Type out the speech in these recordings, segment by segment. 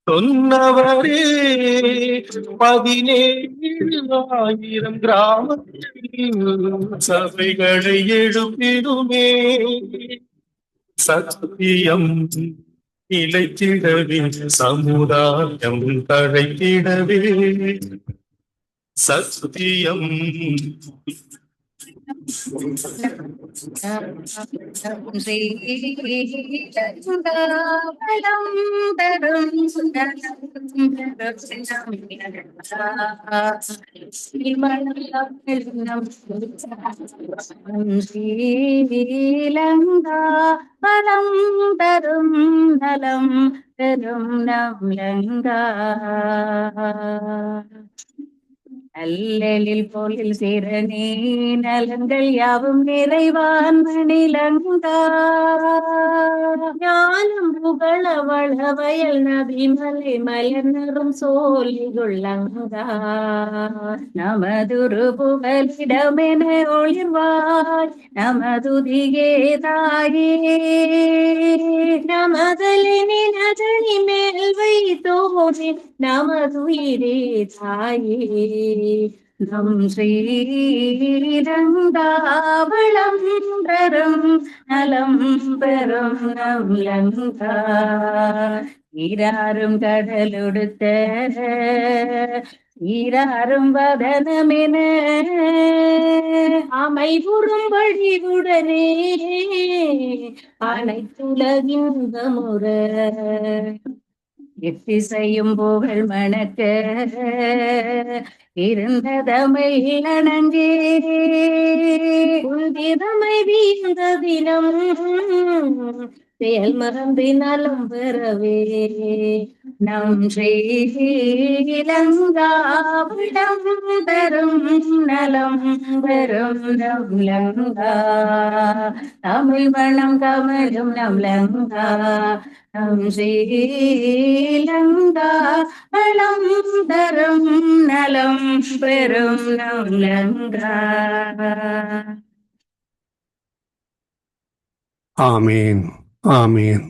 சொன்னவரே 17,000 கிராமத்தில் சபைகளை எழுப்பிடுமே சத்தியம் நிலைத்திடவே சமுதாயம் தழைத்திடவே சத்தியம் ஸ்ரீலங்கா பலம் தரும் நலம் பெரும் நம் லங்கா நல்லெழில் போலில் சிறனே நலங்கள் யாவும் நிறைவான் மணிலங்கா ஞானம் புகழ வள வயல் நபிமலை மலர்நரும் சோழிகுள்ளங்கா நமதுரு புகலிடமென ஒளிர்வாய் நமதுதியே தாயே நமதலினதனி மேல் வைத்தோனே நமதுயிரே தாயே நம் ஸ்ரீரங்காவளம் பெறும் நலம் பெறும் நம் லங்கா ஈராறும் கடலொடுத்த ஈராறும் வதனமென அமைவுறும் வழிவுடனே அனைத்துலகின்பமுற எத்திசையும் புகழ் மணக்க இருந்ததமை அணங்கே உந்திதமை வீழ்ந்த தினம் செயல் மறந்தினாலும் பெறவே நம் ஸ்ரீலங்காவிடம் பெரும் நலம் பெரும் நம் லங்கா தமிழ் மணம் கமலும் நம் லங்கா நம் ஸ்ரீலங்கா வளம் தரும் நலம் பெரும் நம் லங்கா. ஆமீன் ஆமீன்.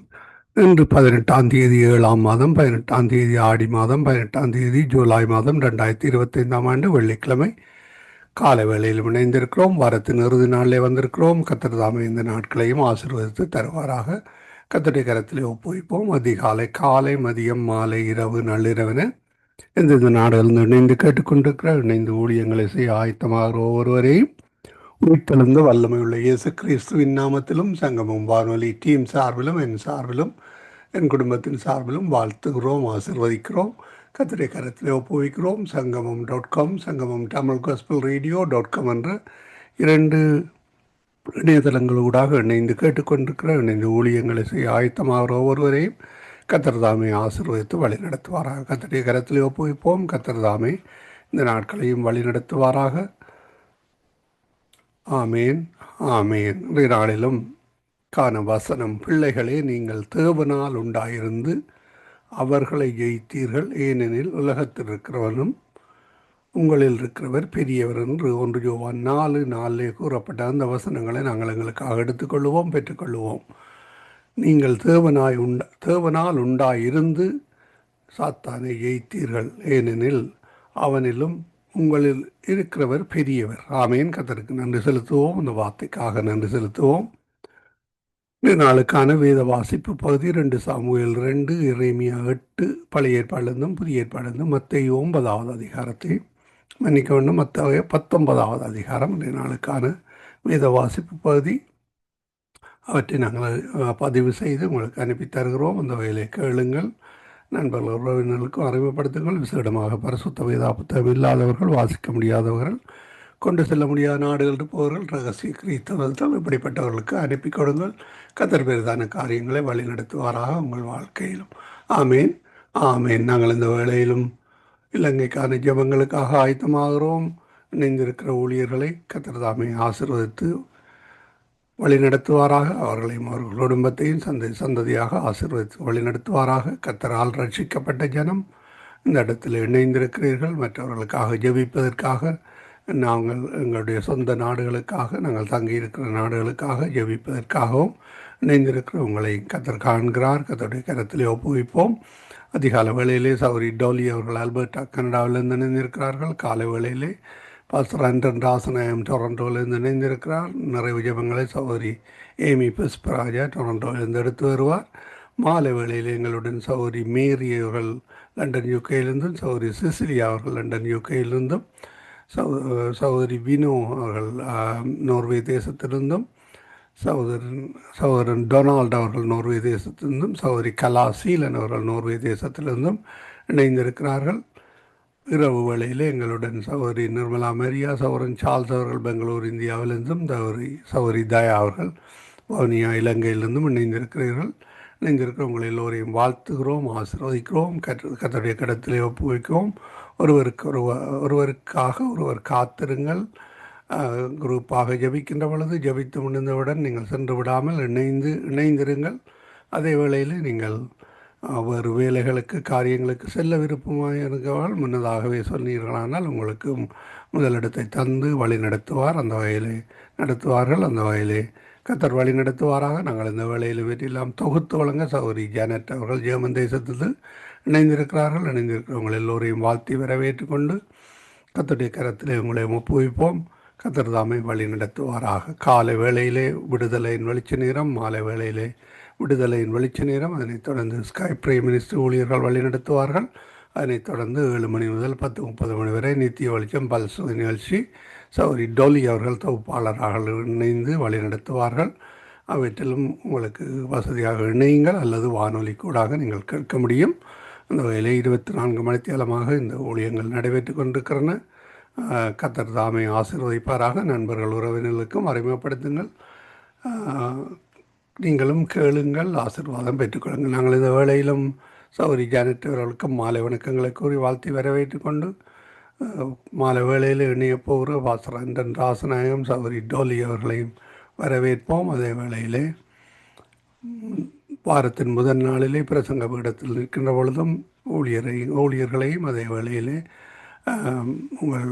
இன்று 18ஆம் தேதி 7ஆம் மாதம் 18ஆம் தேதி ஆடி மாதம் 18ஆம் தேதி ஜூலை மாதம் 2025ஆம் ஆண்டு வெள்ளிக்கிழமை காலை வேளையில் இணைந்திருக்கிறோம். வாரத்தின் இறுதி நாளிலே வந்திருக்கிறோம். கர்த்தர் தாமே இந்த நாட்களையும் ஆசீர்வதித்து தருவாராக. கர்த்தருடைய கரத்திலே ஒப்புவிப்போம். அதிகாலை காலை மதியம் மாலை இரவு நள்ளிரவென இந்த நாடுகளில் இணைந்து கேட்டுக்கொண்டிருக்கிற இணைந்து ஊழியங்களை செய்ய ஆயத்தமாகிற ஒவ்வொருவரையும் உயிர்த்தெழுந்த வல்லமை உள்ள இயேசு கிறிஸ்துவின் நாமத்திலும் சங்கமம் வானொலி டீம் சார்பிலும் என் சார்பிலும் என் குடும்பத்தின் சார்பிலும் வாழ்த்துகிறோம், ஆசிர்வதிக்கிறோம். கர்த்தருடைய கரத்திலே ஒப்புவிக்கிறோம். சங்கமம்.com சங்கமம் தமிழ் காஸ்பல் ரேடியோ.com என்ற 2 இணையதளங்களூடாக இணைந்து கேட்டுக்கொண்டிருக்கிற இணைந்து ஊழியங்களை செய்ய ஆயத்தமாகிற ஒவ்வொருவரையும் கர்த்தர் தாமே ஆசீர்வதித்து வழி நடத்துவாராக. கர்த்தருடைய கரத்திலே ஒப்புவிப்போம். கர்த்தர் தாமே இந்த நாட்களையும் வழி நடத்துவாராக. ஆமேன் ஆமேன். இன்றைய நாளிலும் காண வசனம், பிள்ளைகளே நீங்கள் தேவனால் உண்டாயிருந்து அவர்களை ஜெயித்தீர்கள், ஏனெனில் உலகத்தில் இருக்கிறவனும் உங்களில் இருக்கிறவர் பெரியவர் என்று 1 யோவான் 4:4 கூறப்பட்ட அந்த வசனங்களை நாங்கள் எங்களுக்காக எடுத்துக்கொள்வோம், பெற்றுக்கொள்வோம். நீங்கள் தேவனால் உண்டாயிருந்து சாத்தானை ஜெயித்தீர்கள், ஏனெனில் அவனிலும் உங்களில் இருக்கிறவர் பெரியவர். ஆமேன். கர்த்தருக்கு நன்றி செலுத்துவோம். இந்த வார்த்தைக்காக நன்றி செலுத்துவோம். இந்த நாளுக்கான வேத வாசிப்பு பகுதி 2 சாமுவேல் 2, எரேமியா 8, பழைய ஏற்பாடிலிருந்தும் புதிய ஏற்பாடிலிருந்தும் மத்தேயு 9வது அதிகாரத்தை மன்னிக்க வேண்டும், மத்தேயு 19வது அதிகாரம் இந்த நாளுக்கான வேத வாசிப்பு பகுதி. அவற்றை நாங்கள் பதிவு செய்து உங்களுக்கு அனுப்பி தருகிறோம். அந்த வேலையை கேளுங்கள், நண்பர்கள் உறவினர்களுக்கும் அறிமுகப்படுத்துங்கள். விசேடமாக பரிசுத்த வேதா புத்தகம் இல்லாதவர்கள், வாசிக்க முடியாதவர்கள், கொண்டு செல்ல முடியாத நாடுகள் இருப்பவர்கள், ரகசிய கிறிஸ்தவர்கள், இப்படிப்பட்டவர்களுக்கு அனுப்பி கொடுங்கள். கர்த்தர் பெரிதான காரியங்களை வழி நடத்துவாராக உங்கள் வாழ்க்கையிலும். ஆமேன் ஆமேன். நாங்கள் இந்த வேளையிலும் இலங்கைக்கான ஜெபங்களுக்காக ஆயத்தமாகிறோம். இணைந்திருக்கிற ஊழியர்களை கர்த்தர் தாமே ஆசீர்வதித்து வழி நடத்துவாராக. அவர்களையும் அவர்கள் குடும்பத்தையும் சந்ததியாக ஆசீர்வதித்து வழி நடத்துவாராக. கர்த்தரால் ரட்சிக்கப்பட்ட ஜனம் இந்த இடத்தில் இணைந்திருக்கிறீர்கள். மற்றவர்களுக்காக ஜெபிப்பதற்காக நாங்கள் எங்களுடைய சொந்த நாடுகளுக்காக, நாங்கள் தங்கியிருக்கிற நாடுகளுக்காக ஜெபிப்பதற்காகவும் இணைந்திருக்கிற உங்களை கத்தர் காண்கிறார். கத்தருடைய கரத்திலே ஒப்புவிப்போம். அதிகால வேளையிலே சௌரி டோலி அவர்கள் ஆல்பர்டா கனடாவிலிருந்து இணைந்திருக்கிறார்கள். காலை வேளையிலே பாஸ்டர் ஆண்டன் ராசநாயம் டொரண்டோவிலிருந்து இணைந்திருக்கிறார். நிறைவு ஜெபங்களை சௌரி ஏமி புஷ்பராஜா டொரண்டோவிலிருந்து எடுத்து வருவார். மாலை வேளையில் எங்களுடன் சௌரி மேரி அவர்கள் லண்டன் யூகேயிலிருந்தும், சௌரி சிசிலியா அவர்கள் லண்டன் யூகேயிலிருந்தும், சகோதரி வினோ அவர்கள் நோர்வே தேசத்திலிருந்தும், சகோதரன் டொனால்டு அவர்கள் நோர்வே தேசத்திலிருந்தும், சகோதரி கலா சீலன் அவர்கள் நோர்வே தேசத்திலிருந்தும் இணைந்திருக்கிறார்கள். இரவு வேளையில் எங்களுடன் சகோதரி நிர்மலா மரியா, சகோதரன் சார்ல்ஸ் அவர்கள் பெங்களூர் இந்தியாவிலிருந்தும், சகோதரி தயா அவர்கள் வவுனியா இலங்கையிலிருந்தும் இணைந்திருக்கிறீர்கள். இணைந்திருக்கிற உங்களை எல்லோரையும் வாழ்த்துகிறோம், ஆசீர்வதிக்கிறோம், கர்த்தருடைய கடத்திலே ஒப்புவிக்கிறோம். ஒருவருக்காக ஒருவர் காத்திருங்கள். குரூப்பாக ஜபிக்கின்ற பொழுது ஜபித்து முடிந்தவுடன் நீங்கள் சென்று விடாமல் இணைந்திருங்கள். அதே வேளையில் நீங்கள் வேறு வேலைகளுக்கு காரியங்களுக்கு செல்ல விருப்பமாக இருக்கவால் முன்னதாகவே சொன்னீர்களானால் உங்களுக்கு முதலிடத்தை தந்து வழி நடத்துவார். அந்த வகையிலே நடத்துவார்கள். அந்த வகையிலே கத்தர் வழி நடத்துவாராக. நாங்கள் இந்த வேளையில் வெற்றியெல்லாம் தொகுத்து வழங்க சகோதரி ஜானட் அவர்கள் ஜெர்மன் தேசத்தில் இணைந்திருக்கிறார்கள். இணைந்திருக்கிறவங்கள் எல்லோரையும் வாழ்த்தி வரவேற்று கொண்டு கத்தருடைய கரத்திலே உங்களை ஒப்புவிப்போம். கத்தர் தாமே வழி நடத்துவாராக. காலை வேளையிலே விடுதலையின் வெளிச்ச நேரம், மாலை வேளையிலே விடுதலையின் வெளிச்ச நேரம். அதனைத் தொடர்ந்து ஸ்கை பிரைம் மினிஸ்டர் ஊழியர்கள் வழி நடத்துவார்கள். அதனைத் தொடர்ந்து 7 மணி முதல் 10:30 மணி வரை நித்திய வெளிச்சம் பல்ஸ் நிகழ்ச்சி சௌரி டோலி அவர்கள் தொகுப்பாளராக இணைந்து வழி நடத்துவார்கள். அவற்றிலும் உங்களுக்கு வசதியாக இணையுங்கள் அல்லது வானொலி கூடாக நீங்கள் கேட்க முடியும். அந்த வகையில் 24 மணித்தியாலமாக இந்த ஊழியங்கள் நடைபெற்று கொண்டிருக்கிறன. கத்தர் தாமே ஆசீர்வதிப்பாராக. நண்பர்கள் உறவினர்களுக்கும் அறிமுகப்படுத்துங்கள். நீங்களும் கேளுங்கள், ஆசீர்வாதம் பெற்றுக்கொள்ளுங்கள். நாங்கள் இந்த வேளையிலும் சௌரி ஜானட் அவர்களுக்கும் மாலை வணக்கங்களை கூறி வாழ்த்தி வரவேற்று கொண்டு மாலை வேளையில் இணைய போகிற பாஸ்டர் ஆண்டன் ராசநாயகம் சௌரி டோலி அவர்களையும் வரவேற்போம். அதே வேளையிலே வாரத்தின் முதல் நாளிலே பிரசங்க பீடத்தில் நிற்கின்ற பொழுதும் ஊழியர்களையும் அதே வேளையிலே உங்கள்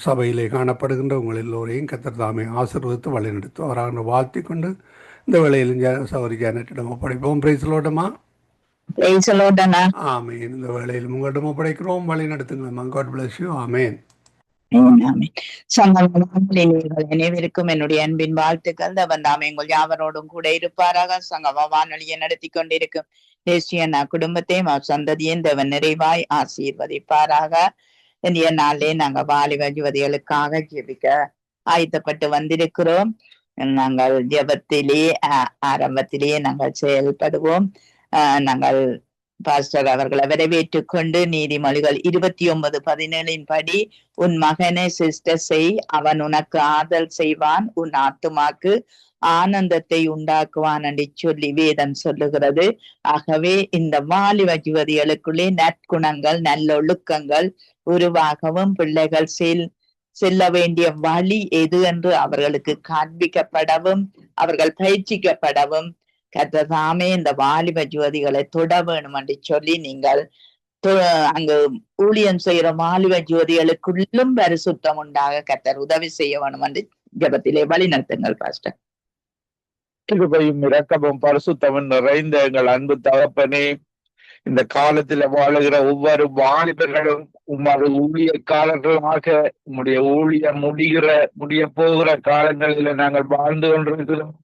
சபையிலே காணப்படுகின்ற உங்கள் எல்லோரையும் கத்தர் தாமே ஆசீர்வதித்து வழிநடத்துவாராக வாழ்த்தி கொண்டு இந்த வேளையிலும் சௌரி ஜானட்டிடம் ஒப்படைப்போம். பிரைஸ்லோட்டமா ஆமேன். இந்த வேளையில் உங்களிடம் ஒப்படைக்கிறோம். வழி நடத்துங்களா. God bless you. ஆமேன். அனைவருக்கும் என்னுடைய அன்பின் வாழ்த்துக்கள். அவன் தாமே எங்கள் யாவரோடும் கூட இருப்பாராக. சங்கம வானொலியை நடத்தி கொண்டிருக்கும் தேசிய குடும்பத்தையும் சந்ததியும் தேவன் நிறைவாய் ஆசீர்வதிப்பாராக. இந்திய நாளிலே நாங்க வாலிப யுவதிகளுக்காக ஜெபிக்க ஆயத்தப்பட்டு வந்திருக்கிறோம். நாங்கள் ஜெபத்திலே ஆரம்பத்திலேயே நாங்கள் செயல்படுவோம். நாங்கள் பாஸ்டர் அவர்களை வரவேற்றுக் கொண்டு நீதிமொழிகள் 29:17 படி உன் மகனை சிஸ்டர் செய், அவன் உனக்கு ஆதல் செய்வான், உன் ஆத்துமாக்கு ஆனந்தத்தை உண்டாக்குவான் என்று சொல்லி வேதம் சொல்லுகிறது. ஆகவே இந்த வாலிப யுவதிகளுக்குள்ளே நற்குணங்கள் நல்லொழுக்கங்கள் உருவாகவும் பிள்ளைகள் செல்ல வேண்டிய வழி எது என்று அவர்களுக்கு காண்பிக்கப்படவும் அவர்கள் பயிற்சிக்கப்படவும் கர்த்தர் தாமே இந்த வாலிப ஜோதிகளை தொட வேணும் என்று சொல்லி நீங்கள் அங்கு ஊழியம் செய்கிற வாலிப ஜோதிகளுக்குள்ளும் பரிசுத்தம் உண்டாக கர்த்தர் உதவி செய்ய வேணும் என்று ஜெபத்திலே வழி நடத்துங்கள் பாஸ்டர். கிருபையும் இரக்கமும் பரிசுத்தமும் நிறைந்த எங்கள் அன்பு தகப்பனே, இந்த காலத்துல வாழுகிற ஒவ்வொரு வாலிபர்களும் உமது ஊழியக்காரர்களாக உம்முடைய ஊழியம் முடிய போகிற காலங்களில நாங்கள் வாழ்ந்து கொண்டிருக்கிறோம்.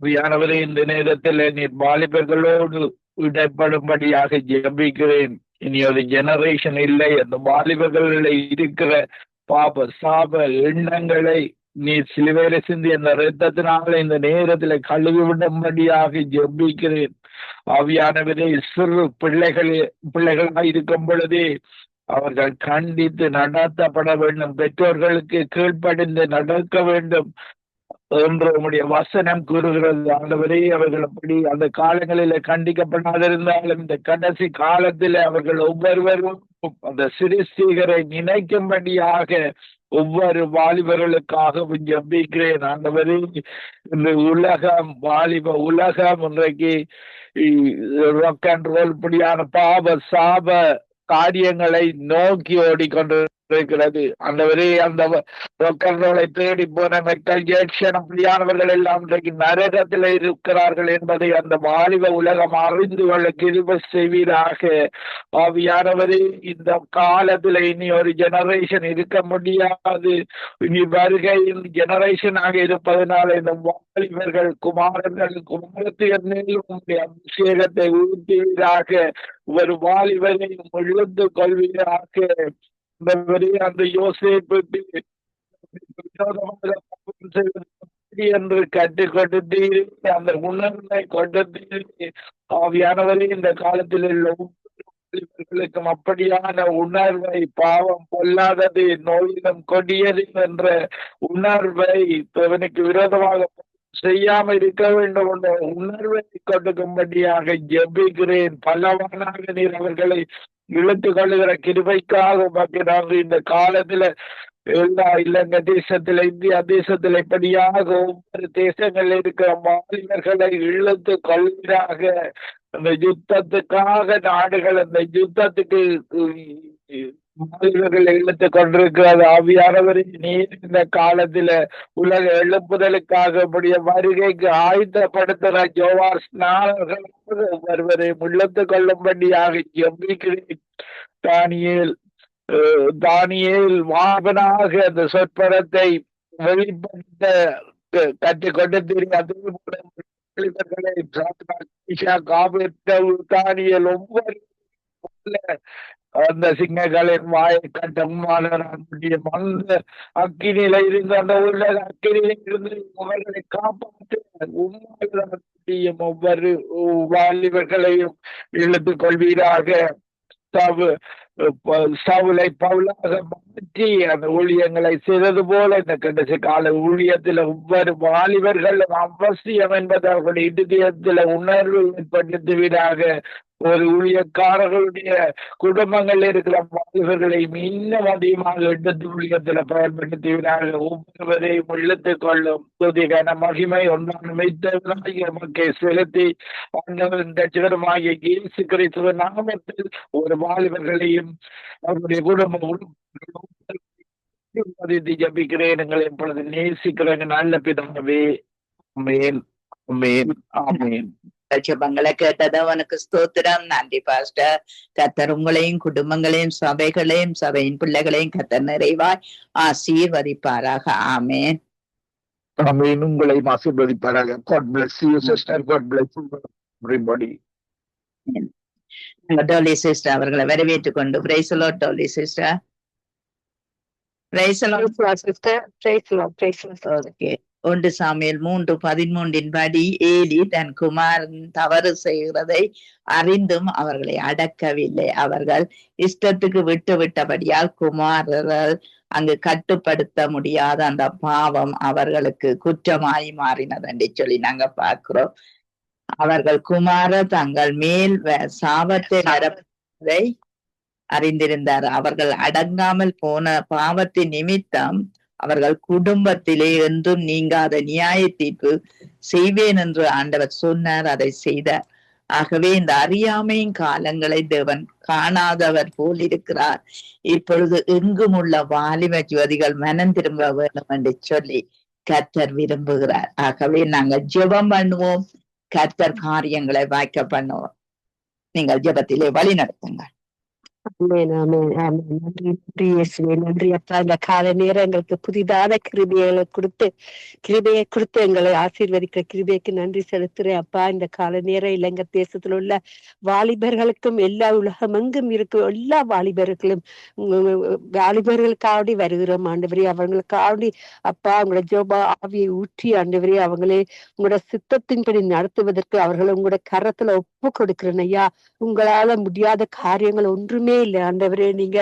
வியானவரே, இந்த நேரத்தில் நீர் வாலிபர்களோடு இடைப்படும்படியாக ஜெபிக்கிறேன். இனி ஒரு ஜெனரேஷன் இல்லை. அந்த வாலிபர்களில் இருக்கிற பாப சாப எண்ணங்களை நீர் சிலுவையில சிந்தி அந்த இரத்தத்தினால இந்த நேரத்துல கழுவி விடும்படியாக ஜெபிக்கிறேன். ஆவியானவரே, சிறு பிள்ளைகளாக இருக்கும் பொழுதே அவர்கள் கண்டித்து நடத்தப்பட வேண்டும். பெற்றோர்களுக்கு கீழ்ப்படிந்து நடக்க வேண்டும் என்று உம்முடைய வசனம் கூறுகிறது. ஆண்டவரே, அவர்கள் அப்படி அந்த காலங்களில கண்டிக்கப்படாதிருந்தாலும் இந்த கடைசி காலத்தில அவர்கள் ஒவ்வொருவரும் அந்த சிறுஸ்தீகரை நினைக்கும்படியாக ஒவ்வொரு வாலிபர்களுக்காகவும் ஜெபிக்கிறேன். ஆண்டவரே, இந்த உலகம் வாலிப உலகம் இன்றைக்கு ராக் அண்ட் ரோல் இப்படியான பாவ சாப காரியங்களை நோக்கி ஓடிக்கொண்டு இருக்கிறது. ஆண்டவரே, அந்த ரொக்கர்களை தேடி போன மைக்கேல் ஜாக்சன் அப்படியானவர்கள் எல்லாம் இன்றைக்கு நரகத்தில் இருக்கிறார்கள் என்பதை அந்த வாலிப உலகம் அறிந்து கொள்ள கிருபை செய்வீராக. ஆவியானவரே, இந்த காலத்துல இனி ஒரு ஜெனரேஷன் இருக்க முடியாது. இனி வருகையில் ஜெனரேஷனாக இருப்பதனால இந்த வாலிபர்கள் குமாரர்கள் குமாரத்தியர் மேலும் அபிஷேகத்தை ஊட்டுவீராக. ஒரு வாலிபரையும் எழுந்து கொள்வீராக. அந்த யோசேப்புக்கு என்று கற்றுக் கொடுத்தீர்கள், அந்த உணர்வை கொடுத்தீர்கள். ஆவியானவரே, இந்த காலத்தில் உள்ள இவர்களுக்கும் அப்படியான உணர்வை, பாவம் பொல்லாதது நோயிலும் கொடியது என்ற உணர்வை அவனுக்கு விரோதமாக செய்யாம இருக்க வேண்டும் என்ற உணர்வை கொடுக்கும்படியாக ஜெபிக்கிறேன். பலவானாக நீர் அவர்களை இழுத்து கொள்ளுகிற கிருபைக்காக உமக்கு நாங்கள் இந்த காலத்துல எல்லா இலங்கை தேசத்துல, இந்தியா தேசத்துல இப்படியாக ஒவ்வொரு தேசங்கள்ல இருக்கிற மாநிலர்களை இழுத்து கொள்வீராக. அந்த யுத்தத்துக்காக நாடுகள் அந்த யுத்தத்துக்கு மாநிலங்களை இழுத்து கொண்டிருக்கிறது. ஆவியானவரை நீர் இந்த காலத்துல உலக எழுப்புதலுக்காக உடைய வருகைக்கு ஆயுதப்படுத்துகிற ஜோவார் ஸ்நானர்களாக ஒருவரை இழுத்து கொள்ளும்படியாக ஜெபிக்கிறேன். தானியேல் வாபனாக அந்த சொற்பரத்தை வெளிப்படுத்த கற்றுக் கொடுத்தீர்கள். அதே போல தானியேல் ஒவ்வொரு அந்த சிங்கங்களின் வாயை கட்டமான அந்த அக்கினியில இருந்து அந்த உள்ள அக்கினியில இருந்து அவர்களை காப்பாற்ற ஒவ்வொரு வாலிபர்களையும் இழுத்து கொள்வீராக. சவுலை பவுலாக மாற்றி அந்த ஊழியங்களை செய்தது போல இந்த கடைசி கால ஊழியத்தில் ஒவ்வொரு வாலிபர்களும் அவசியம் என்பது அவர்களுடைய இதயத்தில் உணர்வு ஏற்படுத்துவீராக. ஒரு ஊழியக்காரர்களுடைய குடும்பங்கள் இருக்கிற வாலிபர்களை இன்னும் அதிகமாக எடுத்து ஊழியத்தில் பயன்படுத்துவீராக. ஒவ்வொருவரையும் இழுத்துக் கொள்ளும் துதிகான மகிமை ஒன்றான மெய்த்தவனாகிய செலுத்தி ஆண்டவரின் ரட்சகருமாகிய இயேசு கிறிஸ்துவின் நாமத்தில் ஒரு வாலிபர்களையும் அவருடைய குடும்பம் ஜபிக்கிறேன். எங்களை இப்பொழுது நேசிக்கிறேன் நல்ல பிதாவே. ஆமென், ஆமென், ஆமென். ஜெபங்களை கேட்டது அவனுக்கு ஸ்தோத்திரம். நன்றி பாஸ்டர். கர்த்தர் உங்களையும் குடும்பங்களையும் சபைகளையும் சபையின் பிள்ளைகளையும் கர்த்தர் நிறைவாய் ஆசீர்வதிப்பாராக. ஆமென், ஆமென். உங்களையும் ஆசீர்வதிப்பாராக. God bless you sister. God bless you everybody. Dolly sister அவர்களை வரவேற்றுக் கொண்டு praise the Lord. Dolly sister, price the Lord sister. Price the Lord, price the Lord. Okay. 1 Samuel 3:13 படி ஏலி தன் குமாரன் தவறு செய்கிறதை அறிந்தும் அவர்களை அடக்கவில்லை. அவர்கள் இஷ்டத்துக்கு விட்டபடியால் குமாரர்கள் அங்கு கட்டுப்படுத்த முடியாத அந்த பாவம் அவர்களுக்கு குற்றமாய் மாறினது என்று சொல்லி நாங்க பார்க்கிறோம். அவர்கள் குமாரர் தங்கள் மேல் சாபத்தை வரப்பதை அறிந்திருந்தார். அவர்கள் அடங்காமல் போன பாவத்தின் நிமித்தம் அவர்கள் குடும்பத்திலே என்றும் நீங்காத நியாய தீர்ப்பு செய்வேன் என்று ஆண்டவர் சொன்னார். அதை செய்தார். ஆகவே இந்த அறியாமையின் காலங்களை தேவன் காணாதவர் போல் இருக்கிறார். இப்பொழுது எங்கும் உள்ள வாலிப ஜோதிகள் மனம் திரும்ப வேண்டும் என்று சொல்லி கர்த்தர் விரும்புகிறார். ஆகவே நாங்கள் ஜெபம் பண்ணுவோம், கர்த்தர் காரியங்களை வாய்க்க பண்ணுவோம். நீங்கள் ஜெபத்திலே வழி நடத்துங்கள். ஆமென், ஆமென், ஆமென். நன்றி, நன்றி இயேசுவே. நன்றி அப்பா. இந்த கால நேரம் எங்களுக்கு புதிதான கிருபையை கொடுத்து எங்களை ஆசீர்வதிக்கிற கிருபைக்கு நன்றி செலுத்துறேன் அப்பா. இந்த கால நேரம் இலங்கை தேசத்துல உள்ள வாலிபர்களுக்கும் எல்லா உலகமெங்கும் இருக்கும் எல்லா வாலிபர்களுக்காண்டி வருகிறோம் ஆண்டவரே. அவங்களுக்காண்டி அப்பா உங்களோட ஜோபா ஆவியை ஊற்றி ஆண்டவரே அவங்களே உங்களோட சித்தத்தின்படி நடத்துவதற்கு அவர்களை உங்களோட கரத்துல ஒப்பு கொடுக்கிறேன் ஐயா. உங்களால முடியாத காரியங்கள் ஒன்றுமே இல்லை ஆண்டவரே. நீங்க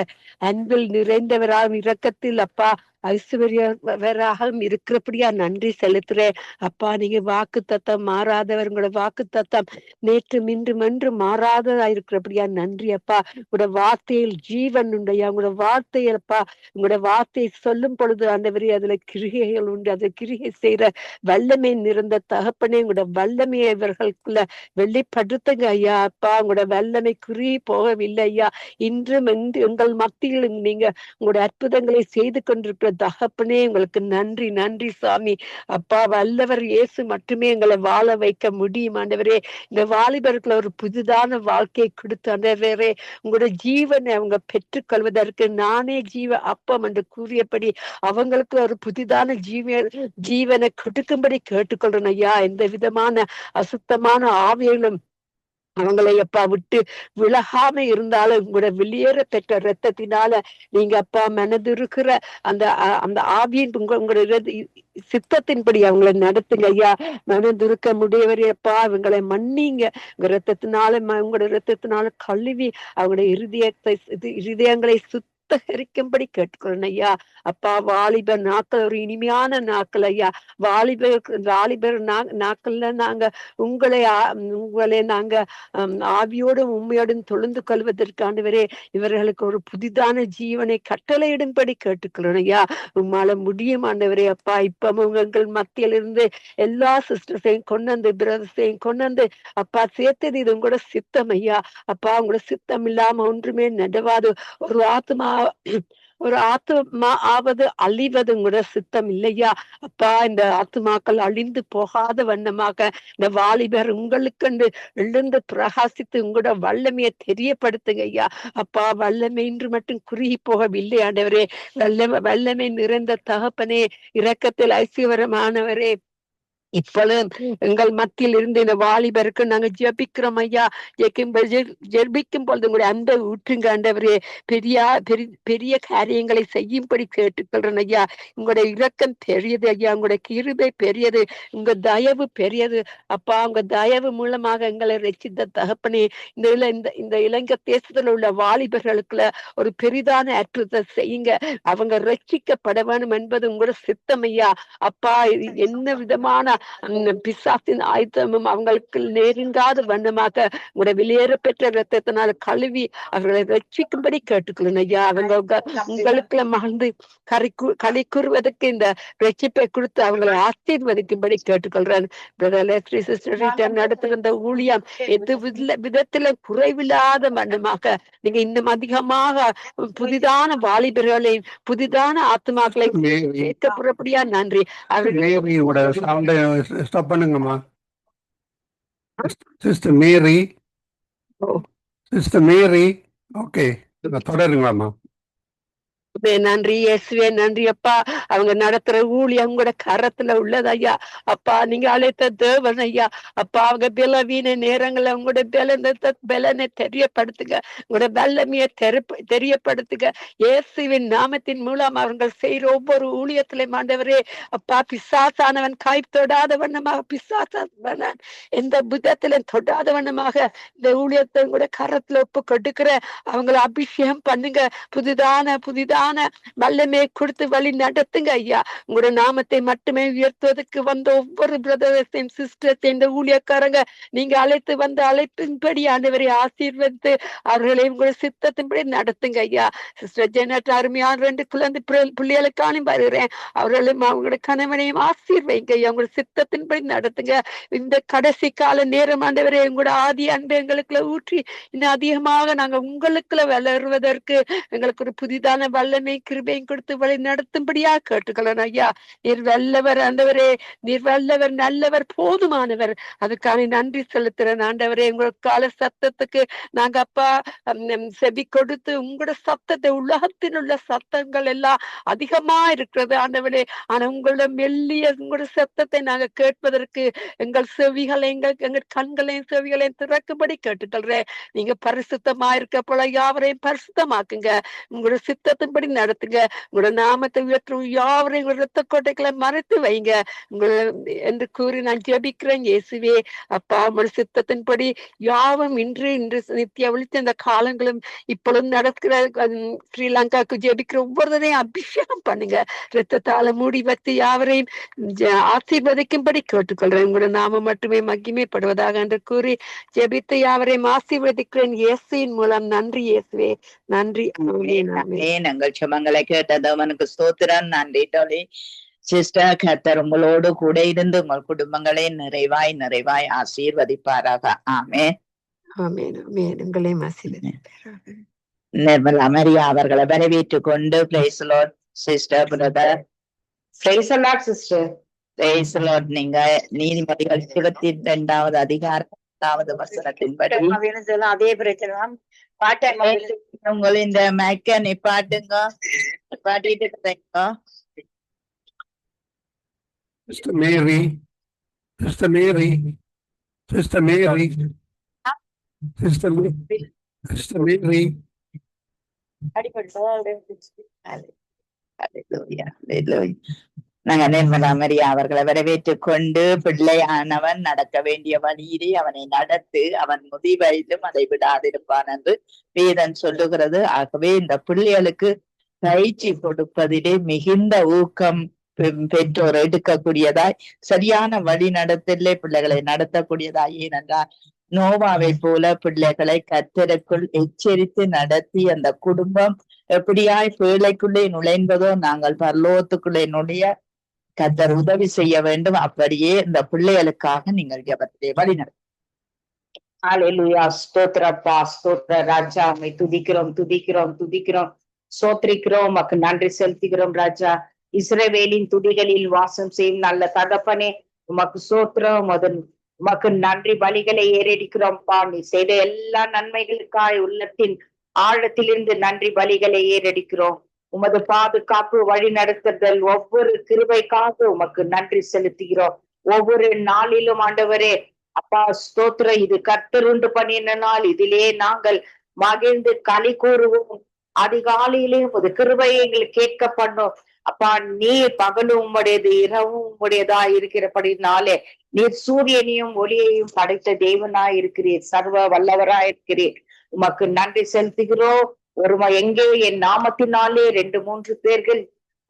அன்பில் நிறைந்தவராம் இரக்கத்தில் அப்பா ஐஸ்வர்யவராகவும் இருக்கிறபடியா நன்றி செலுத்துறேன். அப்பா, நீங்க வாக்கு தத்தம் மாறாதவர். உங்களோட வாக்கு தத்தம் நேற்று இன்றும் என்று மாறாததா இருக்கிறபடியா நன்றி அப்பா. உங்களோட வார்த்தையில் ஜீவன் உண்டையா. உங்களோட வார்த்தையில் அப்பா, உங்களோட வார்த்தையை சொல்லும் பொழுது ஆண்டவரே அதுல கிரிகைகள் உண்டு. அதை கிரிகை செய்யற வல்லமை நிறைந்த தகப்பனே, உங்களோட வல்லமையை இவர்களுக்குள்ள வெளிப்படுத்துங்க ஐயா. அப்பா, உங்களோட வல்லமை குறி போகவில்லை ஐயா. இன்றும் எங்கள் மத்தியில் நீங்க உங்களுடைய அற்புதங்களை செய்து கொண்டிருக்கிற தகப்பனே, உங்களுக்கு நன்றி நன்றி சாமி. அப்பா, வல்லவர் இயேசு மட்டுமே எங்களை வாழ வைக்க முடியும் ஆண்டவரே. இந்த வாலிபர்களை ஒரு புதிதான வாழ்க்கையை கொடுத்து ஆண்டவரே, உங்களோட ஜீவனை அவங்க பெற்றுக்கொள்வதற்கு நானே ஜீவ அப்பம் என்று கூறியபடி அவங்களுக்கு ஒரு புதிதான ஜீவனை கொடுக்கும்படி கேட்டுக்கொள்றேன் ஐயா. எந்த விதமான அசுத்தமான ஆவியங்களும் அவங்களை அப்பா விட்டு விலகாம இருந்தாலும் உங்களோட வெளியேற பெற்ற ரத்தத்தினால நீங்க அப்பா மனதிருக்கிற அந்த அந்த ஆவியின் உங்களோட சித்தத்தின்படி அவங்களை நடத்துங்க ஐயா. மனதிருக்க முடியவரே அப்பா, இவங்களை மன்னிங்க. உங்க ரத்தத்தினால உங்களோட ரத்தத்தினால கழுவி அவங்களுடைய இருதயங்களை சுத்தகரிக்கும்படி கேட்டுக்கொள்ளணும் ஐயா. அப்பா, வாலிபர் நாட்கள் ஒரு இனிமையான நாட்கள் ஐயா. வாலிபர் நாட்கள்ல நாங்க உங்களை நாங்க ஆவியோடும் உண்மையோடும் தொழுந்து கொள்வதற்கானவரே இவர்களுக்கு ஒரு புதிதான ஜீவனை கட்டளையிடும்படி கேட்டுக்கொள்ளணும் ஐயா. உம்மால முடியும் ஆண்டவரே. அப்பா, இப்பவும் உங்கள் மத்தியில இருந்து எல்லா சிஸ்டர்ஸையும் கொண்டு வந்து பிரதர்ஸையும் கொண்டு வந்து அப்பா சேர்த்தது இது உங்களோட சித்தம் ஐயா. அப்பா, உங்களோட சித்தம் இல்லாம ஒன்றுமே நடவாது. ஒரு ஆத்மா ஆவது அழிவது உங்களோட சித்தம் இல்லையா. அப்பா, இந்த ஆத்மாக்கள் அழிந்து போகாத வண்ணமாக இந்த வாலிபர் உங்களுக்கு எழுந்து பிரகாசித்து உங்களோட வல்லமையை தெரியப்படுத்துங்க ஐயா. அப்பா, வல்லமை இன்று மட்டும் குறுகி போகவில்லை ஆண்டவரே. வல்லமை நிறைந்த தகப்பனே, இரக்கத்தில் ஐஸ்வரமானவரே, இப்பொழுது எங்கள் மத்தியில் இருந்து இந்த வாலிபருக்கு நாங்க ஜெபிக்கிறோம் ஐயா. ஜெபிக்கும் பொழுது உங்களுடைய அன்பை ஊற்றுங்க ஆண்டவரே. பெரிய காரியங்களை செய்யும்படி கேட்டுக்கொள்றேன் ஐயா. உங்களுடைய இரக்கம் பெரியது ஐயா. உங்களுடைய கிருபை பெரியது. உங்க தயவு பெரியது அப்பா. உங்க தயவு மூலமாக எங்களை ரட்சித்த தகப்பனே, இந்த இலங்கை தேசத்துல உள்ள வாலிபர்களுக்குள்ள ஒரு பெரிதான அற்புதத்தை செய்யுங்க. அவங்க ரட்சிக்கப்பட வேண்டும் என்பது உங்களோட சித்தம் ஐயா. அப்பா, என்ன விதமான பிசாசின் ஆயுதமும் அவங்களுக்கு நெருங்காத வண்ணமாக உங்களோட வெளியேற பெற்ற ரத்தத்தினால கழுவி அவர்களை ரட்சிக்கும்படி கேட்டுக்கொள்ளணும் ஐயா. அவங்க உங்களுக்குள்ள மகிழ்ந்து களி கூறுவதற்கு இந்த ரட்சிப்பை கொடுத்து அவங்களை ஆசீர்வதிக்கும்படி கேட்டுக்கொள்றேன். நடத்துகின்ற ஊழியம் எது விதத்துல குறைவில்லாத வண்ணமாக நீங்க இன்னும் அதிகமாக புதிதான வாலிபர்களை புதிதான ஆத்மாக்களை கேட்க புறப்படியா நன்றி. ஸ்டாப் பண்ணுங்கம்மா. சிஸ்டர் மேரி ஓகே, தொடருங்களாம்மா. நன்றி இயேசுவே, நன்றி அப்பா. அவங்க நடத்துற ஊழியம் உங்களோட கரத்துல உள்ளது ஐயா. அப்பா, நீங்க அழைத்த தேவன் ஐயா. அப்பா, அவங்க பலவீன நேரங்களை உங்களோட பலனை தெரியப்படுத்துங்க. உங்களோட வல்லமையை தெரியப்படுத்துங்க. இயேசுவின் நாமத்தின் மூலம் அவர்கள் செய்யற ஒவ்வொரு ஊழியத்திலையும் ஆண்டவரே அப்பா, பிசாசானவன் காய் தொடாத வண்ணமாக, பிசாசானவன் எந்த புத்தத்திலும் தொடாத வண்ணமாக இந்த ஊழியத்தை கூட கரத்துல ஒப்பு கொடுக்கிற அவங்களை அபிஷேகம் பண்ணுங்க. புதிதான வல்லமையை கொடுத்து வழி நடத்துங்க ஐயா. உங்களோட நாமத்தை மட்டுமே உயர்த்துவதற்கு வந்த ஒவ்வொரு பிரதர்ஸையும் சிஸ்டர்ஸையும் இந்த ஊழியக்காரங்க நீங்க அழைத்து வந்த அழைப்பின்படி ஆண்டவரை ஆசீர்வதித்து அவர்களை உங்களோட சித்தத்தின்படி நடத்துங்க ஐயா. சிஸ்டர் ஜெனட் அருமையான 2 குழந்தை பிள்ளைகளுக்கான வருகிறேன். அவர்களும் அவங்களோட கணவனையும் ஆசீர்வைங்க ஐயா. உங்களோட சித்தத்தின்படி நடத்துங்க. இந்த கடைசி கால நேரம் ஆண்டவரை உங்களோட ஆதி அன்பு எங்களுக்குள்ள ஊற்றி இன்னும் அதிகமாக நாங்க உங்களுக்குள்ள வளருவதற்கு எங்களுக்கு ஒரு புதிதான வல்லமை கிருபையும் கொடுத்து வழி நடத்தும்படியா கேட்டுக்கொள்ளணும் ஐயா. நீர் வல்லவர் ஆண்டவரே, நீர் வல்லவர், நல்லவர், போதுமானவர். அதுக்கான நன்றி செலுத்துறேன் ஆண்டவரே. உங்களோட கால சத்தத்துக்கு நாங்க அப்பா செவி கொடுத்து உங்களோட சத்தத்தை, உலகத்தில் உள்ள சத்தங்கள் எல்லாம் அதிகமா இருக்கிறது ஆண்டவரே. ஆனா உங்களோட மெல்லிய உங்களோட சத்தத்தை நாங்க கேட்பதற்கு எங்கள் செவிகளை எங்கள் கண்களையும் செவிகளையும் திறக்கும்படி கேட்டுக்கொள்றேன். நீங்க பரிசுத்தமா இருக்க போல யாவரையும் பரிசுத்தமாக்குங்க. உங்களோட சித்தத்தின்படி சித்தத்தின்படி நடத்துங்க. உங்களோட நாமத்தை உயற்றும் யாவரையும் உங்களோட இரத்த கோட்டைகளை மறைத்து வைங்க உங்களை என்று கூறி நான் ஜெபிக்கிறேன் இயேசுவே. அப்பா உங்களோட சித்தத்தின்படி யாவும் இன்று நித்திய ஒழித்த இந்த காலங்களும் இப்பொழுது நடக்கிற ஸ்ரீலங்காவுக்கு ஜெபிக்கிற ஒவ்வொருவரையும் அபிஷேகம் பண்ணுங்க. இரத்தத்தால மூடி வைத்து யாவரையும் ஆசீர்வதிக்கும்படி கேட்டுக்கொள்றேன். உங்களோட நாம மட்டுமே மகிமைப்படுவதாக என்று கூறி ஜெபித்து யாவரையும் ஆசீர்வதிக்கிறேன் இயேசுவின் மூலம். நன்றி இயேசுவே, நன்றி. எங்கள் சுமங்களை கேட்டது அவனுக்கு ஸ்தோத்திரம். நன்றி டோலி சிஸ்டர். கர்த்தர் உங்களோடு கூட இருந்து உங்கள் குடும்பங்களை நிறைவாய் நிறைவாய் ஆசீர்வதிப்பாராக. ஆமென். ஆமென். ஆமென். உங்களையும் ஆசீர்வதிப்பாராக. நிர்மலா மரியா அவர்களை வரவேற்றுக் கொண்டு praise Lord sister brother. Praise the Lord sister. Praise Lord. நீங்க நீதிமொழிகள் 22வது அதிகாரம் 10வது வசனத்தின்படி அதே பிரச்சனை பாட்டு உங்களை இந்த மைக்க நிப்பாட்டுங்க, நிப்பாட்டிட்டு இருக்கீங்க. Sister Mary, Sister Mary, Sister Mary, Sister Mary, Sister Mary. நாங்க நிர்மலா மரியா அவர்களை வரவேற்றுக் கொண்டு பிள்ளையானவன் நடக்க வேண்டிய வழியிலே அவனை நடத்து, அவன் முதிவயதிலும் அதை விடாதிருப்பான் என்று வேதம் சொல்லுகிறது. ஆகவே இந்த பிள்ளைகளுக்கு பயிற்சி கொடுப்பதிலே மிகுந்த ஊக்கம் பெற்றோர் எடுக்கக்கூடியதாய், சரியான வழி நடத்திலே பிள்ளைகளை நடத்தக்கூடியதாய். ஏனென்றால் நோவாவை போல பிள்ளைகளை கர்த்தருக்குள் எச்சரித்து நடத்தி அந்த குடும்பம் எப்படியாய் பேழைக்குள்ளே நுழைந்ததோ நாங்கள் பரலோகத்துக்குள்ளே நுழைய கர்த்தர் உதவி செய்ய வேண்டும். அப்படியே இந்த பிள்ளைகளுக்காக நீங்கள் ஜெபத்திலே வழி நடத்தும். ஹல்லேலூயா. ஸ்தோத்திரப்பா, ஸ்தோத்திர ராஜா. உம்மை துதிக்கிறோம் துதிக்கிறோம் துதிக்கிறோம் சோத்திரிக்கிறோம். உமக்கு நன்றி செலுத்துகிறோம் ராஜா. இஸ்ரவேலின் துதிகளில் வாசம் செய்யும் நல்ல தகப்பனே உமக்கு ஸ்தோத்திரம். உமக்கு நன்றி பலிகளை ஏறெடுக்கிறோம்ப்பா. நீ செய்த எல்லா நன்மைகளுக்காய் உள்ளத்தின் ஆழத்திலிருந்து நன்றி பலிகளை ஏறெடுக்கிறோம். உமது பாதுகாப்பு வழி நடத்துதல் ஒவ்வொரு கிருபைக்காக உமக்கு நன்றி செலுத்துகிறோம். ஒவ்வொரு நாளிலும் ஆண்டவரே அப்பா ஸ்தோத்திரம். இது கர்த்தர் உண்டு பண்ணின நாள், இதிலே நாங்கள் மகிழ்ந்து களி கூறுவோம். அதிகாலையிலே உமது கிருபையை எங்களுக்கு கேட்க பண்ணோம். அப்பா நீர் பகலும் உம்முடையது இரவும் உம்முடையதா இருக்கிறபடினாலே நீர் சூரியனையும் ஒளியையும் படைத்த தேவனாய் இருக்கிறீர், சர்வ வல்லவராய் இருக்கிறீர். உமக்கு நன்றி செலுத்துகிறோம். எங்கே என் நாமத்தினாலே 2-3 பேர்கள்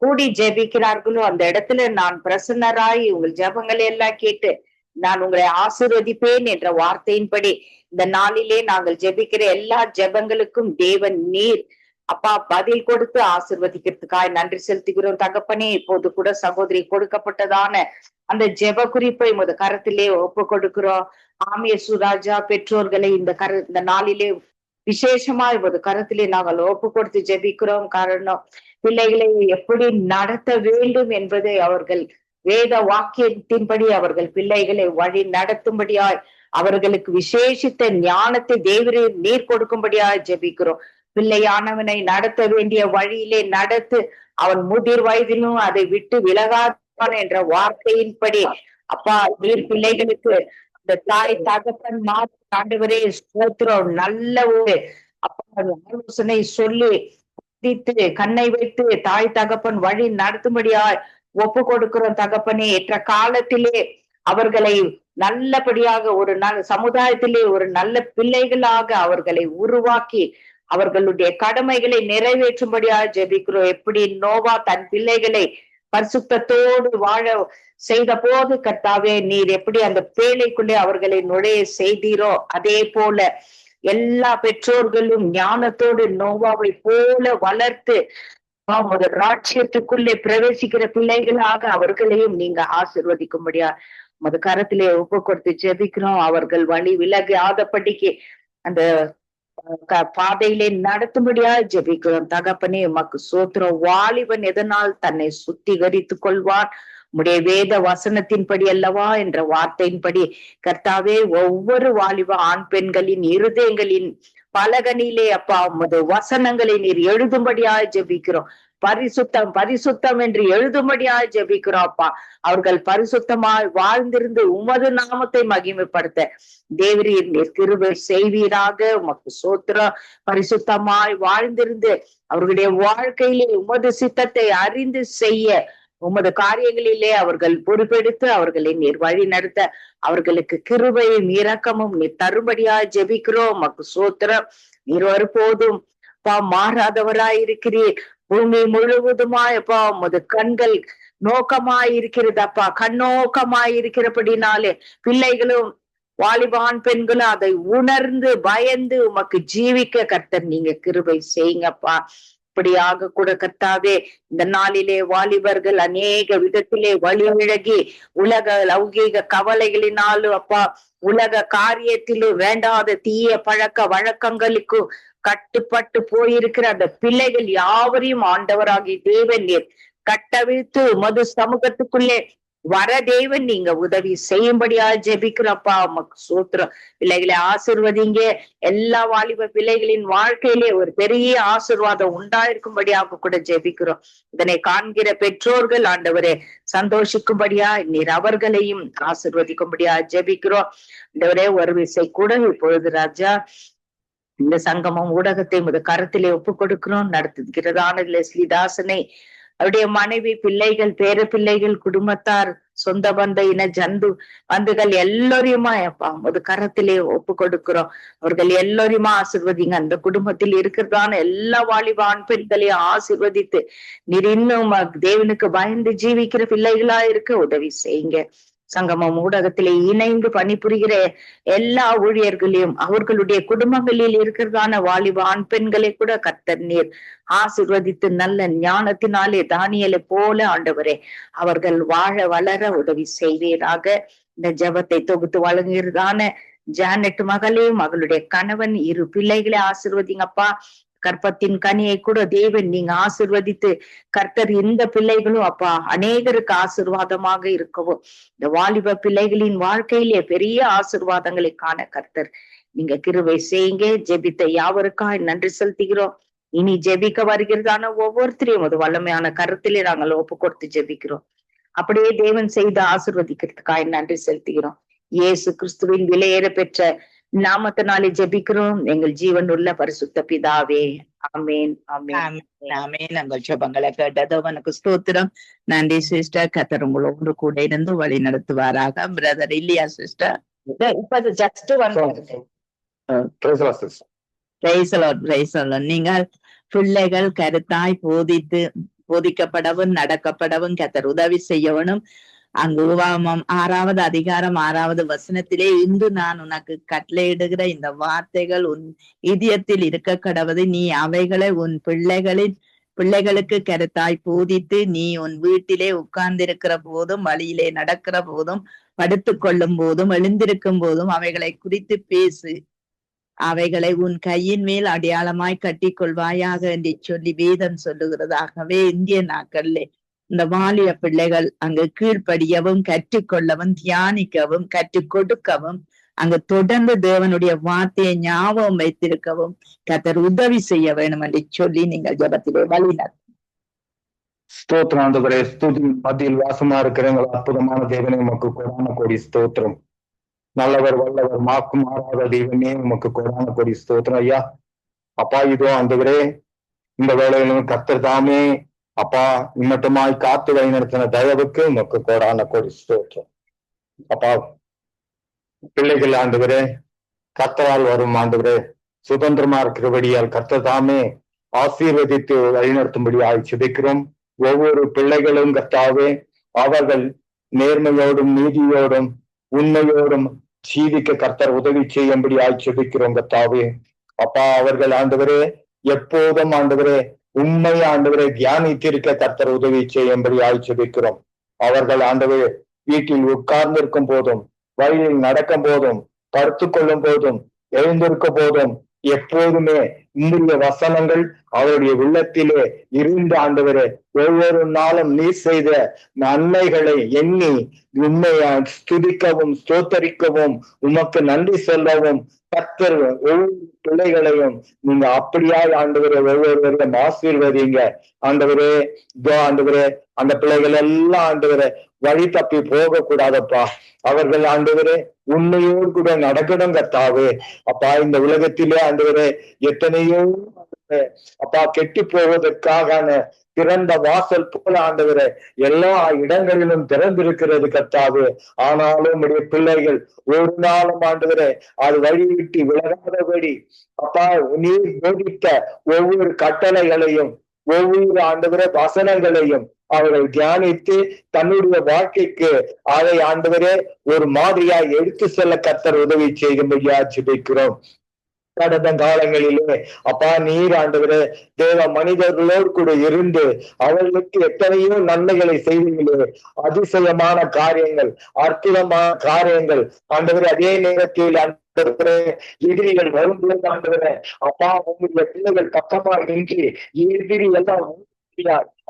கூடி ஜெபிக்கிறார்களோ அந்த இடத்துல நான் பிரசன்னராய் உங்கள் ஜெபங்களை எல்லாம் கேட்டு நான் உங்களை ஆசீர்வதிப்பேன் என்ற வார்த்தையின்படி இந்த நாளிலே நாங்கள் ஜெபிக்கிற எல்லா ஜெபங்களுக்கும் தேவன் நீர் அப்பா பதில் கொடுத்து ஆசீர்வதிக்கிறதுக்காக நன்றி செலுத்துகிறோம் தகப்பனே. இப்போது கூட சகோதரி கொடுக்கப்பட்டதான அந்த ஜெப குறிப்பை உமது கரத்திலே ஒப்பு கொடுக்கிறோம். ஆமியசு ராஜா பெற்றோர்களை இந்த நாளிலே விசேஷமா இப்போது கரத்திலே நாங்கள் ஒப்பு கொடுத்து ஜெபிக்கிறோம். காரணம் பிள்ளைகளை எப்படி நடத்த வேண்டும் என்பதை அவர்கள் வேத வாக்கியத்தின்படி அவர்கள் பிள்ளைகளை வழி நடத்தும்படியாய் அவர்களுக்கு விசேஷித்த ஞானத்தை தேவரே நீர் கொடுக்கும்படியாய் ஜெபிக்கிறோம். பிள்ளையானவனை நடத்த வேண்டிய வழியிலே நடத்து, அவன் முதிர் வயதிலும் அதை விட்டு விலகாதான் என்ற வார்த்தையின்படி அப்பா நீர் பிள்ளைகளுக்கு இந்த தாய் தகப்பன் மாற்று ஆண்டவரே ஸ்தோத்திரம். நல்ல ஒரு அப்பா ஆலோசனை சொல்லி கண்ணை வைத்து தாய் தகப்பன் வழி நடத்தும்படியாய் ஒப்பு கொடுக்கிறோம் தகப்பனே. ஏற்ற காலத்திலே அவர்களை நல்லபடியாக ஒரு நல்ல சமுதாயத்திலே ஒரு நல்ல பிள்ளைகளாக அவர்களை உருவாக்கி அவர்களுடைய கடமைகளை நிறைவேற்றும்படியாக ஜெபிக்கிறோம். எப்படி நோவா தன் பிள்ளைகளை பரிசுத்தத்தோடு வாழ செய்த போது கர்த்தாவே நீர் எப்படி அந்த பேழைக்குள்ளே அவர்களை நுழைய செய்தீரோ அதே போல எல்லா பெற்றோர்களும் ஞானத்தோடு நோவாவை போல வளர்த்து ஒரு ராட்சியத்துக்குள்ளே பிரவேசிக்கிற பிள்ளைகளாக அவர்களையும் நீங்க ஆசீர்வதிக்கும்படியா மது கரத்திலே ஒப்பு கொடுத்து ஜெபிக்கிறோம். அவர்கள் வழி விலகாதபடிக்கு அந்த பாதையிலே நடத்தும்படியா ஜெபிக்கிறோம் தகப்பனே. உமக்கு சோத்திரம். வாலிபன் எதனால் தன்னை சுத்திகரித்துக் கொள்வான்? உம்முடைய வேத வசனத்தின்படி அல்லவா என்ற வார்த்தையின்படி கர்த்தாவே ஒவ்வொரு வாலிப ஆண் பெண்களின் இருதயங்களின் பலகனிலே அப்பா உமது வசனங்களை நீர் எழுதும்படியா ஜெபிக்கிறோம். பரிசுத்தம் பரிசுத்தம் என்று எழுதும்படியாய் ஜெபிக்கிறோம் அப்பா. அவர்கள் பரிசுத்தமாய் வாழ்ந்திருந்து உமது நாமத்தை மகிமைப்படுத்த தேவரீர் நீர் கிருபை செய்வீராக. உமக்கு சோத்திரம். பரிசுத்தமாய் வாழ்ந்திருந்து அவர்களுடைய வாழ்க்கையிலே உமது சித்தத்தை அறிந்து செய்ய உமது காரியங்களிலே அவர்கள் பொறுப்பெடுத்து அவர்களை நீர் வழி நடத்த அவர்களுக்கு கிருபையும் இரக்கமும் நீர் தரும்படியாய் ஜெபிக்கிறோம். உமக்கு சோத்திரம். நீர் ஒருபோதும் மாறாதவராய் இருக்கிறீர். பூமி முழுவதுமாய் அப்பா உமது கண்கள் நோக்கமாய் இருக்கிறது அப்பா. கண்ணோக்கமாய் இருக்கிறபடினாலே பிள்ளைகளும் வாலிபான் பெண்களும் அதை உணர்ந்து பயந்து உமக்கு ஜீவிக்க கர்த்தர் நீங்க கிருபை செய்யுங்கப்பா. இப்படியாக கூட கர்த்தாவே இந்த நாளிலே வாலிபர்கள் அநேக விதத்திலே வழிவிலகி உலக லௌகீக கவலைகளினாலும் அப்பா உலக காரியத்திலும் வேண்டாத தீய பழக்க வழக்கங்களுக்கும் கட்டுப்பட்டு போயிருக்கிற அந்த பிள்ளைகள் யாவரையும் ஆண்டவராகி தேவன் நீர் கட்டவிழ்த்து மது சமூகத்துக்குள்ளே வர தேவன் நீங்க உதவி செய்யும்படியா ஜெபிக்கிறப்பா. உமக்கு சூத்திரம். பிள்ளைகளை ஆசிர்வதிங்க. எல்லா வாலிப பிள்ளைகளின் வாழ்க்கையிலே ஒரு பெரிய ஆசிர்வாதம் உண்டாயிருக்கும்படியாக கூட ஜெபிக்கிறோம். இதனை காண்கிற பெற்றோர்கள் ஆண்டவரே சந்தோஷிக்கும்படியா நீர் அவர்களையும் ஆசிர்வதிக்கும்படியா ஜெபிக்கிறோம். ஆண்டவரே ஒரு விசை கூட இப்பொழுது ராஜா இந்த சங்கமம் ஊடகத்தை முத கருத்திலே ஒப்பு கொடுக்கிறோம். நடத்துகிறதான லெஸ்லி தாசனை அவருடைய மனைவி பிள்ளைகள் பேர பிள்ளைகள் குடும்பத்தார் சொந்த பந்த இன ஜந்து பந்துகள் எல்லோரையுமா அப்பா முத கரத்திலே ஒப்பு கொடுக்கிறோம். அவர்கள் எல்லோரையுமா ஆசிர்வதிங்க. அந்த குடும்பத்தில் இருக்கிறதான எல்லா வாலிப ஆண் பெண்களையும் ஆசிர்வதித்து நீர் இன்னும் தேவனுக்கு பயந்து ஜீவிக்கிற பிள்ளைகளா இருக்க உதவி செய்யுங்க. சங்கமம் ஊடகத்திலே இணைந்து பணிபுரிகிற எல்லா ஊழியர்களையும் அவர்களுடைய குடும்பங்களில் இருக்கிறதான வாலிப ஆண் பெண்களை கூட கர்த்தர் நீர் ஆசீர்வதித்து நல்ல ஞானத்தினாலே தானியேலை போல ஆண்டவரே அவர்கள் வாழ வளர உதவி செய்வீராக. இந்த ஜெபத்தை தொகுத்து வழங்குகிறதான ஜானட் மகளையும் மகளுடைய கணவன் இரு பிள்ளைகளை ஆசீர்வதிங்கப்பா. கற்பத்தின் கனியை கூட தேவன் நீங்க ஆசிர்வதித்து கர்த்தர் இந்த பிள்ளைகளும் அப்பா அநேகருக்கு ஆசிர்வாதமாக இருக்கவும் இந்த வாலிப பிள்ளைகளின் வாழ்க்கையிலே பெரிய ஆசிர்வாதங்களை காண கர்த்தர் நீங்க கிருபை செய்யுங்க. ஜெபித்த யாவருக்காய் நன்றி செலுத்துகிறோம். இனி ஜெபிக்க வருகிறதான ஒவ்வொருத்தரையும் அது வல்லமையான கருத்திலே நாங்கள் ஒப்பு கொடுத்து ஜெபிக்கிறோம். அப்படியே தேவன் செய்து ஆசிர்வதிக்கிறதுக்காய் நன்றி செலுத்துகிறோம். இயேசு கிறிஸ்துவின் விலையேற பெற்ற நாமத்தினாலே ஜெபிக்கிறோம் எங்கள் ஜீவன் உள்ள பரிசுத்த பிதாவே. ஆமேன் ஆமேன் ஆமேன். உங்கள் ஜெபங்களை கேட்டது உனக்கு ஸ்தோத்திரம். நன்றி சிஸ்டர். கர்த்தர் உங்களோடு கூட இருந்து வழி நடத்துவாராக. பிரதர் இல்லையா சிஸ்டர்? இப்ப ஜஸ்ட் நீங்கள் பிள்ளைகள் கருத்தாய் போதிக்கப்படவும் நடக்கப்படவும் கர்த்தர் உதவி செய்யவனும். அங்கு உபாகமம் 6வது அதிகாரம் 6வது வசனத்திலே இன்று நான் உனக்கு கட்டளையிடுகிற இந்த வார்த்தைகள் உன் இதயத்தில் இருக்க கடவுது. நீ அவைகளை உன் பிள்ளைகளுக்கு கருத்தாய் போதித்து நீ உன் வீட்டிலே உட்கார்ந்திருக்கிற போதும் வழியிலே நடக்கிற போதும் படுத்து கொள்ளும் போதும் எழுந்திருக்கும் போதும் அவைகளை குறித்து பேசு. அவைகளை உன் கையின் மேல் அடையாளமாய் கட்டி கொள்வாயாக என்று சொல்லி வேதம் சொல்லுகிறதாகவே இந்திய நாட்களிலே இந்த வாலிய பிள்ளைகள் அங்கு கீழ்ப்படியவும் கற்றுக்கொள்ளவும் தியானிக்கவும் கற்றுக் கொடுக்கவும் அங்கு தொடர்ந்து தேவனுடைய வார்த்தையை ஞாபகம் வைத்திருக்கவும் கர்த்தர் உதவி செய்ய வேண்டும் என்று சொல்லி நீங்கள் ஜெபத்திலே வழிநடத்தும். ஸ்தோத்திரம் ஆண்டவரே. ஸ்துதி மத்தியில் வாசமா இருக்கிற அற்புதமான தேவனே உமக்கு கோடான கோடி ஸ்தோத்திரம். நல்லவர் வல்லவர் மாக்கும் மாறாத தெய்வமே உமக்கு கோடான கோடி ஸ்தோத்திரம் ஐயா. அப்பா இதோ ஆண்டவரே இந்த வேளையிலும் கர்த்தர் தாமே அப்பா இம்மட்டுமாய் காத்து வழி நடத்தின தயவுக்கு உமக்கு கோடான கோடி ஸ்தோத்திரம். அப்பா பிள்ளைகள் ஆண்டவரே கர்த்தரால் வரும் ஆண்டவரே சுதந்திரமா இருக்கிறபடியால் கர்த்தர் தாமே ஆசீர்வதித்து வழிநடத்தும்படியாய் ஜெபிக்கிறோம். ஒவ்வொரு பிள்ளைகளும் கர்த்தாவே அவர்கள் நேர்மையோடும் நீதியோடும் உண்மையோடும் ஜீவிக்க கர்த்தர் உதவி செய்யும்படியாய் ஜெபிக்கிறோம் கர்த்தாவே. அப்பா அவர்கள் ஆண்டவரே எப்போதும் ஆண்டவரே உண்மை ஆண்டவரை தியானித்திருக்க கர்த்தர் உதவி செய்யும்படியாய் ஜெபிக்கிறோம். அவர்கள் ஆண்டவரே வீட்டில் உட்கார்ந்திருக்கும் போதும் வழியில் நடக்கும் போதும் படுத்துக் கொள்ளும் போதும் எழுந்திருக்கும் போதும் எப்போதுமே உம்முடைய வசனங்கள் அவருடைய உள்ளத்திலே இருந்து ஆண்டவரே ஒவ்வொரு நாளும் நீர் செய்த நன்மைகளை எண்ணி உண்மையா ஸ்துதிக்கவும் ஸ்தோத்தரிக்கவும் உமக்கு நன்றி சொல்லவும் கர்த்தர் ஒவ்வொரு பிள்ளைகளையும் நீங்க அப்படியாய் ஆண்டவரே ஒவ்வொருவரையும் ஆசீர்வதிங்க ஆண்டவரே. ஆண்டவரே அந்த பிள்ளைகள் எல்லாம் ஆண்டவரே வழி தப்பி போக கூடாதப்பா. அவர்கள் ஆண்டவரே உண்மையோடு கூட நடக்கணும் கர்த்தாவே. அப்பா இந்த உலகத்திலே ஆண்டவரே எத்தனையோ அப்பா கெட்டு போவதற்காக திறந்த வாசல் போல ஆண்டவரே எல்லா இடங்களிலும் திறந்திருக்கிறது கர்த்தாவே. ஆனாலும் உடைய பிள்ளைகள் ஒரு நாளும் ஆண்டவரே அது வழி விட்டு விலகாதபடி அப்பா நீர் போதித்த ஒவ்வொரு கட்டளைகளையும் ஒவ்வொரு ஆண்டவரே வசனங்களையும் அவர்கள் தியானித்து தன்னுடைய வாழ்க்கைக்கு அதை ஆண்டவரே ஒரு மாதிரியாய் எடுத்து செல்ல கர்த்தர் உதவி செய்யும்படியா ஜெபிக்கிறோம். கடந்த காலங்களிலே அப்பா நீர் ஆண்டவரே தேவ மனிதர்களோடு கூட இருந்து அவர்களுக்கு எத்தனையோ நன்மைகளை செய்தீங்களே, அதிசயமான காரியங்கள், அற்புதமான காரியங்கள் ஆண்டவரே. அதே நேரத்தில் எதிரிகள் வரும்போது ஆண்டவரே அப்பா உங்களுடைய பிள்ளைகள் பக்கமா நின்று எதிரி எல்லாம்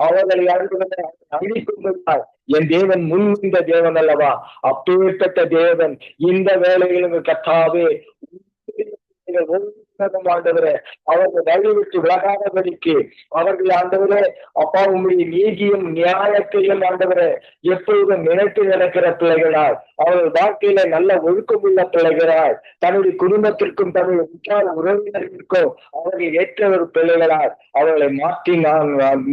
அவர்களை அழிக்கும்படியாய் என் தேவன் முன்னின்ற தேவன் அல்லவா? அப்பேற்பட்ட தேவன் இந்த வேளையில் கர்த்தாவே ஆண்டவரே அவர்கள் வழிவிட்டு விலகாதபடிக்கு அவர்கள் ஆண்டவரே அப்பா உங்களுடைய நீதியும் நியாயத்தையும் ஆண்டவரே எப்பொழுதும் நினைத்து நடக்கிற பிள்ளைகளால் அவர்கள் வாழ்க்கையில நல்ல ஒழுக்கமுள்ள பிள்ளைகளால் தன்னுடைய குடும்பத்திற்கும் தன்னுடைய உற்றார் உறவினர்களுக்கும் அவர்கள் ஏற்ற ஒரு பிள்ளைகளால் அவர்களை மாற்றி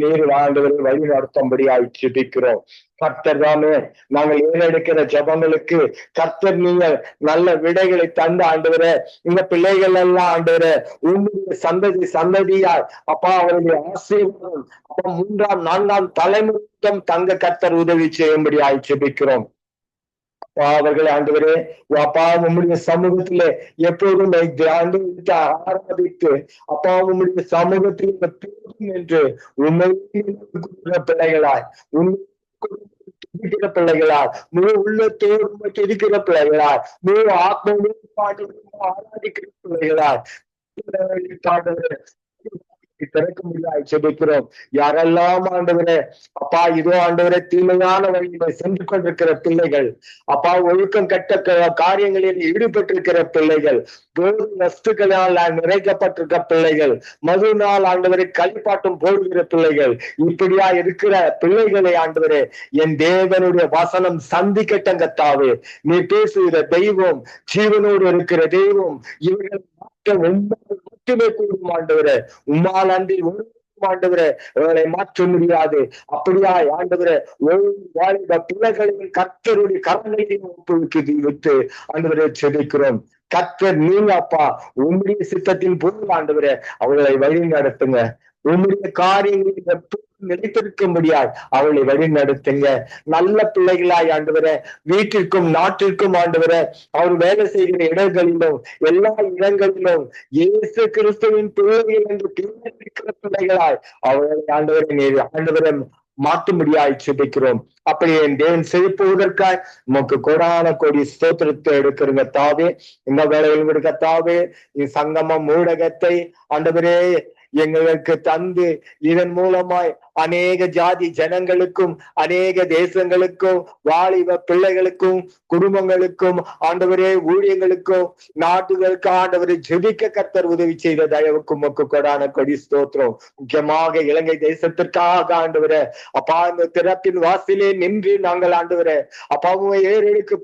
நீர் ஆண்டவரை வழி நடத்தும்படியாய் ஜெபிக்கிறோம். கர்த்தர் தாமே நாங்கள் ஏறெடுக்கிற ஜபங்களுக்கு கர்த்தர் நீங்கள் நல்ல விடைகளை தந்து ஆண்டவரே இந்த பிள்ளைகள் எல்லாம் ஆண்டவரே உங்களுடைய சந்ததியார் அப்பா அவருடைய ஆசீர்வாதம் அப்பா 3ஆம் 4ஆம் தலைமுறைக்கும் தங்க கர்த்தர் உதவி செய்யும்படி ஜெபிக்கிறோம். அப்பா அவர்களை ஆண்டவரே அப்பா உம்முடைய சமூகத்திலே எப்போதும் ஆராதித்து அப்பா உம்முடைய சமூகத்தில் என்று உண்மை பிள்ளைகளாய் துதிக்கிற பிள்ளைகளார் முழு உள்ளத்தோடு துதிக்கிற பிள்ளைகளார் முழு ஆத்மாவோடு ஆராதிக்கிற பிள்ளைகளார் திறக்க முடியாது ஜெபிக்கிறோம். யாரெல்லாம் ஆண்டவரே அப்பா இதோ ஆண்டவரே தீமையான வழியில சென்று கொண்டிருக்கிற பிள்ளைகள் அப்பா ஒழுக்கம் கட்ட காரியங்களில் ஈடுபட்டிருக்கிற பிள்ளைகள் வஸ்துக்களால் நிறைக்கப்பட்டிருக்க பிள்ளைகள் மதுனால் ஆண்டவரை களிப்பாட்டும் போடுகிற பிள்ளைகள் இப்படியா இருக்கிற பிள்ளைகளை ஆண்டவரே என் தேவனுடைய வசனம் சந்திக்கட்டும் கர்த்தாவே. நீ பேசுகிற தெய்வம் ஜீவனோடு இருக்கிற தெய்வம் இவர்கள் மட்டுமே கூடும் ஆண்டவரே. உம்மால் அன்றி ஆண்டவரே அவர்களை மாற்ற முடியாது. அப்படியா ஆண்டவரே வாலிப பிள்ளைகளின் கர்த்தருடைய கரங்களையும் ஒப்புவித்து விட்டு ஆண்டவரை செபிக்கிறோம். கர்த்தர் நீங்க அப்பா உம்முடைய சித்தத்தின் பொருள் ஆண்டவரே அவர்களை வழி நடத்துங்க. உம்முடைய காரியங்களில் நிலைத்திருக்க முடியாது அவளை வழி நடத்துங்க. நல்ல பிள்ளைகளாய் ஆண்டவரே வீட்டிற்கும் நாட்டிற்கும் ஆண்டவரே அவர் வேலை செய்கிற இடங்களிலும் எல்லா இடங்களிலும் இயேசு கிறிஸ்துவின் பிள்ளைகள் என்று இருக்கிற பிள்ளைகளாய் அவர்களை ஆண்டவரை மாற்றும்படியாய் ஜெபிக்கிறோம். அப்படி என் தேவன் செழிப்புவதற்காய் உமக்கு கோடான கோடி ஸ்தோத்திரத்தை எடுக்கிறங்க தாவே. இந்த வேலையில் இருக்க தாவே சங்கமம் ஊடகத்தை ஆண்டவரே எங்களுக்கு தந்து இதன் மூலமாய் அநேக ஜாதி ஜனங்களுக்கும் அநேக தேசங்களுக்கும் வாலிப பிள்ளைகளுக்கும் குடும்பங்களுக்கும் ஆண்டவரே ஊழியங்களுக்கும் நாட்டுகளுக்கு ஆண்டவரை ஜெபிக்க கர்த்தர் உதவி செய்த தயவுக்கும் மக்கு கொடான கொடி ஸ்தோத்திரம். முக்கியமாக இலங்கை தேசத்திற்காக ஆண்டவரே அப்பா இந்த திறப்பின் வாசிலே நின்று நாங்கள் ஆண்டவரே அப்பாவை ஏறெடுக்கு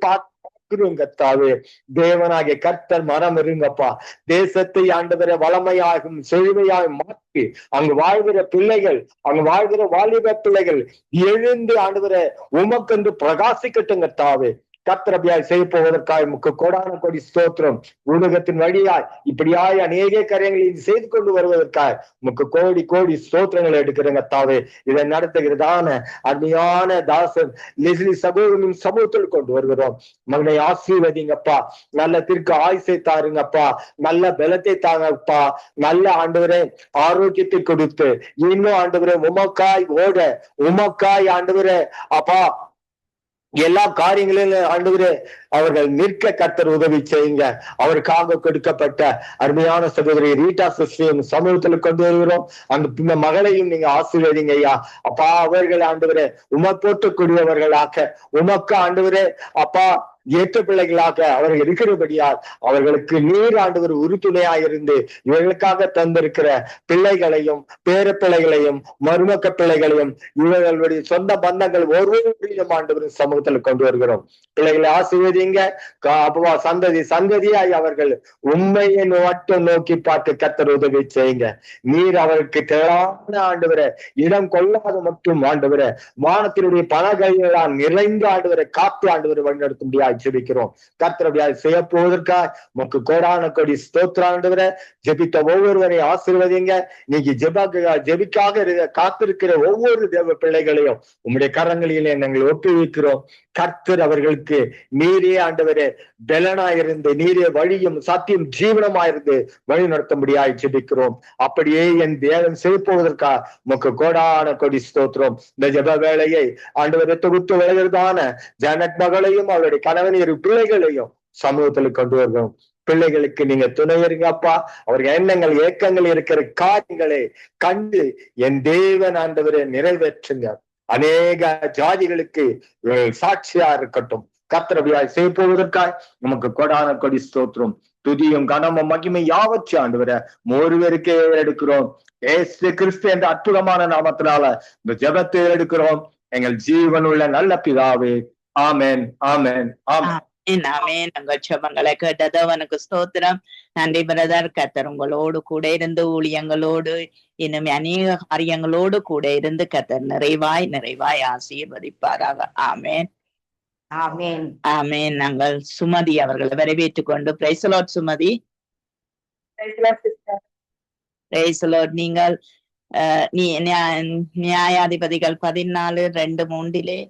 கர்த்தாவே தேவனாகிய கர்த்தர் மனம் இருங்கப்பா. தேசத்தை ஆண்டவரை வளமையாகும் செழுமையாக மாற்றி அங்கு வாழ்கிற பிள்ளைகள் அங்கு வாழ்கிற வாலிப பிள்ளைகள் எழுந்து ஆண்டவரை உமக்கென்று பிரகாசிக்கட்டும் கர்த்தாவே. கர்த்தரபியாய் செய்ய போவதற்காக முக்கு கோடான கோடி ஸ்தோத்திரம். ஊடகத்தின் வழியாய் இப்படியாய் அநேக காரியங்களை செய்து கொண்டு வருவதற்காக முக்கு கோடி கோடி ஸ்தோத்திரங்களை எடுக்கிறேங்க தாவே. இதை நடத்துகிறதான அருமையான தாசன் லெஸ்லி சகோதரனின் சமூகத்தில் கொண்டு வருகிறோம். மகனை ஆசீர்வதிங்கப்பா. நல்ல திருக்கு ஆயுசை தாருங்கப்பா. நல்ல பலத்தை தாங்கப்பா. நல்ல ஆண்டவரே ஆரோக்கியத்தை கொடுத்து இன்னும் ஆண்டவரே உமக்காய் ஓட உமக்காய் ஆண்டவரே அப்பா எல்லா காரியங்களிலும் ஆண்டவரே அவர்கள் நிற்க கர்த்தர் உதவி செய்யுங்க. அவருக்காக கொடுக்கப்பட்ட அருமையான சகோதரி ரீட்டா சிஸ்டரையும் சமூகத்துல கொண்டு வருகிறோம். அந்த மகளையும் நீங்க ஆசீர்வதிங்க ஐயா. அப்பா அவர்கள் ஆண்டவரே உமப்போற்றக்கூடியவர்களாக உமக்கு ஆண்டவரே அப்பா ஏற்ற பிள்ளைகளாக அவர்கள் இருக்கிறபடியால் அவர்களுக்கு நீர் ஆண்டவர் உறுதுணையாயிருந்து இவர்களுக்காக தந்திருக்கிற பிள்ளைகளையும் பேர பிள்ளைகளையும் மருமக்க பிள்ளைகளையும் இவர்களுடைய சொந்த பந்தங்கள் ஒவ்வொருவரையும் ஆண்டவர் சமூகத்துல கொண்டு வருகிறோம். பிள்ளைகளை ஆசீர்வதிங்க. அப்பா சந்ததியாய் அவர்கள் உண்மையை மட்டும் நோக்கி பார்த்து கர்த்தர் உதவி செய்யுங்க. நீர் அவருக்கு தேவையான ஆண்டவரை இடம் கொள்ளாத மட்டும் ஆண்டவரை வானத்தினுடைய பணகைகளால் நிறைந்த ஆண்டவரை காத்து ஆண்டவரை வழிநடத்த முடியாது ஜெபிக்கிறோம். கர்த்தருடைய செய்ய போவதற்காக உமக்கு கோடான கோடி ஸ்தோத்திரம் ஆண்டவரே. ஜெபித்த ஒவ்வொருவரையும் ஆசீர்வதிங்க. இன்னைக்கு ஜெபிக்காக காத்திருக்கிற ஒவ்வொரு தேவ பிள்ளைகளையும் உம்முடைய கரங்களிலே நாங்கள் ஒப்புவிக்கிறோம். கர்த்தர் அவர்களுக்கு நீரே ஆண்டவரே பலனாயிருந்து நீரே வழியும் சத்தியம் ஜீவனமாயிருந்து வழி நடத்த முடியாது ஜெபிக்கிறோம். அப்படியே என் தேவன் செய்யப்போவதற்காக உமக்கு கோடான கொடி ஸ்தோத்திரம். இந்த ஜெப வேளையை ஆண்டவரை தொகுத்து விளைகிறதான ஜனட் மகளையும் அவருடைய கணவனின் பிள்ளைகளையும் சமூகத்துல கொண்டு வருகிறோம். பிள்ளைகளுக்கு நீங்க துணை இருங்கப்பா. அவர்கள் எண்ணங்கள் ஏக்கங்கள் இருக்கிற காரியங்களை கண்டு என் தேவன் ஆண்டவரை நிறைவேற்றுங்க. அநேக ஜாதிகளுக்கு சாட்சியா இருக்கட்டும். கர்த்தரபியாய் செய்ய போவதற்காய் நமக்கு கொடான கொடி ஸ்தோத்திரம். துதியும் கனமும் மகிமை யாவற்றை ஆண்டவரை ஒருவருக்கே எடுக்கிறோம். ஏசு கிறிஸ்து என்ற அற்புதமான நாமத்தினால இந்த ஜெபத்தை எடுக்கிறோம். எங்கள் ஜீவன் உள்ள நல்ல பிதாவே. ஆமென், ஆமென், ஆமென். ஆமென். உங்கள் ஜெபங்களை கேட்டதவனுக்கு ஸ்தோத்திரம். நன்றி பிரதர். கர்த்தர் உங்களோடு கூட இருந்து ஊழியங்களோடு இன்னும் அநேக காரியங்களோடு கூட இருந்து கர்த்தர் நிறைவாய் ஆசீர்வதிப்பாராக. ஆமென், ஆமென், ஆமென். நாங்கள் சுமதி அவர்களை வரவேற்றுக் கொண்டு praise the Lord. Sumathi, price the Lord. நீங்கள் நியாயாதிபதிகள் 14:2-3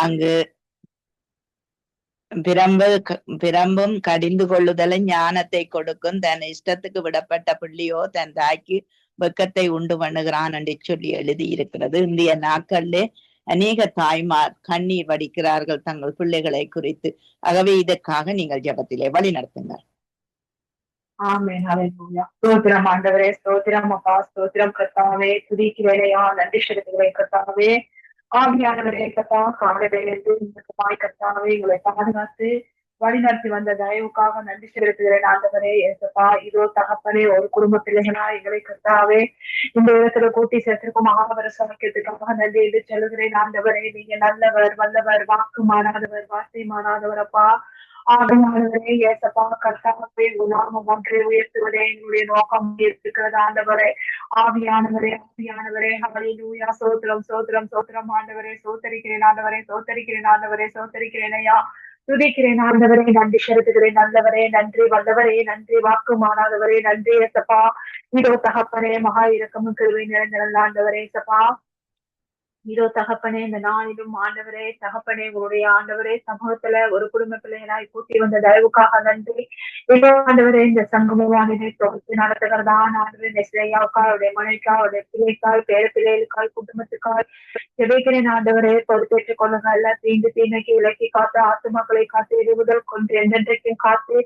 அங்கு பிரம்பும் கடிந்து கொள்ளுதலும் ஞானத்தை கொடுக்கும், தன் இஷ்டத்துக்கு விடப்பட்ட பிள்ளையோ தன் தாய்க்கு வெக்கத்தை உண்டு பண்ணுகிறான் என்று சொல்லி எழுதி இருக்கிறது. இந்திய நாட்களிலே அநேக தாய்மார் கண்ணீர் வடிக்கிறார்கள் தங்கள் பிள்ளைகளை குறித்து. ஆகவே இதற்காக நீங்கள் ஜெபத்திலே வழி நடத்துங்கள். ஆமென், ஹல்லேலூயா. ஸ்தோத்திரம் ஆண்டவரே, ஸ்தோத்திரம் அப்பா, ஸ்தோத்திரம் கர்த்தாவே. துதிக்கிறேனையா, நன்றி செலுத்துகிறேன் கர்த்தாவே. ஆவியானவரே கர்த்தா, காலையிலிருந்து இந்த கர்த்தாவே எங்களை பாதுகாத்து வழிநடத்தி வந்த தயவுக்காக நன்றி செலுத்துகிறேன் ஆண்டவரே. ஏசப்பா, இதோ தகப்பனே ஒரு குடும்ப பிள்ளைகளா எங்களை கர்த்தாவே இந்த இடத்துல கூட்டி சேர்த்திருக்கும் மகாவர சமைக்கிறதுக்காக நன்றி என்று சொல்லுகிறேன் ஆண்டவரே. நீங்க நல்லவர், வல்லவர், வாக்கு மாறாதவர், வார்த்தை மாறாதவர் அப்பா. ஆவியானவரே ஏசப்பா, கர்த்தாவே நாமம் ஒன்றை உயர்த்துவதே எங்களுடைய நோக்கம் இருக்கிறது ஆண்டவரே. ஆவியானவரே ஹல்லேலூயா. சோத்திரம் சோத்திரம் சோத்திரம் ஆண்டவரே. சோத்தரிக்கிறேன் ஆண்டவரே, சோத்தரிக்கிறேன் ஆண்டவரே, சோத்தரிக்கிறேன் ஐயா. துதிக்கிறேன் ஆண்டவரே, நன்றி செலுத்துகிறேன். நல்லவரே நன்றி, வல்லவரே நன்றி, வாக்கு மாறாதவரே நன்றி ஏசப்பா. இதோ தகப்பனே மகா இரக்கமும் கிருபை நிறைந்த ஆண்டவரே ஏசப்பா. இதோ தகப்பனே இந்த நாளிலும் ஆண்டவரே தகப்பனே உங்களுடைய ஆண்டவரே சமூகத்துல ஒரு குடும்ப பிள்ளைகளாய் கூட்டி வந்த தயவுக்காக நன்றி. இதோ ஆண்டவரே இந்த சங்கமவானினை தொகுத்து நடத்துகிறதான் ஆண்டவரே நெஸ்லையாவுக்கா, அவருடைய மனைவிக்கா, அவருடைய பிள்ளைக்காய், பேர பிள்ளைகளுக்காய், குடும்பத்துக்காய் ஜெபிக்கிறேன் ஆண்டவரே. பொறுப்பேற்றுக் கொள்ளுங்க. எல்லா தீமைக்கு விலக்கி காத்து ஆத்துமாக்களை காத்து எரிவுதல் கொண்டு என்றென்றைக்கும் காத்து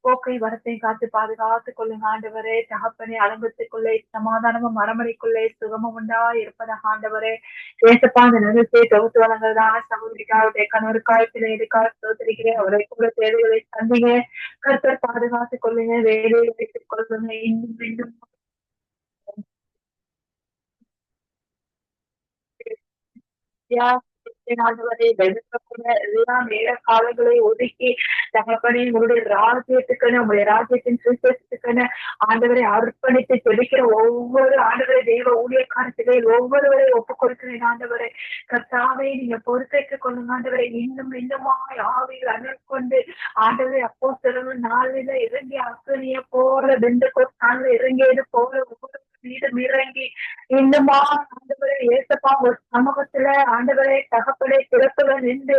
போக்கை வரத்தை காத்து பாதுகாத்துக் கொள்ளுங்க ஆண்டவரே. தகப்பனே அலங்கத்துக்குள்ளே சமாதானமும் அரமனைக்குள்ளே சுகமும் உண்டா இருப்பதாக ஆண்டவரே. ஏசப்பா அந்த நிறுத்தை தொகுத்து வழங்குறதான சகோதரிக்காவுடைய கணவருக்காய் பிள்ளைகளுக்காய் சோதரிக்கிறேன். அவரை கூட தேவைகளை சந்திங்க கர்த்தர் பாதுகாத்துக் கொள்ளுங்க. வேலையை வைத்துக் கொள்ளுங்க. இன்னும் இன்னும் நேர காலங்களை ஒதுக்கி தகப்பனே உங்களுடைய ராஜ்யத்துக்குன்னு உங்களுடைய ராஜ்யத்தின் சுவிசேஷத்துக்குன்னு ஆண்டவரை அர்ப்பணித்து ஜெபிக்கிற ஒவ்வொரு ஆண்டவரை தெய்வ ஊழியக்காரத்திலே ஒவ்வொருவரை ஒப்புக் கொடுக்கிறேன் ஆண்டவரை. கர்த்தாவே நீங்க பொறுப்பேற்றுக் கொள்ளுங்க ஆண்டவரை. இன்னும் இன்னுமாய் ஆவியில் அனற்கொண்டு ஆண்டவரை அப்போஸ்தலர்கள் 4 இறங்கி அக்னிய போற 2 நாள்ல இறங்கியது போல ஒவ்வொரு வீடும் இறங்கி இன்னுமா ஆண்டவரை ஏசப்பா ஒரு சமூகத்துல ஆண்டவரை தகப்படை திறப்புல நின்று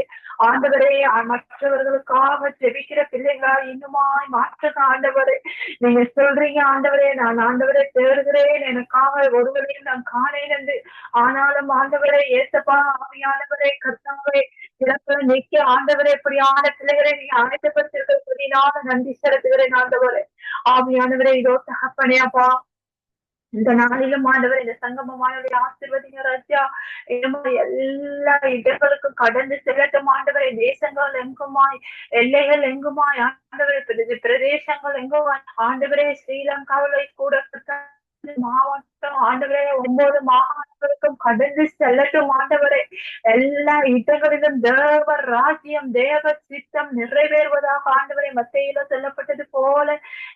ஆண்டவரே மற்றவர்களுக்காக ஜெபிக்கிற பிள்ளைகளா இன்னுமாய் மாற்றுங்க ஆண்டவரே. நீங்க சொல்றீங்க ஆண்டவரே, நான் ஆண்டவரை தேடுகிறேன், எனக்காக ஒருவரையும் நான் காணேன் என்று. ஆனாலும் ஆண்டவரே ஏசப்பா ஆவியானவரே கர்த்தாவே இழப்புல நிக்க ஆண்டவரே இப்படியான பிள்ளைகளை நீங்க ஆயத்தப்படுத்திருக்கிறதுனால நன்றி செலுத்துகிறேன் ஆண்டவரே. ஆவியானவரே இதோ தகப்பனேப்பா இந்த நாளிலும் ஆண்டவர் இந்த சங்கமமானவரை ஆசீர்வதிங்க ராஜா. எல்லா இடங்களுக்கும் கடந்து செல்லட்டும் ஆண்டவரை. தேசங்கள் எங்குமாய், எல்லைகள் எங்குமாய் ஆண்டவரை, பிரதேசங்கள் எங்குமாய் ஆண்டவரே, ஸ்ரீலங்காவில கூட மாவட்டம் ஆண்டவரே 9 மாகாணங்களுக்கும் கடந்து செல்லட்டும் ஆண்டவரே. எல்லா இடங்களிலும் தேவ ராஜ்யம் தேவ சித்தம் நிறைவேறுவதாக ஆண்டவரை மத்தியில சொல்லப்பட்டது போல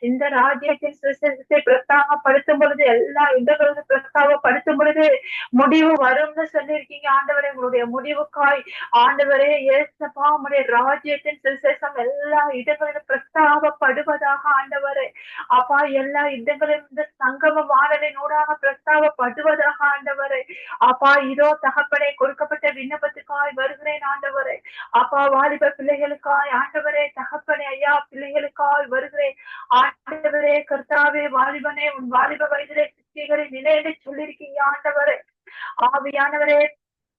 இந்த ராஜ்யத்தின் சுவிசேஷத்தை பிரஸ்தாபப்படுத்தும் பொழுது, எல்லா இடங்களிலும் பிரஸ்தாபப்படுத்தும் பொழுது முடிவு வரும்னு சொல்லியிருக்கீங்க ஆண்டவரே. உங்களுடைய முடிவுக்காய் ஆண்டவரே ஏசப்பா உங்களுடைய ராஜ்யத்தின் சுவிசேஷம் எல்லா இடங்களிலும் பிரஸ்தாபப்படுவதாக ஆண்டவரே. அப்பா எல்லா இடங்களிலும் இந்த சங்கம வானலினூடாக பிரஸ்தாபப்படுவதாக ஆண்டவரே. அப்பா இதோ தகப்பனே கொடுக்கப்பட்ட விண்ணப்பத்துக்காய் வருகிறேன் ஆண்டவரே. அப்பா வாலிப பிள்ளைகளுக்காய் ஆண்டவரே, தகப்பனே ஐயா பிள்ளைகளுக்காய் வருகிறேன் ஆண்டவரே. கர்த்தாவே வாலிபனே உன் வாலிப வயதிலே சித்திகளை நிலையிலே சொல்லியிருக்கீங்க ஆண்டவரே. ஆவியானவரே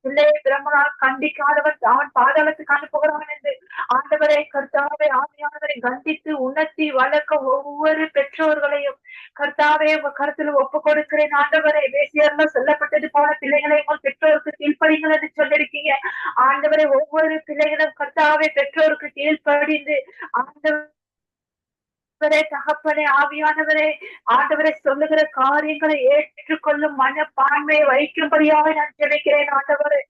பிள்ளையை பிரம்மனால் கண்டிக்காதவன் அவன் பாதாளத்துக்கு அனுப்புகிறான் என்று ஆண்டவரை கர்த்தாவே ஆவியானவரை கண்டித்து உணர்த்தி வளர்க்க ஒவ்வொரு பெற்றோர்களையும் கர்த்தாவே உங்க கருத்துல ஒப்பு கொடுக்கிறேன் ஆண்டவரை. வேசியர்ல சொல்லப்பட்டது போல பிள்ளைகளை உங்கள் பெற்றோருக்கு கீழ்ப்படிங்கள் என்று சொல்லியிருக்கீங்க ஆண்டவரை. ஒவ்வொரு பிள்ளைகளும் கர்த்தாவே பெற்றோருக்கு கீழ்ப்படிந்து ஆண்டவர் தகப்பனே ஆவியானவரே ஆண்டவரை சொல்லுகிற காரியங்களை ஏற்றுக்கொள்ளும் மனப்பான்மையை வைக்கும்படியாக நான் ஜெபிக்கிறேன் ஆண்டவரை.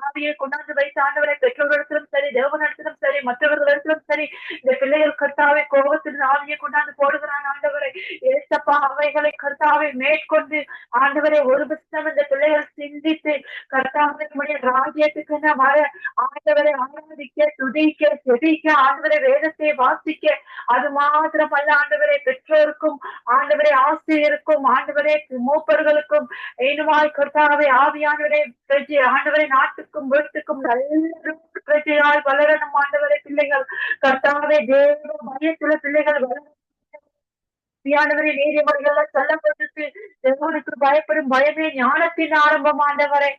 ஆவியை கொண்டாந்து வைத்த ஆண்டவரை பெற்றோர்களிடத்திலும் சரி, தேவனிடத்திலும் சரி, மற்றவர்களிடத்திலும் சரி, இந்த பிள்ளைகள் கர்த்தாவை கோபத்தில் ஆவியை கொண்டாந்து போடுகிறான் ஆண்டவரை. ஏசப்பா அவைகளை கர்த்தாவை மேற்கொண்டு ஆண்டவரை ஒரு புத்தகம் இந்த பிள்ளைகள் சிந்தித்து கர்த்தாவினுடைய ராஜ்யத்துக்கு வர ஆண்டவரை ஆராதிக்க, துதிக்க, செபிக்க, ஆண்டவரை வேதத்தை வாசிக்க, அது மாத்திரமல்ல ஆண்டவரை பெற்றோருக்கும் ஆண்டவரை ஆசிரியருக்கும் ஆண்டவரை மூப்பர்களுக்கும் ஏனுமாய் கர்த்தாவை ஆவியானவரை ஆண்டவரை நாட்டுக்கும் வீட்டுக்கும் நல்ல பிரஜையாய் வளரணும் ஆண்டவரை. பிள்ளைகள் கர்த்தாவே தேவ பயத்துல பிள்ளைகள் வளரவரை நீதிமொழிகள் சொல்லப்பட்டு தேவனுக்கு பயப்படும் பயமே ஞானத்தின் ஆரம்பம் ஆண்டவரை.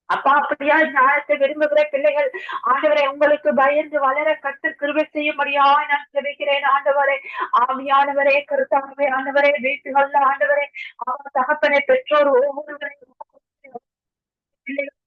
அப்பா அப்படியா ஞானத்தை விரும்புகிற பிள்ளைகள் ஆண்டவரை உங்களுக்கு பயந்து வளர கர்த்தர் கிருபை செய்யும்படியாய் நான் ஜெபிக்கிறேன் ஆண்டவரே. ஆவியானவரே கர்த்தாவே ஆண்டவரே வீட்டுகள்ல ஆண்டவரே தகப்பனை பெற்றோர் ஒவ்வொருவரையும்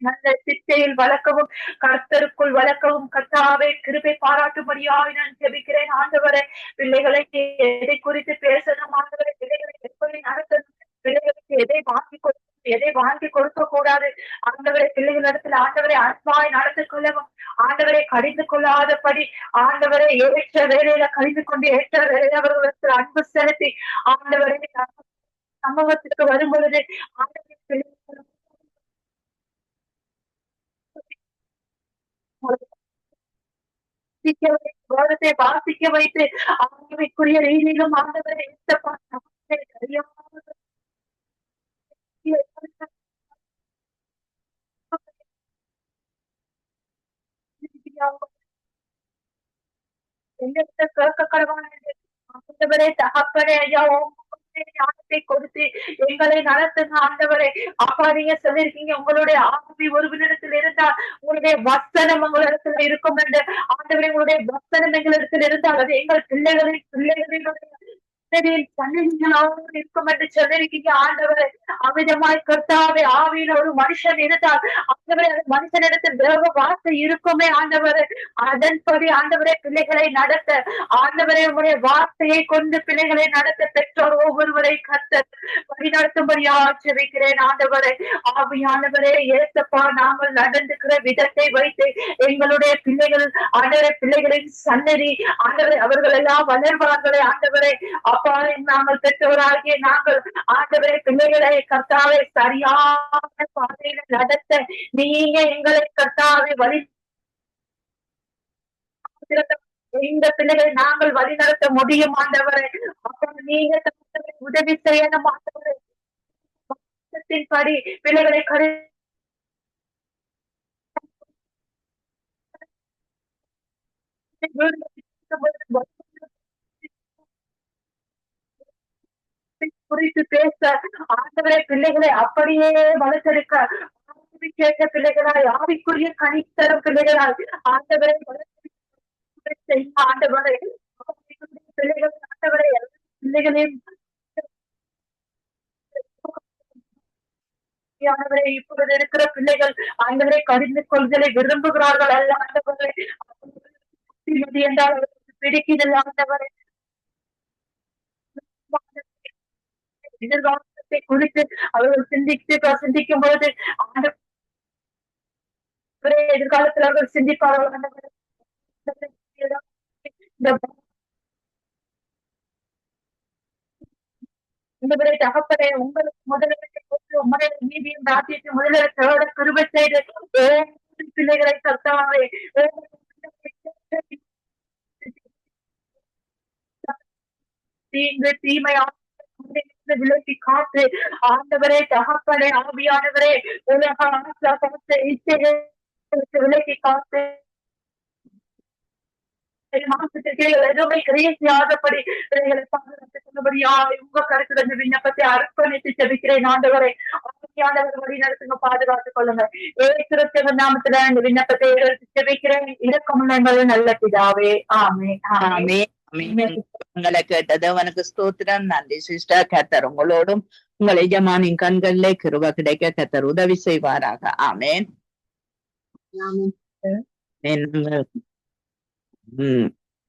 நல்ல சித்தையில் வளர்க்கவும் கர்த்தருக்குள் வளர்க்கவும் கர்த்தாவே கிருபை பாராட்டும்படியாய் நான் ஜெபிக்கிறேன் ஆண்டவரே. பிள்ளைகளை எதை குறித்து பேசணும் ஆண்டவரை, பிள்ளைகளை எப்படி நடத்தணும், பிள்ளைகளுக்கு எதை வாங்கி எதை வாங்கி கொடுக்க கூடாது ஆண்டவரை. பிள்ளைகளிடத்தில் ஆண்டவரை அன்பாய் நடந்து கொள்ளவும் ஆண்டவரை கடிந்து கொள்ளாதபடி ஆண்டவரை ஏற்ற வேலையில கழிந்து கொண்டு ஏற்ற வேலையில அவர்களுக்கு அன்பு செலுத்தி ஆண்டவரை சமூகத்திற்கு வரும் பொழுது ஆண்டவரை வாசிக்க வைத்து ஆண்டவருக்குரிய ரீதியிலும் ஆண்டவரை கேட்க கடவான ஆண்டவரே தகப்பனே ஐயா ஞானத்தை கொடுத்து எங்களை நடத்துங்க ஆண்டவரே. அப்பா நீங்க சொல்லிருக்கீங்க உங்களுடைய ஆவி ஒருவனிடத்தில் இருந்தால் உங்களுடைய வசனம் உங்களிடத்துல இருக்கும் என்று ஆண்டவரே. உங்களுடைய வசனம் எங்களிடத்தில் இருந்தால் அது எங்கள் பிள்ளைகளினுடைய சன்னதிகளோடு இருக்கும் என்று சொல்லிருக்கீங்க ஆண்டவரை. அமிதமாய் கர்த்தாவே ஆவியில ஒரு மனுஷன் இருந்தால் ஆண்டவரே மனுஷனிடத்தில் தேவ வார்த்தை இருக்குமே ஆண்டவரே. அதன்படி ஆண்டவரே பிள்ளைகளை நடத்த ஆண்டவரே உங்களுடைய வார்த்தையை கொண்டு பிள்ளைகளை நடத்த பெற்றோர் ஒவ்வொருவரை கர்த்தர் வழிநடத்தும்படியா ஜெபிக்கிறேன் ஆண்டவரே. ஆவியானவரே ஏசப்பா நாங்கள் நடந்துக்கிற விதத்தை வைத்து எங்களுடைய பிள்ளைகள் ஆண்டவரே பிள்ளைகளின் சன்னதி ஆண்டவரை அவர்கள் எல்லாம் வளர்வார்களே ஆண்டவரே. அப்பா நாங்கள் பெற்றோராகிய நாங்கள் ஆண்டவரை பிள்ளைகளை கர்த்தாவை சரியான பாதையில நடத்த நீங்க எங்களை கர்த்தாவை வழி இந்த பிள்ளைகளை நாங்கள் வழி நடத்த முடியும் ஆண்டவரை. அப்ப நீங்க உதவி செய்யணும் ஆண்டவரை. வசனத்தின்படி பிள்ளைகளை கரு குறித்து பேச ஆண்டவரை பிள்ளைகளை அப்படியே வளர்த்தெடுக்க கேட்ட பிள்ளைகளாய் ஆவிக்குரிய கனித்தரும் பிள்ளைகளாய் ஆண்டவரை செய்ய ஆண்டவரை பிள்ளைகள் ஆண்டவரை பிள்ளைகளையும் ஆண்டவரை இப்பொழுது இருக்கிற பிள்ளைகள் ஆண்டவரை கடிந்து கொள்வதை விரும்புகிறார்கள் அல்ல ஆண்டவரை என்றால் பிடிக்கிறது ஆண்டவரை எதிர்காலத்தை குறித்து அவர்கள் சிந்திக்கும் பொழுது எதிர்காலத்தில் அவர்கள் சிந்திப்பார்கள் தகப்பனே உங்களுக்கு முதலில் நீதியின் ராஜ்யத்தை முதலில் கிருபை செய்து பிள்ளைகளை கர்த்தாவே தீங்கு தீமை விலக்கி காத்து ஆண்டவரே தகப்பனே ஆவியானவரே உலக விலக்கி காத்து எதுவுமே கிரியையாதபடி உங்க கருத்து விண்ணப்பத்தை அர்ப்பணித்து செபிக்கிறேன் ஆண்டவரை ஆவியானவர் வழி நடத்துங்க பாதுகாத்துக் கொள்ளுங்க ஏசுகிற நாமத்துல இந்த விண்ணப்பத்தை செபிக்கிறேன் இரக்கமுள்ள நல்ல பிதாவே ஆமென் ஆமென் உங்களை கேட்டது அவனுக்கு ஸ்தோத்திரம். நன்றி சிஸ்டர். கர்த்தர் உங்களோடும் உங்கள் எஜமானின் கண்களிலே கிருபை கிடைக்க கர்த்தர் உதவி செய்வாராக. ஆமென்.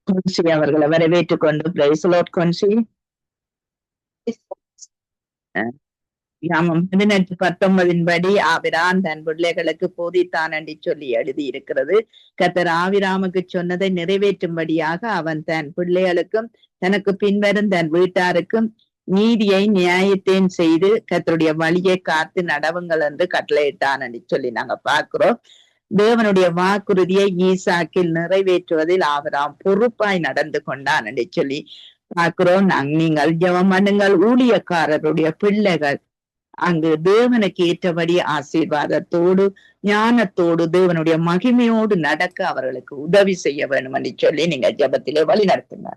கொன்சி அவர்களை வரவேற்றுக் கொண்டு பிரைஸ் லார்ட் கொன்சி. 18:19 படி ஆபிராம் தன் பிள்ளைகளுக்கு போதித்தான் என்று சொல்லி எழுதி இருக்கிறது. கர்த்தர் ஆபிராமுக்கு சொன்னதை நிறைவேற்றும்படியாக அவன் தன் பிள்ளைகளுக்கும் தனக்கு பின்வரும் தன் வீட்டாருக்கும் நீதியை நியாயத்தையும் செய்து கர்த்தருடைய வழியை காத்து நடவுங்கள் என்று கட்டளையிட்டான் என்று சொல்லி நாங்க பார்க்கிறோம். தேவனுடைய வாக்குறுதியை ஈசாக்கில் நிறைவேற்றுவதில் ஆபிராம் பொறுப்பாய் நடந்து கொண்டான் என்று சொல்லி பார்க்கிறோம். நீங்கள் ஜெபம் பண்ணுங்கள். ஊழியக்காரருடைய பிள்ளைகள் அங்கு தேவனுக்கு ஏற்றபடி ஆசீர்வாதத்தோடு ஞானத்தோடு தேவனுடைய மகிமையோடு நடக்க அவர்களுக்கு உதவி செய்ய வேண்டும் என்று சொல்லி நீங்க ஜெபத்திலே வழி நடத்துங்க.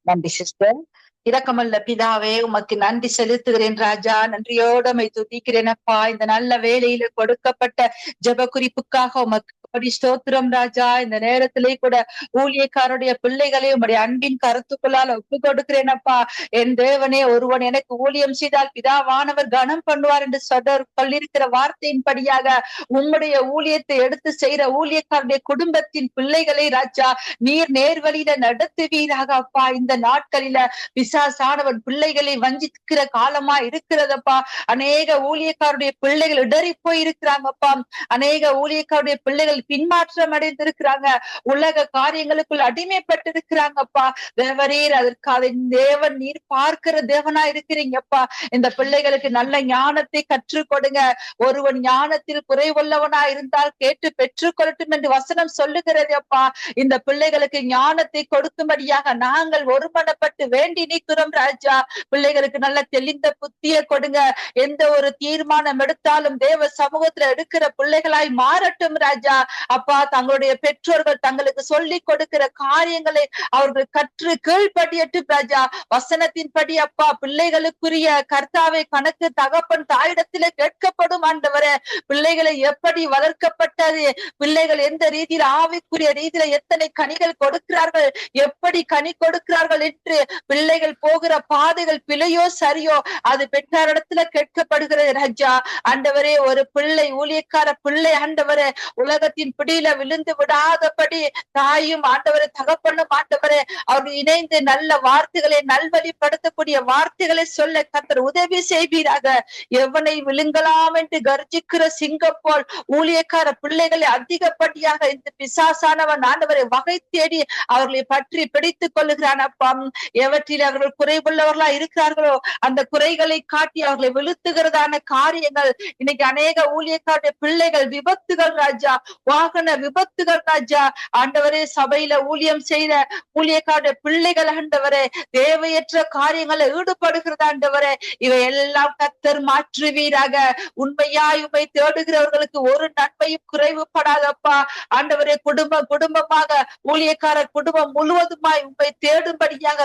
நன்றி சிஸ்டர். இரக்கமல்ல பிதாவே உமக்கு நன்றி செலுத்துகிறேன் ராஜா. நன்றியோடு துதிக்கிறேன் அப்பா. இந்த நல்ல வேலையில கொடுக்கப்பட்ட ஜெப குறிப்புக்காக உமக்கு ஸ்தோத்திரம் ராஜா. இந்த நேரத்திலே கூட ஊழியக்காரருடைய பிள்ளைகளை உம்முடைய அன்பின் கருத்துக்களால் ஒப்பு கொடுக்கிறேன் அப்பா. என் தேவனே, ஒருவன் எனக்கு ஊழியம் செய்தால் பிதாவானவர் கனம் பண்ணுவார் என்று சொல்லியிருக்கிற வார்த்தையின்படியாக உம்முடைய ஊழியத்தை எடுத்து செய்யற ஊழியக்காரருடைய குடும்பத்தின் பிள்ளைகளை ராஜா நீர் நேர்வழியில நடத்துவீராக அப்பா. இந்த நாட்களில பிசாசானவன் பிள்ளைகளை வஞ்சிக்கிற காலமா இருக்கிறதப்பா. அநேக ஊழியக்காரருடைய பிள்ளைகள் இடறி போய் இருக்கிறாங்கப்பா. அநேக ஊழியக்காரருடைய பிள்ளைகள் பின்மாற்றம் அடைந்திருக்கிறாங்க. உலக காரியங்களுக்குள் அடிமைப்பட்டிருக்கிறாங்கப்பா. தேவரீர் அதற்காக தேவன் நீர் பார்க்கிற தேவனா இருக்கிறீங்கப்பா. இந்த பிள்ளைகளுக்கு நல்ல ஞானத்தை கற்றுக் கொடுங்க. ஒருவன் ஞானத்தில் குறைவுள்ளவனா இருந்தால் கேட்டு பெற்றுக்கொள்ளட்டும் என்று வசனம் சொல்லுகிறது அப்பா. இந்த பிள்ளைகளுக்கு ஞானத்தை கொடுக்கும்படியாக நாங்கள் ஒருமனப்பட்டு வேண்டி நிற்கிறோம் ராஜா. பிள்ளைகளுக்கு நல்ல தெளிந்த புத்தியை கொடுங்க. எந்த ஒரு தீர்மானம் எடுத்தாலும் தேவ சமூகத்துல எடுக்கிற பிள்ளைகளாய் மாறட்டும் ராஜா. அப்பா, தங்களுடைய பெற்றோர்கள் தங்களுக்கு சொல்லி கொடுக்கிற காரியங்களை அவர்கள் கற்று கீழ்படியட்டும் ராஜா. வசனத்தின்படி அப்பா பிள்ளைகளுக்குரிய கர்த்தாவை கணக்கு தகப்பன் தாயிடத்திலே கேட்கப்படும் ஆண்டவரே. பிள்ளைகளை எப்படி வளர்க்கப்பட்டது, பிள்ளைகள் எந்த ரீதியில் ஆவிக்குரிய ரீதியில எத்தனை கனிகள் கொடுக்கிறார்கள், எப்படி கனி கொடுக்கிறார்கள் என்று பிள்ளைகள் போகிற பாதைகள் பிழையோ சரியோ அது பெற்றாரிடத்துல கேட்கப்படுகிறது ராஜா. ஆண்டவரே, ஒரு பிள்ளை ஊழியக்கார பிள்ளை ஆண்டவரே உலகத்தின் பிடியில விழுந்து விடாதபடி தாயும் ஆண்டவரை தகப்பனும் ஆண்டவரே அவர்கள் இணைந்து நல்ல வார்த்தைகளை நல்வழிப்படுத்தக்கூடிய வார்த்தைகளை சொல்ல கர்த்தர் உதவி செய்வீராக. எவனை விழுங்கலாம் என்று கர்ஜிக்கிற சிங்கம் போல் ஊழியக்கார பிள்ளைகளை அதிகப்படியாக இந்த பிசாசானவன் ஆண்டவரை வகை தேடி அவர்களை பற்றி பிடித்துக் கொள்ளுகிறான் அப்பா. எவற்றில் அவர்கள் அவர்கள் குறைவுள்ளவர்களா இருக்கிறார்களோ அந்த குறைகளை காட்டி அவர்களை வெளுத்துகிறதான காரியங்கள் இன்னைக்கு அநேக ஊழியக்கார பிள்ளைகள் விபத்துகள் ராஜா, வாகன விபத்துகள் ராஜா, ஆண்டவரே சபையில ஊழியம் செய்த ஊழியக்கார பிள்ளைகள் ஆண்டவரே தேவையற்ற காரியங்களை ஈடுபடுகிறது ஆண்டவரே. இவை எல்லாம் கர்த்தர் மாற்றுவீராக. உண்மையாய் உம்மை தேடுகிறவர்களுக்கு ஒரு நன்மையும் குறைவுபடாதப்பா ஆண்டவரே. குடும்பமாக ஊழியக்காரர் குடும்பம் முழுவதுமாய் உம்மை தேடும்படியாக,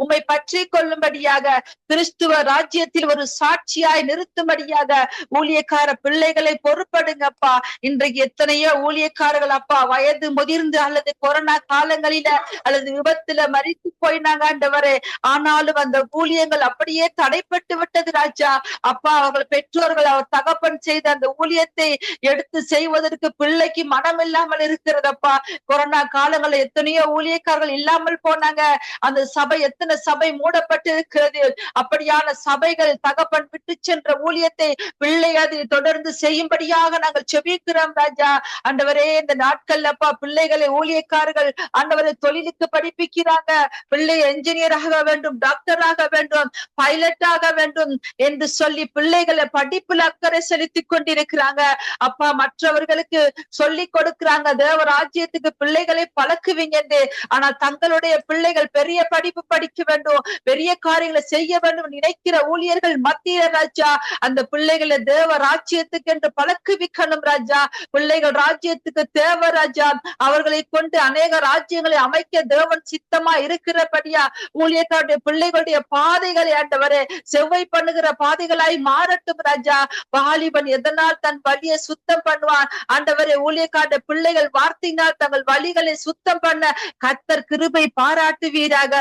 உம்மை பற்றி கொள்ளும்படியாக, கிறிஸ்துவ ராஜ்யத்தில் ஒரு சாட்சியாய் நிறுத்தும்படியாக ஊழியக்கார பிள்ளைகளை பொறுப்படுங்கப்பா. இன்றைக்கு எத்தனையோ ஊழியக்காரர்கள் அப்பா வயது முதிர்ந்து அல்லது கொரோனா காலங்களில அல்லது விபத்துல மரித்து போயினாங்க ஆண்டவரே. ஆனாலும் அந்த ஊழியங்கள் அப்படியே தடைப்பட்டு விட்டது ராஜா. அப்பா அவர்கள் பெற்றோர்கள் அவர் தகப்பன் செய்த அந்த ஊழியத்தை எடுத்து செய்வதற்கு பிள்ளைக்கு மனம் இல்லாமல் இருக்கிறதப்பா. கொரோனா காலங்களில் எத்தனையோ ஊழியக்காரர்கள் இல்லாமல் போனாங்க. அந்த சபை எத்தனை சபை மூடப்பட்டு இருக்கிறது. அப்படியான சபைகள் தகப்பன் விட்டு சென்ற ஊழியத்தை பிள்ளை அதை தொடர்ந்து செய்யும்படியாக நாங்கள் செபிக்கிறோம் ராஜா. ஆண்டவரே இந்த நாட்கள்ல அப்பா பிள்ளைகளை ஊழியக்காரர்கள் ஆண்டவரை தொழிலுக்கு படிப்பிக்கிறாங்க. பிள்ளை என்ஜினியர் ஆக வேண்டும், டாக்டர் ஆக வேண்டும், பைலட் ஆக வேண்டும் என்று சொல்லி பிள்ளைகளை படிப்புல அக்கறை செலுத்திக் கொண்டிருக்கிறாங்க அப்பா. மற்றவர்களுக்கு சொல்லி கொடுக்கிறாங்க தேவ ராஜ்யத்துக்கு பிள்ளைகளை பழக்குவீங்க என்று. ஆனால் தங்களுடைய பிள்ளைகள் பெரிய படிப்பு படிக்க வேண்டும், பெரிய காரியங்களை செய்ய வேண்டும் நினைக்கிற ஊழியர்கள் மத்திய ராஜா அந்த பிள்ளைகளை தேவ ராஜ்யத்துக்கு என்று பழக்குவிக்கணும் ராஜா. பிள்ளைகள் ராஜ்யத்துக்கு தேவ ராஜா. அவர்களை கொண்டு அநேக ராஜ்யங்களை அமைக்க தேவன் சித்தமா இருக்கிறபடியா ஊழியக்காருடைய பிள்ளைகளுடைய பாதைகளை ஆண்டவரே செவ்வை பண்ணுகிற பாதைகளாய் மாறட்டும் ராஜா. வாலிபன் எதனால் தன் வழியை சுத்தம் பண்ணுவான் ஆண்டவரே. ஊழியக்காருடைய பிள்ளைகள் வார்த்தையினால் தங்கள் வழிகளை சுத்தம் பண்ண கர்த்தர் கிருபை பாராட்டுவீராக.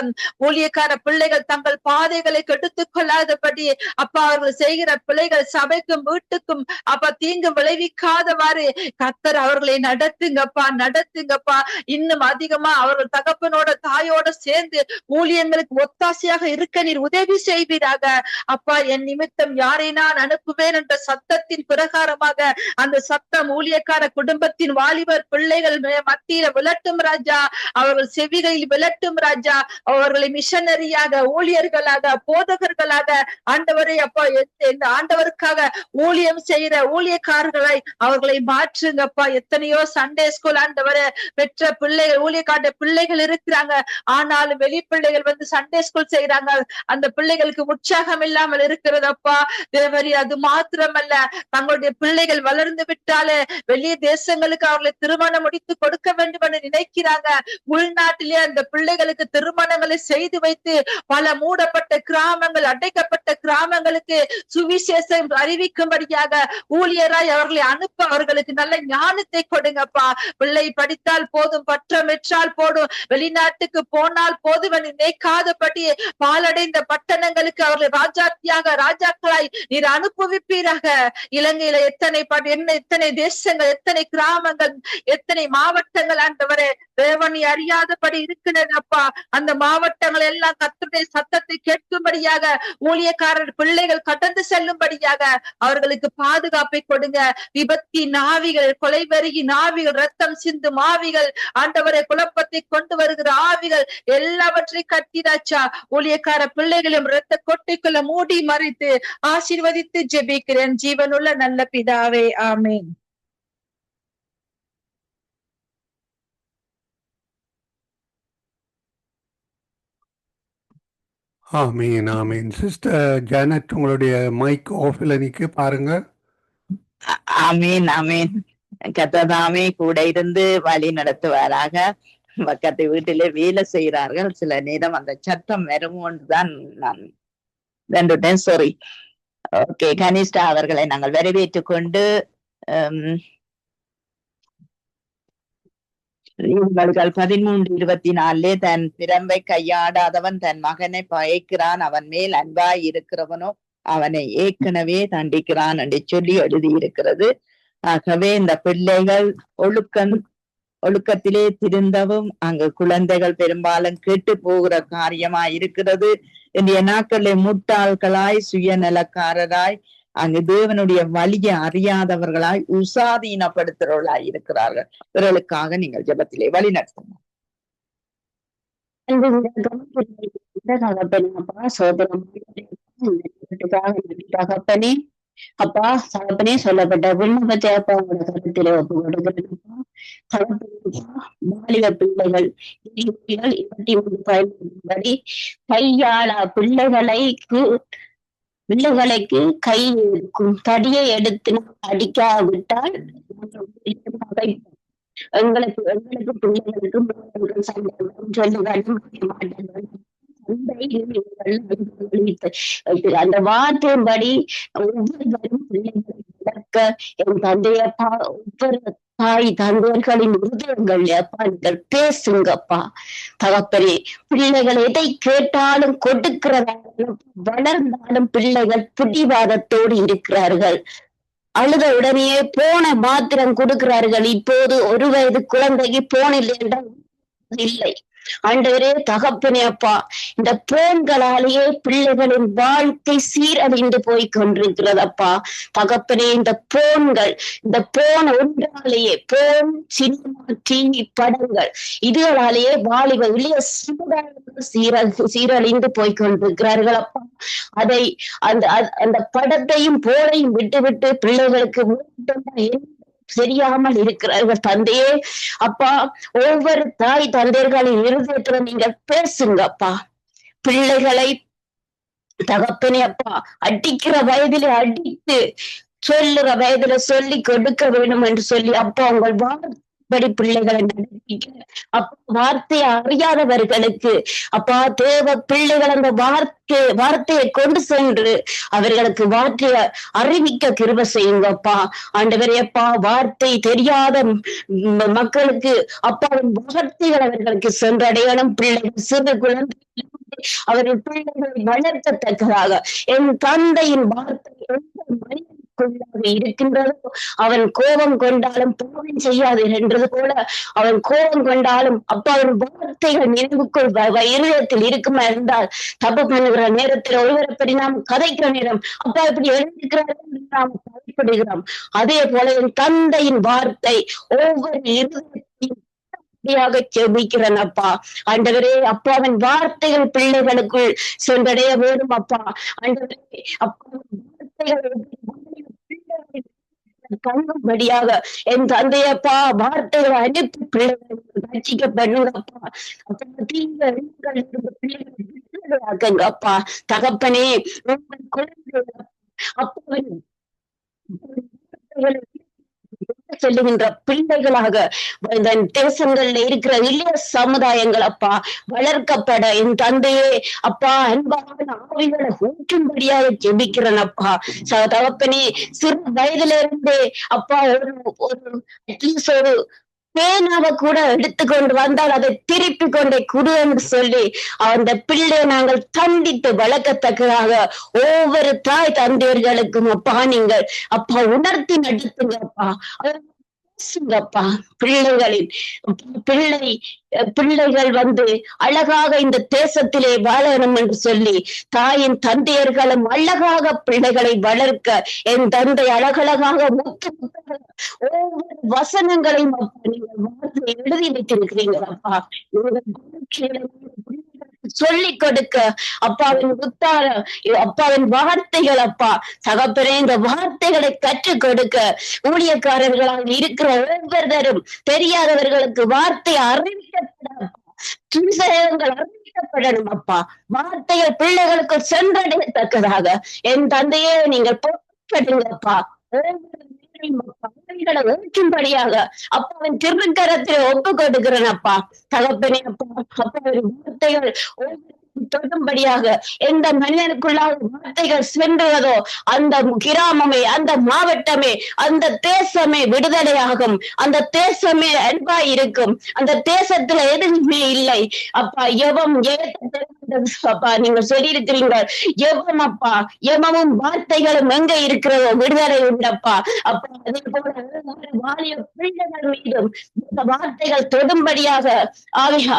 ஊழியக்கார பிள்ளைகள் தங்கள் பாதைகளை கெடுத்துக் கொள்ளாதபடி அப்பா அவர்கள் செய்கிற பிள்ளைகள் சபைக்கும் வீட்டுக்கும் அப்பா தீங்கு விளைவிக்காதவாறு கர்த்தர் அவர்களை நடத்துங்கப்பா, நடத்துங்கப்பா. இன்னும் அதிகமா அவர்கள் தகப்பனோட தாயோட சேர்ந்து ஊழியங்களுக்கு ஒத்தாசையாக இருக்க நீர் உதவி செய்வீராக அப்பா. என் நிமித்தம் யாரை நான் அனுப்புவேன் என்ற சத்தத்தின் பிரகாரமாக அந்த சத்தம் ஊழியக்கார குடும்பத்தின் வாலிபர் பிள்ளைகள் மத்தியில விளட்டும் ராஜா. அவர்கள் செவிகளில் விளட்டும் ராஜா. அவர்களை மிஷனரியாக, ஊழியர்களாக, போதகர்களாக ஆண்டவரை அப்பா இந்த ஆண்டவருக்காக ஊழியம் செய்கிற ஊழியக்காரர்களை அவர்களை மாற்றுங்கப்பா. எத்தனையோ சண்டே ஸ்கூல் ஆண்டவரை பெற்ற பிள்ளைகள் ஊழியக்கார பிள்ளைகள் இருக்கிறாங்க. ஆனாலும் வெளி பிள்ளைகள் வந்து சண்டே ஸ்கூல் செய்யறாங்க. அந்த பிள்ளைகளுக்கு உற்சாகம் இல்லாமல் இருக்கிறதப்பா தேவரி. அது மாத்திரமல்ல தங்களுடைய பிள்ளைகள் வளர்ந்து விட்டாலே வெளிய தேசங்களுக்கு அவர்களை திருமணம் முடித்து கொடுக்க வேண்டும் என்று நினைக்கிறாங்க. உள்நாட்டிலே அந்த பிள்ளைகளுக்கு திருமணங்களை செய்து வைத்து பல மூடப்பட்ட கிராமங்கள், அடைக்கப்பட்ட கிராமங்களுக்கு சுவிசேஷம் அறிவிக்கும்படியாக ஊழியராய் அவர்களை அனுப்ப அவர்களுக்கு நல்ல ஞானத்தை கொடுங்கப்பா. பிள்ளை படித்தால் போதும், பற்றமெற்றால் போதும், வெளிநாட்டுக்கு போனால் போதும் என்று நினைக்காதபடி பாலடைந்த பட்டணங்களுக்கு அவர்களை ராஜாத்தியாக ராஜாக்களாய் நீர் அனுப்புவிப்பீராக. இலங்கையில எத்தனை தேசங்கள், எத்தனை கிராமங்கள், எத்தனை மாவட்டங்கள் ஆண்டவரே தேவனை அறியாதபடி இருக்கிறது அப்பா. அந்த மாவட்டங்கள் எல்லாம் கர்த்தருடைய சத்தத்தை கேட்கும்படியாக ஊழியக்காரர் பிள்ளைகள் கடந்து செல்லும்படியாக அவர்களுக்கு பாதுகாப்பை கொடுங்க. விபத்தின் ஆவிகள், கொலைவெறியின் ஆவிகள், ரத்தம் சிந்தும் ஆவிகள் ஆண்டவரை குழப்பத்தை கொண்டு வருகிற ஆவிகள் எல்லாவற்றையும் கட்டிடாச்சா ஊழியக்கார பிள்ளைகளும் இரத்த கொட்டைக்குள்ள மூடி மறைத்து ஆசீர்வதித்து ஜெபிக்கிறேன் ஜீவனுள்ள நல்ல பிதாவே, ஆமென். ஆமீன், ஆமீன். சிஸ்டர் ஜானட், உங்களுடைய மைக் ஆஃப்ல நிக்க பாருங்க. ஆமீன், ஆமீன். கர்த்ததாமே கூட இருந்து வழி நடத்துவாராக. பக்கத்து வீட்டிலே வேலை செய்கிறார்கள். சில நேரம் அந்த சத்தம் வருமோன்றுதான் நான் வெண்டுட்டேன். சாரி. ஓகே, கனிஷ்டா அவர்களை நாங்கள் வரவேற்றுக் கொண்டு நீதிமொழிகள் 13:24 தன் பிரம்பை கையாடாதவன் தன் மகனை பயக்கிறான், அவன் மேல் அன்பாய் இருக்கிறவனோ அவனை ஏற்கனவே தண்டிக்கிறான் என்று சொல்லி எழுதி இருக்கிறது. ஆகவே இந்த பிள்ளைகள் ஒழுக்கத்திலே திருந்தவும் அங்கு குழந்தைகள் பெரும்பாலும் கெட்டு போகிற காரியமா இருக்கிறது. இன்றைய நாட்களில் முட்டாள்களாய், சுயநலக்காரராய், அங்கு தேவனுடைய வழியை அறியாதவர்களாய், உசாதீனப்படுத்துறவர்களாய் இருக்கிறார்கள். இவர்களுக்காக நீங்கள் ஜெபத்திலே வழி நடத்தணும். தகப்பனே சோதனம் தகப்பனே அப்பா தகப்பனே சொல்லப்பட்ட விண்ணப்பத்தை அப்பா உங்களோட கருத்திலே ஒப்பு கொடுக்கிறேன்ப்பா. தகப்பனேப்பா வாலிப பிள்ளைகள் இவற்றை பயன்படும்படி கையாள பிள்ளைகளுக்கு கை இருக்கும் தடியை எடுத்து நாம் அடிக்காவிட்டால் எங்களுக்கு பிள்ளைகளுக்கு சொல்லுவாங்க அந்த வார்த்தையின்படி ஒவ்வொருவரும் பிள்ளைகளை வளர்க்க என் தந்தையப்பா ஒவ்வொரு தாய் தந்தையர்களின் இருதயங்கள் அப்பா நீங்கள் பேசுங்கப்பா. தகப்பனே பிள்ளைகள் எதை கேட்டாலும் கொடுக்கிறதாலும் வளர்ந்தாலும் பிள்ளைகள் பிடிவாதத்தோடு இருக்கிறார்கள். அழுத உடனேயே போன மாத்திரம் கொடுக்கிறார்கள். இப்போது 1 வயது குழந்தைக்கு போன் இல்லை என்றால் இல்லை. ஆண்டவரே தகப்பனே அப்பா இந்த போன்களாலேயே பிள்ளைகளின் வாழ்க்கை சீரழிந்து போய் கொண்டிருக்கிறதப்பா. தகப்பனே இந்த போன் ஒன்றாலேயே போன் சினிமா டிவி படங்கள் இதுகளாலேயே வாலிப இளைய சமுதாயங்கள் சீரழிந்து போய் கொண்டிருக்கிறார்கள் அப்பா. அதை அந்த படத்தையும் போனையும் விட்டு பிள்ளைகளுக்கு தெரியாமல் இருக்கிறார்கள். தந்தையே அப்பா ஒவ்வொரு தாய் தந்தையர்களின் இருதயத்துல நீங்கள் பேசுங்கப்பா. பிள்ளைகளை தகப்பனே அப்பா அடிக்கிற வயதிலே அடித்து சொல்லுற வயதுல சொல்லி கொடுக்க வேண்டும் என்று சொல்லி அப்பா உங்கள் படி பிள்ளைகளை நடத்திக்க அப்பா வார்த்தையை அறியாதவர்களுக்கு அப்பா தேவ பிள்ளைகள் அந்த வார்த்தையை கொண்டு சென்று அவர்களுக்கு வார்த்தையை அறிவிக்க கிருபை செய்யுங்கப்பா. ஆண்டவரே அப்பா வார்த்தை தெரியாத மக்களுக்கு அப்பாவின் வார்த்தைகள் அவர்களுக்கு சென்றடையணும். பிள்ளைகள் சிறு குழந்தை அவர்கள் பிள்ளைகளை வளர்க்கத்தக்கதாக என் தந்தையின் வார்த்தை எந்த மனிதனுக்குள்ளாக இருக்கின்றதோ அவன் கோபம் கொண்டாலும் பாவம் செய்யாது என்றது போல அவன் கோபம் கொண்டாலும் அப்பாவின் வார்த்தைகள் நினைவுக்குள் இருதயத்தில் இருக்குமா இருந்தால் தப்பு பண்ணுகிற நேரத்தில் ஒருவரை நாம் கதைக்கிற நேரம் அப்பா இப்படி எழுதிக்கிறார்கள் நாம் பயப்படுகிறோம். அதே போல என் தந்தையின் வார்த்தை ஒவ்வொரு இருதயத்தையும் செபிக்கிறேன் அப்பா. ஆண்டவரே அப்பாவின் வார்த்தைகள் பிள்ளைகளுக்குள் சென்றடைய வேண்டும் அப்பா. ஆண்டவரே அப்பாவின் வார்த்தைகள் தங்கும்படியாக என் தந்தையப்பா வார்த்தைகளை அனுப்பி பிள்ளைகளை ரட்சிக்க பண்ணுங்கப்பா. பிள்ளைகளாக்குங்கப்பா. தகப்பனே குழந்தைகள் அப்பாவின் செல்லுகின்ற பிள்ளைகளாக தேசங்கள்ல இருக்கிற இளைய சமுதாயங்கள் அப்பா வளர்க்கப்பட என் தந்தையே அப்பா அன்பான ஆவிகளை ஊற்றும்படியாக ஜெபிக்கிறேன் அப்பா. தகப்பனே சிறு வயதுல இருந்தே அப்பா அட்லீஸ்ட் ஒரு பேனாவை கூட எடுத்துக்கொண்டு வந்தால் அதை திருப்பி கொண்டே குடு என்று சொல்லி அந்த பிள்ளையை நாங்கள் தண்டித்து வளர்க்கத்தக்கதாக ஒவ்வொரு தாய் தந்தையர்களுக்கும் அப்பா நீங்கள் அப்பா உணர்த்தி நடத்துங்க அப்பா. பேசுங்கப்பா. பிள்ளைகள் அழகாக இந்த தேசத்திலே வாழணும் என்று சொல்லி தாயின் தந்தையர்களும் அழகாக பிள்ளைகளை வளர்க்க என் தந்தை அழகழகாக ஒவ்வொரு வசனங்களையும் நீங்கள் எழுதி வைத்திருக்கிறீங்களப்பா. சொல்லிக் கொடுக்க அப்பாவின் வார்த்தைகள் அப்பா. தகப்பனே இந்த வார்த்தைகளை கற்றுக் கொடுக்க ஊழியக்காரர்களாக இருக்கிற ஒவ்வொருவரும் தெரியாதவர்களுக்கு வார்த்தை அறிவிக்கப்படணும் அப்பா. வார்த்தைகள் பிள்ளைகளுக்கு சென்றடையத்தக்கதாக என் தந்தையே நீங்கள் போற்றப்பட்டீங்கப்பா. ஒற்றும்படியாக அப்பாவின் திருக்கரத்தில் ஒப்பு கொடுக்கிறேன் அப்பா. தகப்பனே அப்பா அப்பாவின் வார்த்தைகள் தொடும்படியாக எந்த மனிதனுக்குள்ளாக வார்த்தைகள் சென்றதோ அந்த கிராமமே அந்த மாவட்டமே அந்த தேசமே விடுதலையாகும். அந்த தேசமே அன்பாய் இருக்கும். அந்த தேசத்துல எதுவுமே இல்லை அப்பா. அப்பா நீங்க சொல்லியிருக்கிறீங்க எவம் அப்பா எவமும் வார்த்தைகளும் எங்க இருக்கிறதோ விடுதலை உண்டப்பா. அப்பா அதே போல வாலிய பிள்ளைகள் மீதும் இந்த வார்த்தைகள் தொடும்படியாக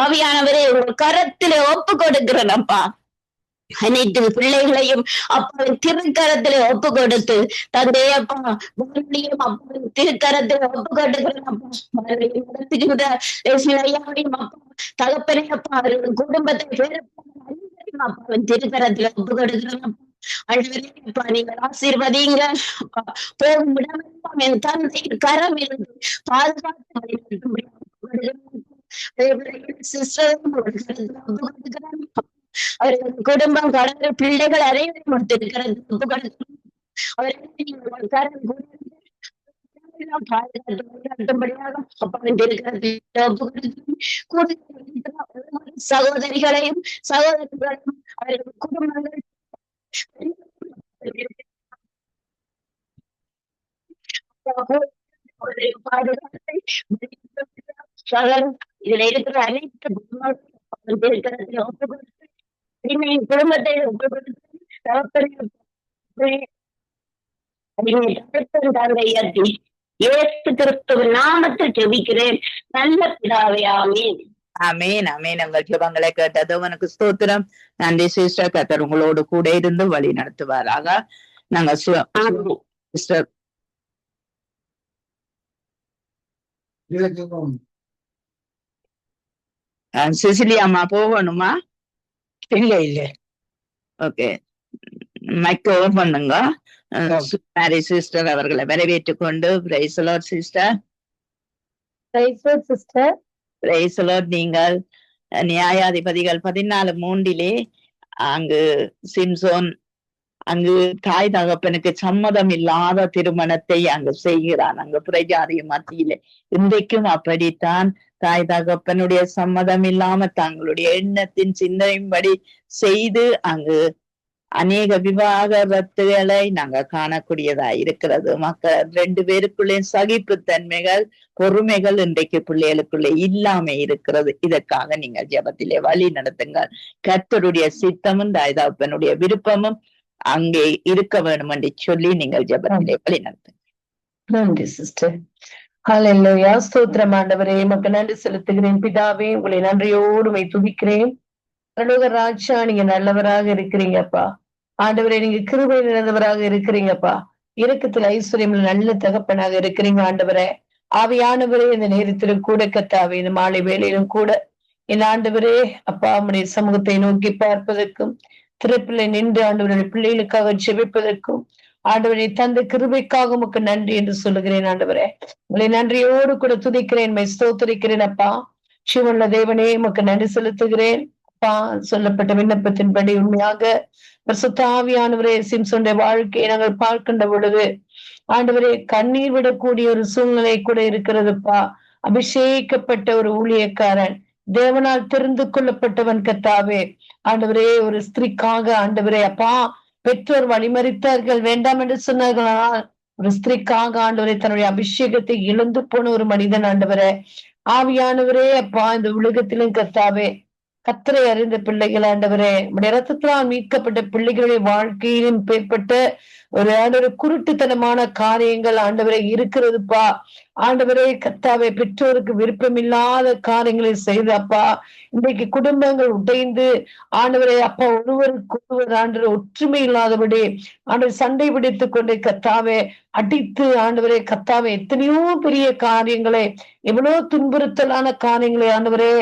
ஆவியானவரே உங்கள் கரத்திலே ஒப்பு கொடுக்கிறேன் அப்பா. அனைத்து பிள்ளைகளையும் அப்பாவின் திருக்கரத்திலே ஒப்பு கொடுத்து தந்தையப்பா மறுபடியும் அப்பாவின் திருக்கரத்திலே ஒப்பு கொடுக்கிறேன் அப்பா. மறுபடியும் நடத்துகின்ற ஐயாவையும் அப்பா தகப்பனே அப்பா அவர்கள் குடும்பத்தை அப்பாவின் திருக்கரத்திலே ஒப்பு கொடுக்கிறேன் அப்பா. அழுவரேப்பா நீங்கள் ஆசீர்வதிங்க அப்பா. போகும் இடமெல்லாம் என் தந்தையின் கரம் இருந்து பாதுகாத்து அவர்கள் குடும்பம் கடவுள் பிள்ளைகள் அனைவரும் கொடுத்திருக்கிறது சகோதரிகளையும் சகோதரர்களையும் அவர்கள் குடும்பங்கள் இதுல இருக்கிற அனைத்து குடும்பத்தை ஏசு கிறிஸ்துவின் நாமத்தில் ஜெபிக்கிறேன் நல்ல பிதாவே ஆமென். அமேன் அமேன். உங்கள் ஜெபங்களை கேட்டது உனக்கு ஸ்தோத்திரம். நன்றி சிஸ்டர். கர்த்தர் உங்களோடு கூட இருந்து வழி நடத்துவாராக. நாங்க சிஸ்டர் சிசிலி அம்மா போகணுமா? இல்ல இல்ல. ஓகே, மைக் ஓவர் பண்ணுங்க. மேரி சிஸ்டர் அவர்களை வரவேற்றுக் கொண்டு praise the Lord sister. Price the Lord sister. Price the Lord. நீங்கள் நியாயாதிபதிகள் 14:3 அங்கு சிம்சோன் அங்கு தாய் தகப்பனுக்கு சம்மதம் இல்லாத திருமணத்தை அங்கு செய்கிறான், அங்கு பிரஜாதி மத்தியிலே. இன்றைக்கும் அப்படித்தான் தாய் தகப்பனுடைய சம்மதம் இல்லாம தங்களுடைய எண்ணத்தின் சிந்தனையின்படி செய்து அங்கு அநேக விவாகரத்துகளை நாங்க காணக்கூடியதா இருக்கிறது. மக்கள் 2 பேருக்குள்ளே சகிப்புத்தன்மைகள் பொறுமைகள் இன்றைக்கு பிள்ளைகளுக்குள்ளே இல்லாம இருக்கிறது. இதற்காக நீங்கள் ஜெபத்திலே வழி நடத்துங்கள். கர்த்தருடைய சித்தமும் தாய் தகப்பனுடைய விருப்பமும் அங்கே இருக்க வேண்டும் என்று சொல்லி நீங்கள் ஜெபத்திலே வழி நடத்துங்க. நன்றி சிஸ்டர். ஹல்லேலூயா. ஸ்தோத்திரம் ஆண்டவரே, உமக்கு நன்றி செலுத்துகிறேன் பிதாவே. உங்களை நன்றியோடு துதிக்கிறேன். பரலோக ராஜா, நீங்க நல்லவராக இருக்கிறீங்கப்பா. ஆண்டவரே, நீங்க கிருபை நிறைந்தவராக இருக்கிறீங்கப்பா. இரக்கத்தில் ஐஸ்வர்யம் நல்ல தகப்பனாக இருக்கிறீங்க ஆண்டவரே. ஆவியானவரே, இந்த நேரத்திலும் கூட கத்தாவே, இந்த மாலை வேளையிலும் கூட என் ஆண்டவரே அப்பா உம்முடைய சமூகத்தை நோக்கி பார்ப்பதற்கும் திறப்பிலை நின்று ஆண்டவருடைய பிள்ளைகளுக்காக ஜெபிப்பதற்கும் ஆண்டவரை தந்த கிருபைக்காக உமக்கு நன்றி என்று சொல்லுகிறேன் ஆண்டவரே. உங்களை நன்றியோடு கூட துதிக்கிறேன், ஸ்தோத்திரிக்கிறேன் அப்பா. சிவனுள்ள தேவனே, உமக்கு நன்றி செலுத்துகிறேன் அப்பா. சொல்லப்பட்ட விண்ணப்பத்தின்படி உண்மையாக பரிசுத்த ஆவியானவரே, சிம்சோனுடைய வாழ்க்கையை நாங்கள் பார்க்கின்ற பொழுது ஆண்டவரே கண்ணீர் விடக்கூடிய ஒரு சூழ்நிலை கூட இருக்கிறதுப்பா. அபிஷேகிக்கப்பட்ட ஒரு ஊழியக்காரன், தேவனால் தெரிந்து கொள்ளப்பட்டவன் கத்தாவே. ஆண்டவரே, ஒரு ஸ்திரீக்காக ஆண்டவரே அப்பா பெற்றோர் வழிமறித்தார்கள், வேண்டாம் என்று சொன்னார்களால் ஒரு ஸ்திரீக்காக ஆண்டவரே தன்னுடைய அபிஷேகத்தை இழந்து போன ஒரு மனிதன் ஆண்டவரே. ஆவியானவரே அப்பா, இந்த உலகத்திலும் கத்தாவே கத்தரை அறிந்த பிள்ளைகள் ஆண்டவரே, இரத்தத்தால் மீட்கப்பட்ட பிள்ளைகளுடைய வாழ்க்கையிலும் பேர்பட்ட ஒரு குருட்டுத்தனமான காரியங்கள் ஆண்டவரே இருக்கிறதுப்பா. ஆண்டவரே கத்தாவே, பெற்றோருக்கு விருப்பமில்லாத காரியங்களை செய்து அப்பா இன்றைக்கு குடும்பங்கள் உடைந்து ஆண்டவரே அப்பா ஒருவருக்கு ஒருவர் ஆண்டவரே ஒற்றுமை இல்லாதபடி ஆண்டவர் சண்டை பிடித்துக் கொண்டு கத்தாவே அடித்து ஆண்டவரே கத்தாவே எத்தனையோ பெரிய காரியங்களை, எவ்வளவு துன்புறுத்தலான காரியங்களை ஆண்டவரே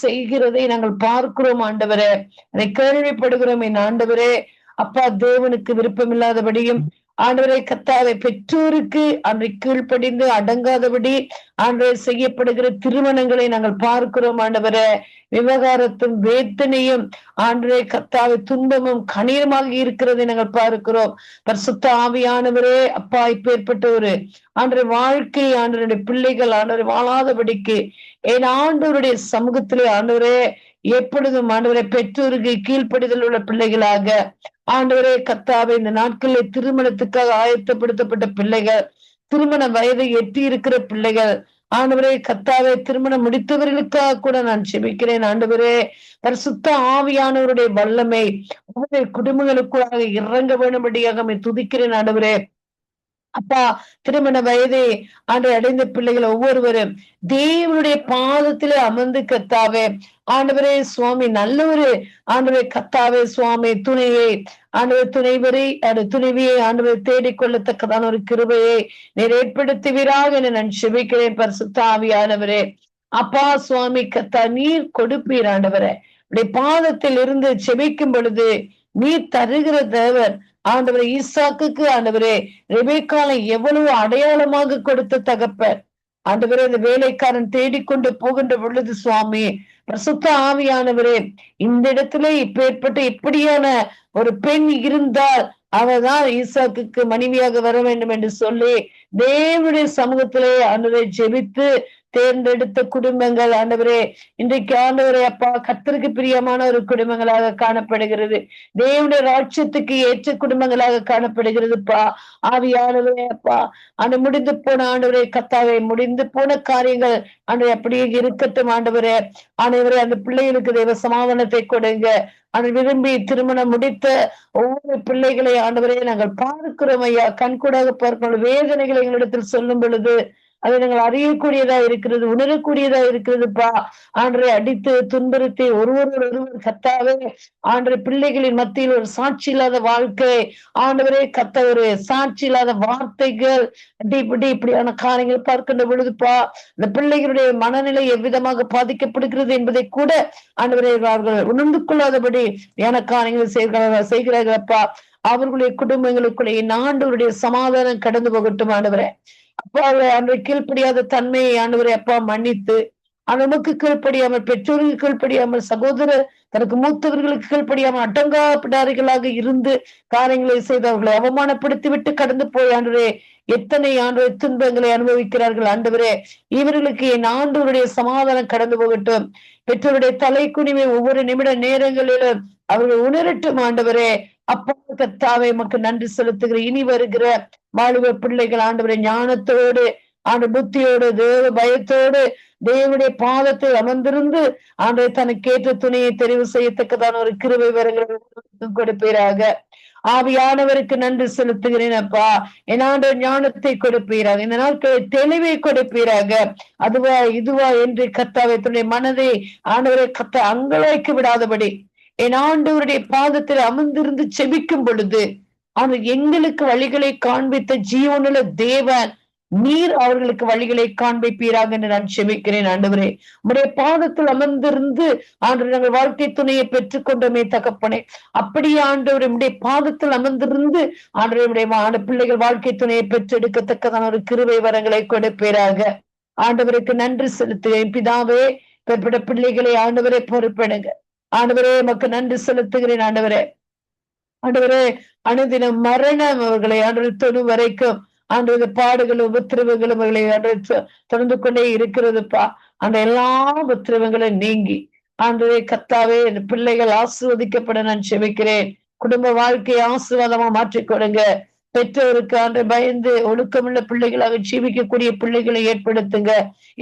செய்கிறதை நாங்கள் பார்க்கிறோம் ஆண்டவரே. அதை கேள்விப்படுகிறோம் என் ஆண்டவரே அப்பா. தேவனுக்கு விருப்பம் இல்லாதபடியும் ஆண்டவரை கத்தாவை பெற்றோருக்கு அன்றை கீழ்ப்படிந்து அடங்காதபடி ஆண்டவரை செய்யப்படுகிற திருமணங்களை நாங்கள் பார்க்கிறோம் ஆண்டவரே. விவகாரத்தும் வேதனையும் ஆண்டவரை கத்தாவை துன்பமும் கண்ணீருமாக இருக்கிறதை நாங்கள் பார்க்கிறோம். பரிசுத்த ஆவியானவரே அப்பா, இப்பேற்பட்ட ஒரு ஆண்டவரை வாழ்க்கை ஆண்டவருடைய பிள்ளைகள் ஆண்டவரை வாழாதபடிக்கு என் ஆண்டவருடைய சமூகத்திலே ஆண்டவரே எப்பொழுதும் ஆண்டவரை பெற்றோருக்கு கீழ்ப்படிதல் உள்ள பிள்ளைகளாக ஆண்டவரே கத்தாவை இந்த நாட்களில் திருமணத்துக்காக ஆயத்தப்படுத்தப்பட்ட பிள்ளைகள், திருமண வயதை எட்டி இருக்கிற பிள்ளைகள் ஆண்டவரே கத்தாவை திருமணம் முடித்தவர்களுக்காக கூட நான் ஜெபிக்கிறேன் ஆண்டவரே. பரிசுத்த ஆவியானவருடைய வல்லமை அவருடைய குடும்பங்களுக்குள்ளாக இறங்க வேண்டும்படியாக துதிக்கிறேன் ஆண்டவரே. அப்பா, திருமண வயதை அடைந்த பிள்ளைகள் ஒவ்வொருவரும் தேவனுடைய பாதத்திலே அமர்ந்து கத்தாவே ஆண்டவரே சுவாமி நல்ல ஒரு ஆண்டவரே கத்தாவே சுவாமி துணையை துணைவரை துணைவியை ஆண்டவரை தேடிக்கொள்ளத்தக்கதான ஒரு கிருபையை நீர் ஏற்படுத்துவீராக என நான் செபிக்கிறேன். பரிசுத்த ஆவியானவரே, அப்பா சுவாமி கத்தா நீர் கொடுப்பீர் ஆண்டவரே. உடைய பாதத்தில் இருந்து செபிக்கும் பொழுது நீர் தருகிற தேவர் ஆண்டவரே. ஈசாக்குக்கு ஆண்டவரே ரெபேக்காலை எவ்வளவு அடையாளமாக கொடுத்த தகப்பர் ஆண்டவரே. இந்த வேலைக்காரன் தேடிக்கொண்டு போகின்ற பொழுது சுவாமி பரிசுத்த ஆவியானவரே, இந்த இடத்துல இப்பேற்பட்ட இப்படியான ஒரு பெண் இருந்தால் அவதான் ஈசாக்குக்கு மனைவியாக வர வேண்டும் என்று சொல்லி தேவனுடைய சமூகத்திலே ஆண்டவரை ஜெபித்து தேர்ந்தெடுத்த குடும்பங்கள் ஆண்டவரே இன்றைக்கு ஆண்டவரே அப்பா கர்த்தருக்கு பிரியமான ஒரு குடும்பங்களாக காணப்படுகிறது. தேவனுடைய ராட்சியத்துக்கு ஏற்ற குடும்பங்களாக காணப்படுகிறதுப்பா. ஆவியானவரே அப்பா அந்த முடிந்து போன ஆண்டவரே கத்தாவே முடிந்து போன காரியங்கள் ஆண்டவரே அப்படியே இருக்கட்டும் ஆண்டவரே. ஆண்டவரே அந்த பிள்ளைகளுக்கு தேவ சமாதானத்தை கொடுங்க. அதை விரும்பி திருமணம் முடித்த ஒவ்வொரு பிள்ளைகளை ஆண்டவரே நாங்கள் பார்க்கிறோம் ஐயா. கண்கூடாக பார்க்கிறோம். வேதனைகளை எங்களிடத்தில் சொல்லும் பொழுது அதை நாங்கள் அறியக்கூடியதா இருக்கிறது, உணரக்கூடியதா இருக்கிறதுப்பா. ஆண்டரை அடித்து துன்புறுத்தி ஒருவர் கத்தாவே ஆண்டரை பிள்ளைகளின் மத்தியில் ஒரு சாட்சி இல்லாத வாழ்க்கை ஆண்டவரே கத்த ஒரு சாட்சி இல்லாத வார்த்தைகள் இப்படியான காரியங்கள் பார்க்கின்ற பொழுதுப்பா இந்த பிள்ளைகளுடைய மனநிலை எவ்விதமாக பாதிக்கப்படுகிறது என்பதை கூட ஆண்டவரே அவர்கள் உணர்ந்து கொள்ளாதபடி காரியங்கள் செய்கிறார்களப்பா. அவர்களுடைய குடும்பங்களுக்குள்ளே ஆண்டவருடைய சமாதானம் கடந்து போகட்டும் ஆண்டவரே. அப்பா அன்றை கீழ்ப்படியாத தன்மையை ஆண்டவரை அப்பா மன்னித்து நமக்கு கீழ்ப்படியாமல் பெற்றோருக்கு கீழ்ப்படியாமல் சகோதரர் தனக்கு மூத்தவர்களுக்கு கீழ்ப்படியாமல் அடங்காப்பிடாரிகளாக இருந்து காரியங்களை செய்து அவர்களை அவமானப்படுத்தி விட்டு கடந்து போய் ஆண்டவரே எத்தனை ஆண்டவரை துன்பங்களை அனுபவிக்கிறார்கள் ஆண்டவரே. இவர்களுக்கு என் ஆண்டவருடைய சமாதானம் கடந்து போகட்டும். பெற்றோருடைய தலை குனிவை ஒவ்வொரு நிமிட நேரங்களிலும் அவர்கள் உணரட்டும் ஆண்டவரே. அப்பா கர்த்தாவே உமக்கு நன்றி செலுத்துகிற இனி வருகிற வாலிப பிள்ளைகள் ஆண்டவரை ஞானத்தோடு புத்தியோடு தேவ பயத்தோடு தேவனுடைய பாதத்தில் அமர்ந்திருந்து ஆண்டவரை தனக்கு ஏற்ற துணையை தெரிவு செய்யத்தக்கதான ஒரு கிருபை வரங்களை கொடுப்பீராக. ஆவியானவருக்கு நன்றி செலுத்துகிறேன் அப்பா. என் ஆண்டவர் ஞானத்தை கொடுப்பீராக. இந்த நாட்களை தெளிவை கொடுப்பீராக. அதுவா இதுவா என்று கர்த்தாவை தன்னுடைய மனதை ஆண்டவரை கத்த அங்கலாய்க்கு விடாதபடி என் ஆண்டவருடைய பாதத்தில் அமர்ந்திருந்து செபிக்கும் பொழுது அவர் எங்களுக்கு வழிகளை காண்பித்த ஜீவனுள்ள தேவன் நீர் அவர்களுக்கு வழிகளை காண்பிப்பீராக என்று நான் செபிக்கிறேன் ஆண்டவரே. உடைய பாதத்தில் அமர்ந்திருந்து ஆண்டவர் நாங்கள் வாழ்க்கை துணையை பெற்றுக் கொண்டோமே தகப்பனே. அப்படியே ஆண்டவர் உடைய பாதத்தில் அமர்ந்திருந்து ஆண்டவருடைய பிள்ளைகள் வாழ்க்கை துணையை பெற்றெடுக்கத்தக்கதான ஒரு கிருபை வரங்களை கொடுப்பீராக. ஆண்டவருக்கு நன்றி செலுத்துகிறேன் பிதாவே. பெற்ற பிள்ளைகளை ஆண்டவரை பொறுப்பெடுங்க ஆண்டவரே. உமக்கு நன்றி செலுத்துகிறேன் ஆண்டவரே. ஆண்டவரே அனுதினம் மரணம் அவர்களை ஆண்டவர் தொழு வரைக்கும் ஆண்டவர் பாடுகளும் உபத்திரவங்களும் அவர்களை தொடர்ந்து கொண்டே இருக்கிறதுப்பா. அந்த எல்லா உபத்திரவங்களும் நீங்கி ஆண்டவரே கத்தாவே பிள்ளைகள் ஆசீர்வதிக்கப்பட நான் செபிக்கிறேன். குடும்ப வாழ்க்கையை ஆசீர்வாதமா மாற்றிக் கொடுங்க. பெற்றோருக்கு ஆண்டு பயந்து ஒழுக்கமுள்ள பிள்ளைகளாக ஜீவிக்கக்கூடிய பிள்ளைகளை ஏற்படுத்துங்க.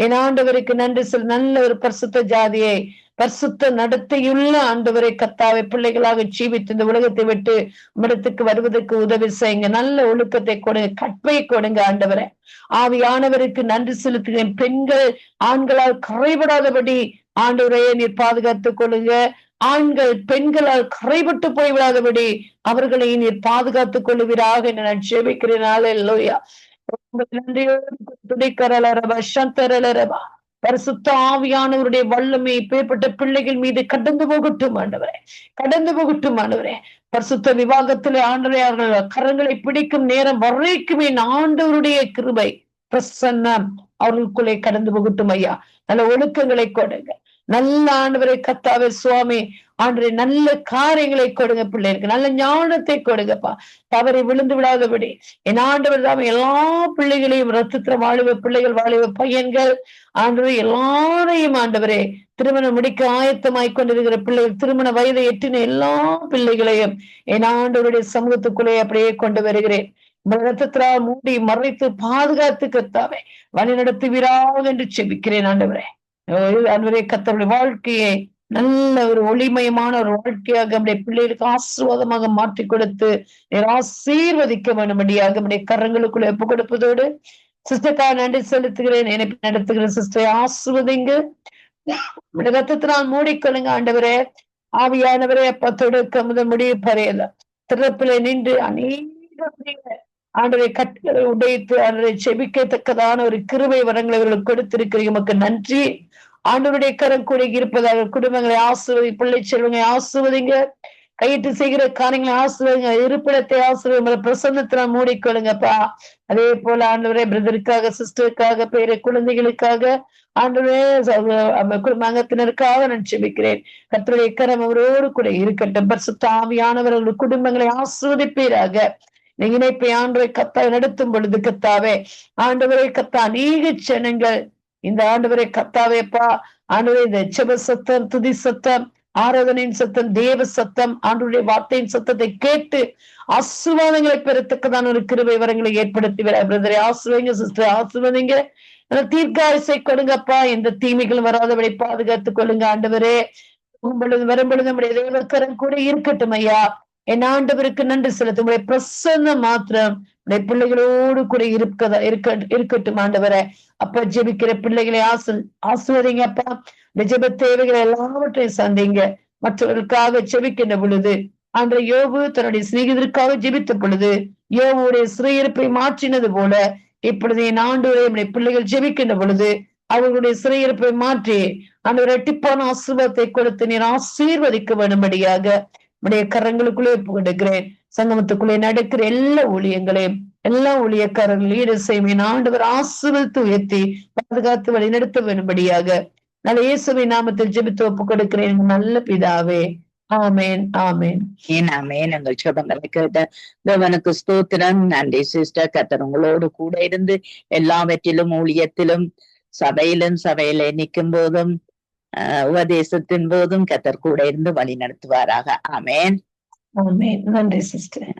என் ஆண்டவருக்கு நன்றி சொல். நல்ல ஒரு பரிசுத்த ஜாதியை பரிசுத்த நடத்தையுள்ள ஆண்டவரை கத்தாவை பிள்ளைகளாக ஜீவித்து இந்த உலகத்தை விட்டு மடத்துக்கு வருவதற்கு உதவி செய்யுங்க. நல்ல ஒழுக்கத்தை கொடுங்க, கற்பை கொடுங்க ஆண்டவரை. ஆவியானவருக்கு நன்றி செலுத்துகிறேன். பெண்கள் ஆண்களால் கரைபடாதபடி ஆண்டவரையே நீர் பாதுகாத்துக் கொள்ளுங்க. ஆண்கள் பெண்களால் கரைபட்டு போய்விடாதபடி அவர்களை நீர் பாதுகாத்துக் கொள்ளுவீராக என்று நான் ஜெபிக்கிறேன். அல்லேலூயா. பரிசுத்த ஆவியானவருடைய வல்லமை இப்பேற்பட்ட பிள்ளைகள் மீது கடந்து போகட்டும் ஆண்டவரே, கடந்து போகட்டும் ஆண்டவரே. பரிசுத்த விவாகத்திலே ஆண்டவரே அவர்கள் கரங்களை பிடிக்கும் நேரம் வரைக்குமே ஆண்டவருடைய கிருபை பிரசன்னம் அவர்களுக்குள்ளே கடந்து போகட்டும் ஐயா. நல்ல ஒழுக்கங்களை கொடுங்க. நல்ல ஆண்டவரை கத்தாவே சுவாமி ஆண்டவரை நல்ல காரியங்களை கொடுங்க. பிள்ளைகளுக்கு நல்ல ஞானத்தை கொடுங்கப்பா. தவறி விழுந்து விடாதபடி என் ஆண்டவர் தான் எல்லா பிள்ளைகளையும் ரத்தத்திர வாலிப பிள்ளைகள் வாலிப பையன்கள் ஆண்டவரை எல்லாரையும் ஆண்டவரே திருமணம் முடிக்க ஆயத்தமாய் கொண்டிருக்கிற பிள்ளைகள் திருமண வயதை எட்டின எல்லா பிள்ளைகளையும் என் ஆண்டவருடைய சமூகத்துக்குள்ளே அப்படியே கொண்டு வருகிறேன். ரத்தத்திரால் மூடி மறைத்து பாதுகாத்து கத்தாவே வழி நடத்துவீராக என்று செபிக்கிறேன் ஆண்டவரே. ஆண்டவரே கத்தருடைய வாழ்க்கையை நல்ல ஒரு ஒளிமயமான ஒரு வாழ்க்கையாக நம்முடைய பிள்ளைகளுக்கு ஆசீர்வாதமாக மாற்றி கொடுத்து ஆசீர்வதிக்க வேண்டும்படியாக நம்முடைய கரங்களுக்குள்ள ஒப்பு கொடுப்பதோடு சிஸ்டருக்காக நன்றி செலுத்துகிறேன். எனக்கு நடத்துகிற சிஸ்டரை ஆசீர்வதிங்க, ரத்தத்தினால் மூடிக்கொள்ளுங்க ஆண்டவரே. ஆவியானவரே அப்பா தொடக்க முதல் முடிவு பறையல திறப்பில நின்று அநேக ஆண்டவரை கட்டுகளை உடைத்து ஆண்டவரை செபிக்கத்தக்கதான ஒரு கிருபை வரங்களை அவர்களுக்கு கொடுத்திருக்கிறீங்க. நமக்கு நன்றி. ஆண்டவருடைய கரம் கூட இருப்பதாக குடும்பங்களை ஆசீர்வதி, பிள்ளை செல்வங்களை ஆசீர்வதிங்க, கையிட்டு செய்கிற காரியங்களை ஆசீர்வதிங்க, இருப்பிடத்தை ஆசீர்வதி, பிரசன்னத்தினால் மூடிக்கொள்ளுங்கப்பா. அதே போல ஆண்டவரே பிரதருக்காக, சிஸ்டருக்காக, பேர குழந்தைகளுக்காக, ஆண்டவரே குடும்ப அங்கத்தினருக்காக நான் செபிக்கிறேன். கர்த்தருடைய கரம் அவரோடு கூட இருக்கட்டும். பரிசுத்த ஆவியானவர்கள் குடும்பங்களை ஆசீர்வதிப்பீராக. நீங்க இணைப்பை ஆண்டவரை கத்தா நடத்தும் பொழுது கத்தாவே, ஆண்டவரை கத்தா அநேக ஜனங்கள் இந்த ஆண்டவரை கத்தாவேப்பா ஆண்டவரை இந்த ஜெப சத்தம், துதி சத்தம், ஆராதனையின் சத்தம், தேவ சத்தம், ஆண்டவருடைய வார்த்தையின் சத்தத்தை கேட்டு ஆசீர்வாதங்களை பெறத்தக்கதான ஒரு கிருபை வரங்களை ஏற்படுத்தி பிரதரை ஆசீர்வதிங்க, சிஸ்டர் ஆசீர்வதிங்க, தீர்க்காயசை கொடுங்கப்பா. எந்த தீமைகளும் வராதபடி பாதுகாத்துக் கொள்ளுங்க ஆண்டவரே. வரும்பொழுது நம்முடைய தேவக்கரம் கூட இருக்கட்டும் ஐயா. என் ஆண்டவருக்கு நன்றி செலுத்தும் பிரசன்ன மாத்திரம் பிள்ளைகளோடு கூட இருக்கட்டும் ஆண்டவரை. அப்ப ஜெபிக்கிற பிள்ளைகளை ஆசுவதிங்க அப்பா. இந்த ஜெப தேவைகளை எல்லாவற்றையும் சந்திங்க. மற்றவர்களுக்காக ஜெபிக்கின்ற பொழுது அன்றைய யோபு தன்னுடைய சிநேகிதருக்காக ஜெபித்த பொழுது யோபுடைய சிறையிருப்பை மாற்றினது போல இப்பொழுது என் ஆண்டவரை நம்முடைய பிள்ளைகள் ஜெபிக்கின்ற பொழுது அவர்களுடைய சிறையிருப்பை மாற்றி அந்த இரட்டிப்பான ஆசீர்வாதத்தை கொடுத்து நீர் ஆசீர்வதிக்க வேண்டும்படியாக நம்முடைய கரங்களுக்குள்ளே கொடுக்கிறேன். சங்கமத்துக்குள்ளே நடக்கிற எல்லா ஊழியங்களையும், எல்லா ஊழியக்காரர்கள் ஈடுசெய்வேன் ஆண்டவர் ஆசீர்வதித்து உயர்த்தி பாதுகாத்து வழிநடத்த வேண்டும்படியாக நல்ல இயேசுவின் நாமத்தில் ஜெபித்து ஒப்பு கொடுக்கிறேன் நல்ல பிதாவே. ஆமேன் ஆமேன் ஆமேன். எங்கள் ஜெபங்களை கேட்ட தேவனுக்கு ஸ்தோத்திரம். நன்றி சிஸ்டர். கர்த்தர் உங்களோடு கூட இருந்து எல்லாவற்றிலும் ஊழியத்திலும் சபையில நிற்கும் போதும் உபதேசத்தின் போதும் கர்த்தர் கூட இருந்து வழி நடத்துவாராக. ஆமேன் ஆமேன். நன்றி சிஸ்டர்.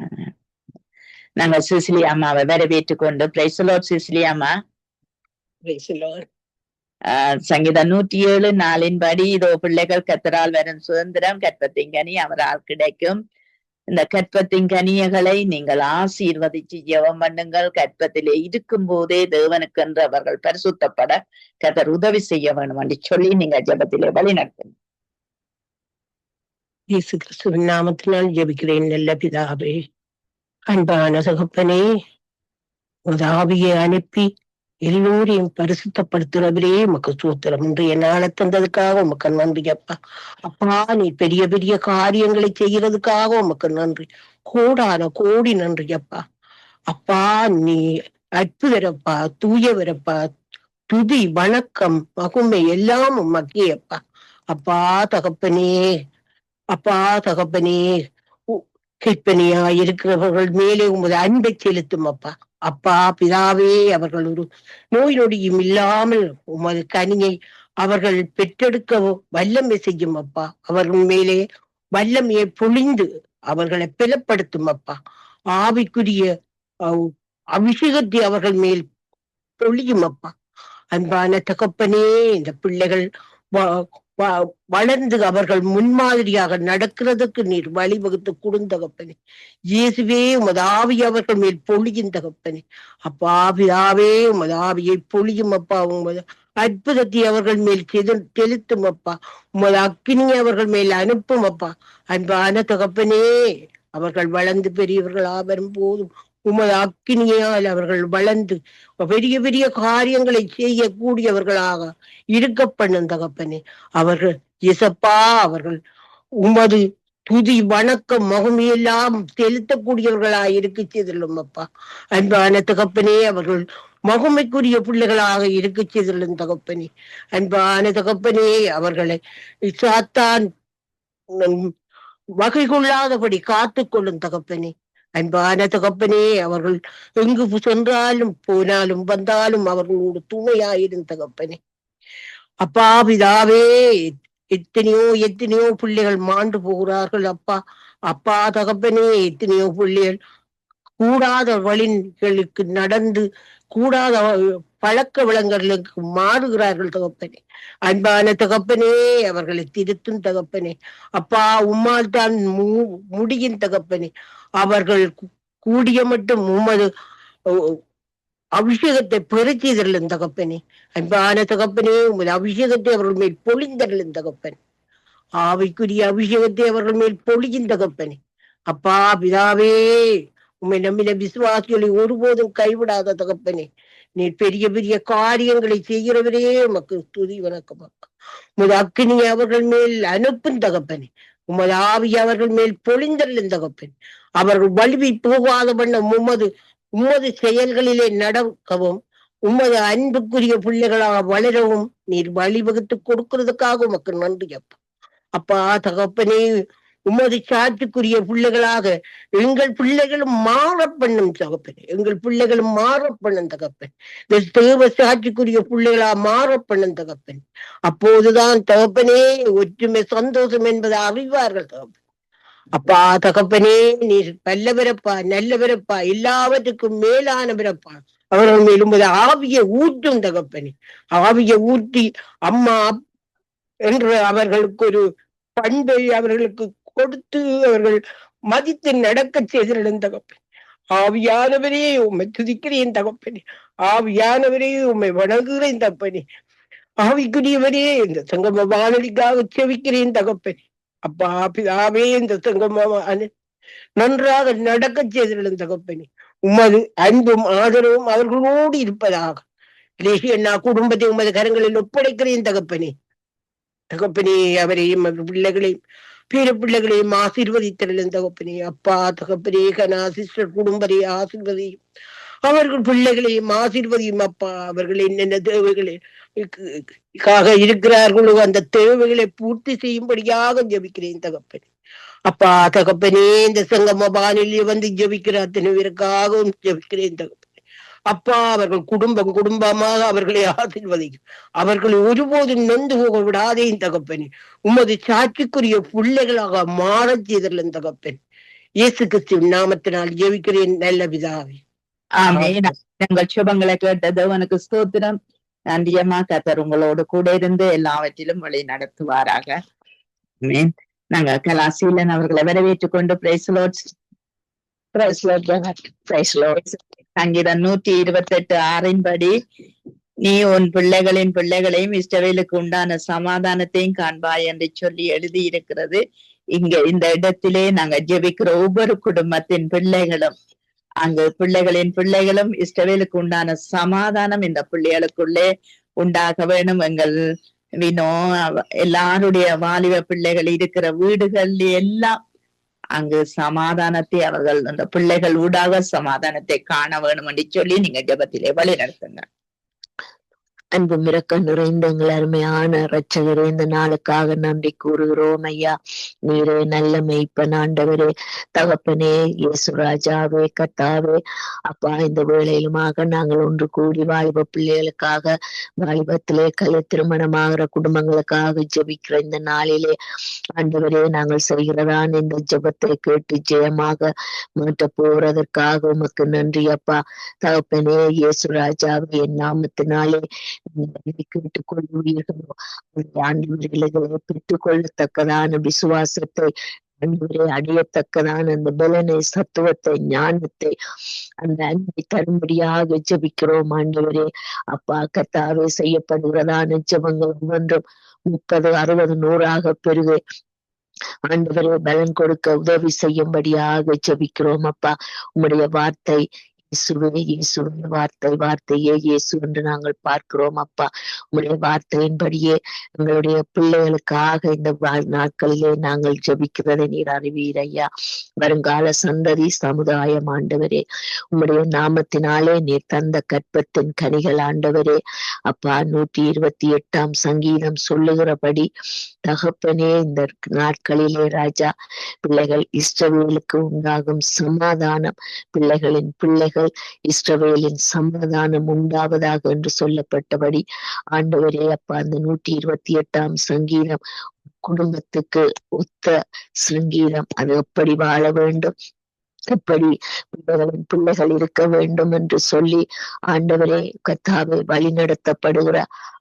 நாங்கள் சிசிலி அம்மாவை வரவேற்றுக் கொண்டு பிரைஸ் தி லார்ட் சிசிலி அம்மா. சங்கீதம் 107:4 இதோ பிள்ளைகள் கர்த்தரால் வரும் சுதந்திரம், கற்பத்தின் கனி அவரால் கிடைக்கும். இந்த கற்பத்தின் கனியகளை நீங்கள் ஆசீர்வதிச்சு ஜெபம் பண்ணுங்கள். கற்பத்திலே இருக்கும் போதே தேவனுக்கென்று அவர்கள் பரிசுத்தப்பட கர்த்தர் உதவி செய்ய வேண்டும் என்று சொல்லி நீங்க ஜெபத்திலே வழி நடத்துங்க. இயேசு கிறிஸ்துவின் நாமத்தினால் ஜெபிக்கிறேன் நல்ல பிதாவே. அன்பான தகப்பனே, ஆவியை அனுப்பி எல்லோரையும் பரிசுத்தப்படுத்துறவரே உமக்கு ஸ்தோத்திரம். இன்றைய நாளை தந்ததுக்காக உமக்கு நன்றி அப்பா. அப்பா, நீ பெரிய பெரிய காரியங்களை செய்யறதுக்காக உமக்கு நன்றி, கோடான கோடி நன்றி அப்பா. அப்பா, நீ அற்புதரப்பா, தூயவரப்பா. துதி, வணக்கம், மகுமை எல்லாம் உமக்கே அப்பா. அப்பா தகப்பனே, அப்பா தகப்பனே, கிற்பனையா இருக்கிறவர்கள் மேலே உமது அன்பை செலுத்தும் அப்பா. அப்பா பிதாவே, அவர்கள் ஒரு நோய் நொடியும் இல்லாமல் உமது கனியை அவர்கள் பெற்றெடுக்க வல்லமை செய்யும் அப்பா. அவர்கள் மேலே வல்லமையை பொழிந்து அவர்களை பலப்படுத்தும் அப்பா. ஆவிக்குரிய அபிஷேகத்தை அவர்கள் மேல் பொழியும் அப்பா. அன்பான தகப்பனே, இந்த பிள்ளைகள் வளர்ந்து அவர்கள் முன்மாதிரியாக நடக்கிறதுக்கு நீர் வழிவகுத்து கொடுந்தகப்பனே. இயேசுவே, உமது ஆவி அவர்கள் மேல் பொழியும் தகப்பனே. அப்பா பிதாவே, உமது ஆவியை பொழியும் அப்பா. உமது அற்புதத்தை அவர்கள் மேல் செலுத்தும் அப்பா. உமது அக்கினியை அவர்கள் மேல் அனுப்பும் அப்பா. அன்பான தகப்பனே, அவர்கள் வளர்ந்து பெரியவர்களா வரும் போதும் உமது அக்கினியால் அவர்கள் வளர்ந்து பெரிய பெரிய காரியங்களை செய்யக்கூடியவர்களாக இருக்க பண்ணும் தகப்பனே. அவர்கள் இசப்பா, அவர்கள் உமது துதி, வணக்கம், மகிமையெல்லாம் செலுத்தக்கூடியவர்களாக இருக்க செய்துள்ளும் அப்பா. அன்பான தகப்பனே, அவர்கள் மகிமைக்குரிய பிள்ளைகளாக இருக்க செய்துள்ளும் தகப்பனே. அன்பான தகப்பனே, அவர்களை சாத்தான் வகை கொள்ளாதபடி காத்துக்கொள்ளும் தகப்பனே. அன்பான தகப்பனே, அவர்கள் எங்கு சென்றாலும் போனாலும் வந்தாலும் அவர்களோடு துணையாயிரும் தகப்பனே. அப்பா பிதாவே, எத்தனையோ பிள்ளைகள் மாண்டு போகிறார்கள் அப்பா. அப்பா தகப்பனே, எத்தனையோ பிள்ளைகள் கூடாத வழிகளுக்கு நடந்து கூடாத பழக்க வழக்கங்களுக்கு மாறுகிறார்கள் தகப்பனே. அன்பான தகப்பனே, அவர்களை திருத்தும் தகப்பனே. அப்பா, உம்மால் தான் முடியும் தகப்பனே. அவர்கள் கூடிய மட்டும் உமது அபிஷேகத்தை பெருக்கிதரலும் தகப்பனே. அன்பான தகப்பனே, உமது அபிஷேகத்தை அவர்கள் மேல் பொழிந்தரலும் தகப்பன். ஆவிக்குரிய அபிஷேகத்தை அவர்கள் மேல் பொழியும் தகப்பனே. அப்பா பிதாவே, உம்மை நம்பின விசுவாசிகளை ஒருபோதும் கைவிடாத தகப்பனே. நீ பெரிய பெரிய காரியங்களை செய்கிறவரே, உமக்கு துதி வணக்கம். உமது அக்கினி அவர்கள் மேல் அனுப்பும் தகப்பனே. உமது ஆவி அவர்கள் மேல் பொழிந்தரலும் தகப்பன். அவர்கள் வலிவி போகாத வண்ணம் உமது செயல்களிலே நடக்கவும், உமது அன்புக்குரிய பிள்ளைகளாக வளரவும் நீர் வழிவகுத்து கொடுக்கிறதுக்காக உமக்கு நன்றி அப்பா. அப்பா தகப்பனே, உமது சாட்சிக்குரிய பிள்ளைகளாக எங்கள் பிள்ளைகளும் மாற பண்ணும் தகப்பனே. எங்கள் பிள்ளைகளும் மாற பண்ணும் தகப்பன். தேவ சாட்சிக்குரிய பிள்ளைகளா மாற பண்ணும் தகப்பன். அப்போதுதான் தகப்பனே ஒற்றுமை சந்தோஷம் என்பதை அறிவார்கள் தகப்பன். அப்பா தகப்பனே, நீர் வல்லவரப்பா, நல்லவரப்பா, எல்லாவற்றுக்கும் மேலானவரப்பா. அவர்கள் மேல் உமது ஆவியை ஊற்றும் தகப்பனே. ஆவியை ஊற்றி அம்மா என்று அவர்களுக்கு ஒரு பண்பை அவர்களுக்கு கொடுத்து அவர்கள் மதித்து நடக்க செய்திருந்த தகப்பன். ஆவியானவரே உம்மை துதிக்கிறேன் தகப்பனே. ஆவியானவரே உம்மை வணங்குகிறேன் தகப்பனே. ஆவிக்குரியவரே, இந்த சங்கம வானொலிக்காக செவிக்கிறேன் தகப்பனே. அப்பா பிதாவே, இந்த சங்கம நன்றாக நடக்க செய்திருந்த தகப்பனே. உமது அன்பும் ஆதரவும் அவர்களோடு இருப்பதாக அண்ணா குடும்பத்தை உமது கரங்களில் ஒப்படைக்கிறேன் தகப்பனே. தகப்பனே, அவரையும் அவர் பிள்ளைகளையும் பேர பிள்ளைகளையும் ஆசீர்வதித்தரலும் தகப்பனே. அப்பா தகப்பனே, கனா சிஸ்டர் குடும்பத்தை ஆசீர்வதியும், அவர்கள் பிள்ளைகளையும் ஆசீர்வதியும் அப்பா. அவர்கள் என்னென்ன தேவைகளை இருக்கிறார்களோ அந்த தேவைகளை பூர்த்தி செய்யும்படியாக ஜெபிக்கிறேன் தகப்பனே. அப்பா தகப்பனே, இந்த சங்கம வானிலையை வந்து ஜெபிக்கிற அத்தனை பேருக்காகவும் ஜெபிக்கிறேன் தகப்பனே. அப்பா, அவர்கள் குடும்பமாக அவர்களை ஆசீர்வதிக்கும். அவர்களை ஒருபோதும் நொந்து போக விடாதே தகப்பனே. உமது சாட்சிக்குரிய பிள்ளைகளாக மாறச் செய்தலும் தகப்பன். இயேசு கிறிஸ்துவின் நாமத்தினால் ஜெபிக்கிறேன் நல்ல பிதாவே. ஆமென். எங்கள் சுபங்களை கேட்டது உனக்கு ஸ்தோத்திரம். நன்றியம்மா. கர்த்தர் உங்களோடு கூட இருந்து எல்லாவற்றிலும் வழி நடத்துவாராக. ஆமென். நாங்க கலாசீலன் அவர்களை வரவேற்றுக் கொண்டு சங்கீதம் 128:6 நீ உன் பிள்ளைகளையும் இஸ்ரவேலுக்கு உண்டான சமாதானத்தையும் காண்பாய் என்று சொல்லி எழுதி இருக்கிறது. இங்க இந்த இடத்திலே நாங்க ஜெபிக்கிற ஒவ்வொரு குடும்பத்தின் பிள்ளைகளும் பிள்ளைகளும் இஸ்ரவேலுக்கு உண்டான சமாதானம் இந்த பிள்ளைகளுக்குள்ளே உண்டாக வேணும். எங்கள் எல்லாருடைய வாலிப பிள்ளைகள் இருக்கிற வீடுகள் எல்லாம் அங்கு சமாதானத்தை அவர்கள் அந்த பிள்ளைகள் ஊடாக சமாதானத்தை காண வேணும் என்று சொல்லி நீங்க ஜெபத்திலே வழி நடத்துங்க. அன்பு மிரக்க நிறைந்த எங்கள் அருமையான இரட்சகரே, இந்த நாளுக்காக நன்றி கூறுகிறோம் ஐயா. நீரே நல்ல மெய்ப்பன் ஆண்டவரே, தகப்பனே, இயேசு ராஜாவே, கர்த்தாவே. அப்பா, இந்த வேளையிலுமாக நாங்கள் ஒன்று கூடி வாலிப பிள்ளைகளுக்காக, வாலிபத்திலே திருமணமாகிற குடும்பங்களுக்காக ஜெபிக்கிற இந்த நாளிலே ஆண்டவரே, நாங்கள் செய்கிறதான் இந்த ஜெபத்தை கேட்டு ஜெயமாக மாற்ற போறதற்காக உமக்கு நன்றி அப்பா. தகப்பனே, இயேசு ராஜாவே, என் நாமத்தினாலே கேட்டுக் கொள்வீர்களோ ஆண்டவர்களை பெற்றுக் கொள்ளத்தக்கதான விசுவாசத்தை ஆண்டவரை அடையத்தக்கதான அந்த பலனை, சத்துவத்தை, ஞானத்தை, அந்த அன்பை தரும்படியாக ஜெபிக்கிறோம் ஆண்டவரே. அப்பா கர்த்தாவே, செய்யப்படுகிறதான ஜெபங்கள் ஒவ்வொன்றும் 30, 60, 100 பெருகு ஆண்டவரே பலன் கொடுக்க உதவி செய்யும்படியாக ஜெபிக்கிறோம் அப்பா. உம்முடைய வார்த்தை இயேசுவே வார்த்தையே இயேசு என்று நாங்கள் பார்க்கிறோம் அப்பா. உங்களுடைய வார்த்தையின்படியே எங்களுடைய பிள்ளைகளுக்காக இந்த நாட்களிலே நாங்கள் ஜெபிக்கிறதை நீர் அறிவீர் ஐயா. வருங்கால சந்ததி சமுதாயம் ஆண்டவரே, உம்முடைய நாமத்தினாலே நீர் தந்த கற்பத்தின் கனிகள் ஆண்டவரே. அப்பா, 128 சங்கீதம் சொல்லுகிறபடி தகப்பனே, இந்த நாட்களிலே ராஜா பிள்ளைகள் இஸ்ரவேலுக்கு உண்டாகும் சமாதானம், பிள்ளைகளின் பிள்ளைகள் இஸ்ரவேலின் சமாதானம் உண்டாவதாக என்று சொல்லப்பட்டபடி ஆண்டவரே அப்பா, அந்த 128 சங்கீதம் குடும்பத்துக்கு ஒத்த சங்கீதம். அது எப்படி வாழ வேண்டும், எப்படி பிள்ளைகளின் பிள்ளைகள் இருக்க வேண்டும் என்று சொல்லி ஆண்டவரே கர்த்தாவே வழிநடத்தப்படுகிற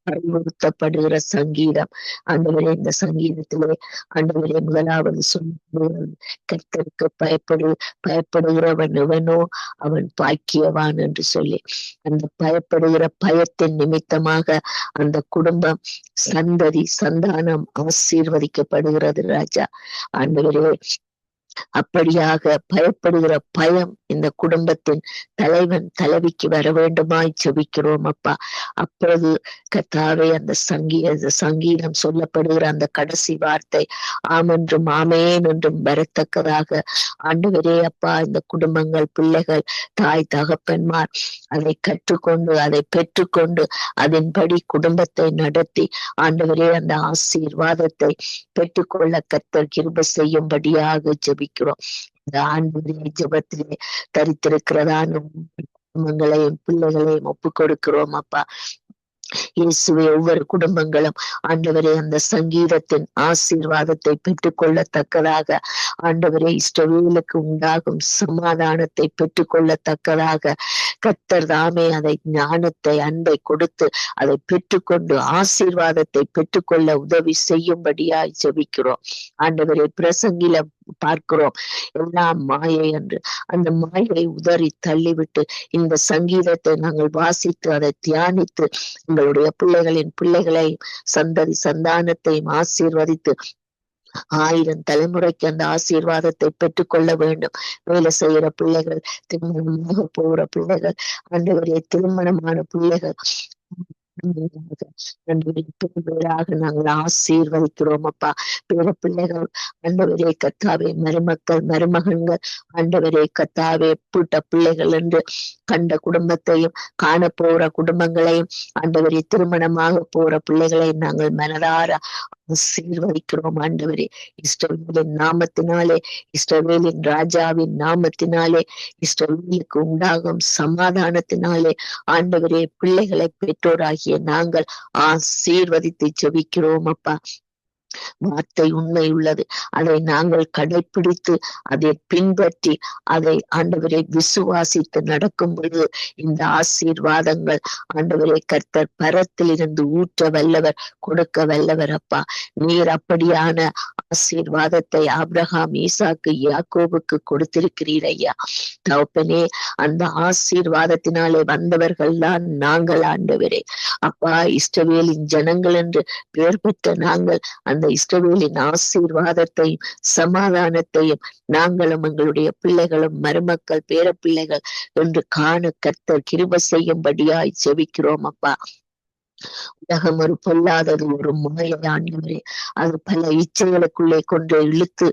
அறிவுறுத்தப்படுகிற சங்கீதம். ஆண்டவரே இந்த சங்கீதத்திலே ஆண்டவரே முதலாவது சொல்லுகிறது, கர்த்தருக்கு பயப்படுகிறவன் எவனோ அவன் பாக்கியவான் என்று சொல்லி, அந்த பயப்படுகிற பயத்தின் நிமித்தமாக அந்த குடும்பம் சந்ததி சந்தானம் ஆசீர்வதிக்கப்படுகிறது ராஜா. ஆண்டவரே அப்படியாக பயப்படுகிற பயம் இந்த குடும்பத்தின் தலைவன் தலைவிக்கு வர வேண்டுமாய் செபிக்கிறோம் அப்பா. அப்பொழுது கர்த்தாவே அந்த சங்கீதம் சொல்லப்படுகிற அந்த கடைசி வார்த்தை ஆமென்றும் ஆமேன் என்றும் வரத்தக்கதாக ஆண்டவரே அப்பா இந்த குடும்பங்கள் பிள்ளைகள் தாய் தகப்பன்மார் அதை கற்றுக்கொண்டு அதை பெற்றுக்கொண்டு அதன்படி குடும்பத்தை நடத்தி ஆண்டவரே அந்த ஆசீர்வாதத்தை பெற்றுக்கொள்ள கர்த்தர் கிருபை செய்யும்படியாக ஜெபிக்கிறோம். இந்த ஆண்டவரே ஜெபத்திலே தரித்திருக்கிறதான குடும்பங்களையும் பிள்ளைகளையும் ஒப்பு கொடுக்கிறோம் அப்பா. இயேசுவே ஒவ்வொரு குடும்பங்களும் ஆண்டவரே அந்த சங்கீதத்தின் ஆசீர்வாதத்தை பெற்றுக்கொள்ளத்தக்கதாக ஆண்டவரே இஸ்ரவேலுக்கு உண்டாகும் சமாதானத்தை பெற்றுக்கொள்ளத்தக்கதாக கர்த்தர் தாமே அதை ஞானத்தை அன்பை கொடுத்து அதை பெற்றுக்கொண்டு ஆசீர்வாதத்தை பெற்றுக்கொள்ள உதவி செய்யும்படியாய் ஜெபிக்கிறோம். ஆண்டவரே பிரசங்கில பார்க்கிறோம் எல்லாம் மாயை என்று, அந்த மாயை உதறி தள்ளிவிட்டு இந்த சங்கீதத்தை நாங்கள் வாசித்து அதை தியானித்து எங்களுடைய பிள்ளைகளின் பிள்ளைகளையும் சந்ததி சந்தானத்தையும் ஆசீர்வதித்து 1000 தலைமுறைக்கு அந்த ஆசீர்வாதத்தை பெற்றுக்கொள்ள வேண்டும். வேலை செய்யற பிள்ளைகள், திருமணமாக போகிற பிள்ளைகள், ஆண்டவரே திருமணமான பிள்ளைகள் நாங்கள் ஆசீர்வதிக்கிறோம் அப்பா. பிற பிள்ளைகள் ஆண்டவரே கத்தாவே மருமக்கள் மருமகன்கள் ஆண்டவரே கத்தாவே பூட்ட பிள்ளைகள் என்று கண்ட குடும்பத்தையும் காண போற குடும்பங்களையும் ஆண்டவரே திருமணமாக போற பிள்ளைகளையும் நாங்கள் மனதார ஆசீர்வதிக்கிறோம் ஆண்டவரே. இஸ்ரவேலின் நாமத்தினாலே, இஸ்ரவேலின் ராஜாவின் நாமத்தினாலே, இஸ்ரவேலுக்கு உண்டாகும் சமாதானத்தினாலே ஆண்டவரே பிள்ளைகளை பெற்றோராகிய நாங்கள் ஆசீர்வதித்து ஜெபிக்கிறோம் அப்பா. வார்த்தை உண்மை உள்ளது, அதை நாங்கள் கடைபிடித்து அதை பின்பற்றி அதை ஆண்டவரை விசுவாசித்து நடக்கும் பொழுது இந்த ஆசீர்வாதங்கள் ஆண்டவரை கர்த்தர் பரத்திலிருந்து ஊற்ற வல்லவர், கொடுக்க வல்லவர் அப்பா. நீர் அப்படியான ஆசீர்வாதத்தை ஆபிரகாம் ஈசாக்கு யாக்கோபுக்கு கொடுத்திருக்கிறீர் ஐயா தகப்பனே. அந்த ஆசீர்வாதத்தினாலே வந்தவர்கள் தான் நாங்கள் ஆண்டவரே அப்பா. இஸ்ரவேலின் ஜனங்கள் என்று பெயர் பெற்ற நாங்கள் அந்த இஸ்ரவேலின் ஆசீர்வாதத்தையும் சமாதானத்தையும் நாங்களும் எங்களுடைய பிள்ளைகளும் மருமக்கள் பேர பிள்ளைகள் என்று காண கர்த்தர் கிருபை செய்யும்படியாய் செபிக்கிறோம் அப்பா. உலகம் ஒரு பொல்லாதது, ஒரு மாயை ஆண்டவரே, அது பல இச்சைகளுக்குள்ளே கொண்டு இழுத்து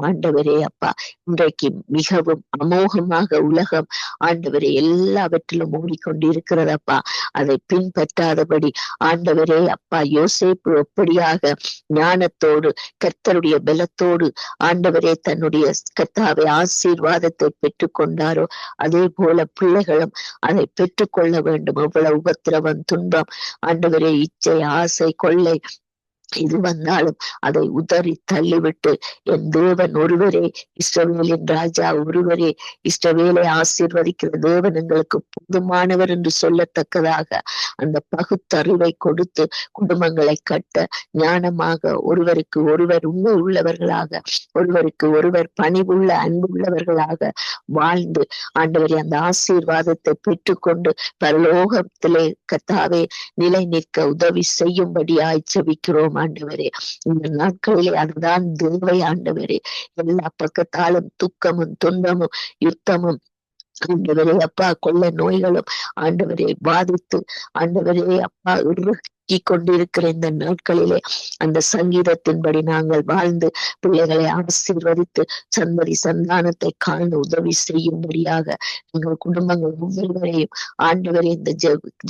ஆண்டவரே அப்பா. இன்றைக்கு மிகவும் அமோகமாக உலகம் ஆண்டவரே எல்லாவற்றிலும் ஓடிக்கொண்டிருக்கிறதப்பா. அதை பின்பற்றாதபடி ஆண்டவரே அப்பா யோசேப்பு எப்படியாக ஞானத்தோடு கர்த்தருடைய பலத்தோடு ஆண்டவரே தன்னுடைய கர்த்தாவை ஆசீர்வாதத்தை பெற்றுக்கொண்டாரோ அதே போல பிள்ளைகளும் அதை பெற்றுக்கொள்ள வேண்டும். எவ்வளவு உபத்திரவம் துன்பம் ஆண்டவரே இச்சை ஆசை கொள்ளை இது வந்தாலும் அதை உதறி தள்ளிவிட்டு என் தேவன் ஒருவரே, இஸ்ரவேலின் ராஜா ஒருவரே, இஸ்ரவேலை ஆசீர்வதிக்கிற தேவன் எங்களுக்கு போதுமானவர் என்று சொல்லத்தக்கதாக அந்த பகுத்தறிவை கொடுத்து குடும்பங்களை கட்ட ஞானமாக ஒருவருக்கு ஒருவர் உண்மை உள்ளவர்களாக ஒருவருக்கு ஒருவர் பணிவுள்ள அன்புள்ளவர்களாக வாழ்ந்து ஆண்டவரே அந்த ஆசீர்வாதத்தை பெற்றுக்கொண்டு பரலோகத்திலே கர்த்தாவே நிலை நிற்க உதவி செய்யும்படியாய் ஜெபிக்கிறோம் ஆண்டவரே. இந்த நாட்களிலே அதுதான் தேவை ஆண்டவரே. எல்லா பக்கத்தாலும் துக்கமும் துன்பமும் யுத்தமும் ஆண்டவரே அப்பா கொள்ள நோய்களும் ஆண்டவரை பாதித்து ஆண்டவரே அப்பா கொண்டிருக்கிற இந்த நாட்களிலே அந்த சங்கீதத்தின்படி நாங்கள் வாழ்ந்து பிள்ளைகளை ஆசீர்வதித்து சந்ததி சந்தானத்தை காண உதவி செய்யும்படியாக எங்கள் குடும்பங்கள் ஒவ்வொருவரையும் ஆண்டவரே இந்த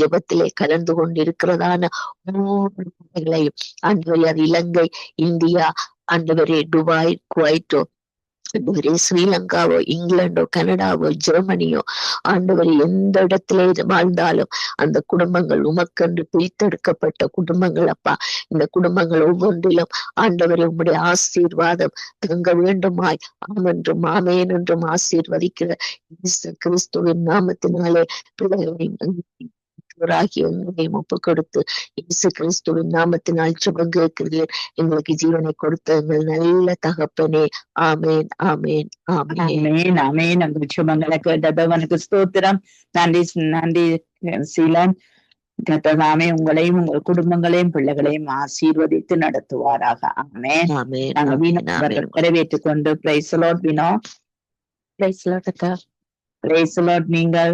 ஜெபத்திலே கலந்து கொண்டிருக்கிறதான ஒவ்வொரு பிள்ளைகளையும் ஆண்டவரே அது இலங்கை, இந்தியா, ஆண்டவரே துபாய், குவைட்டோ ஆண்டவரே ஸ்ரீலங்காவோ, இங்கிலாண்டோ, கனடாவோ, ஜெர்மனியோ, ஆண்டவரே எந்த இடத்துல வாழ்ந்தாலும் அந்த குடும்பங்கள் உமக்கென்று பிரித்தெடுக்கப்பட்ட குடும்பங்கள் அப்பா. இந்த குடும்பங்கள் ஒவ்வொன்றிலும் ஆண்டவரே உம்முடைய ஆசீர்வாதம் தங்க வேண்டுமாய் ஆமென்றும் ஆமேன் என்றும் ஆசீர்வதிக்கிற இயேசு கிறிஸ்துவின் நாமத்தினாலே பிள்ளைகளை உங்களையும் ஒப்பு கொடுத்து இயேசு கிறிஸ்துவின் நாமத்தினால் ஜெபம் கேட்கிறேன். எங்களுக்கு ஜீவனை கொடுத்த எங்கள் நல்ல தகப்பனே. ஆமேன், ஆமேன், ஆமேன். ஆமேன், ஆமேன். அந்த சுமங்களை கேட்டவனுக்கு ஸ்தோத்திரம். நன்றி, நன்றி சீலன். கர்த்ததாமே உங்களையும் உங்கள் குடும்பங்களையும் பிள்ளைகளையும் ஆசீர்வதித்து நடத்துவாராக. ஆமேன். ஆமேன், நாங்கள் ஆமேன், வீணை ஆமேன். வரவேற்றுக் கொண்டு praise lord Vino. Praise lord அக்கா. Praise lord. நீங்கள்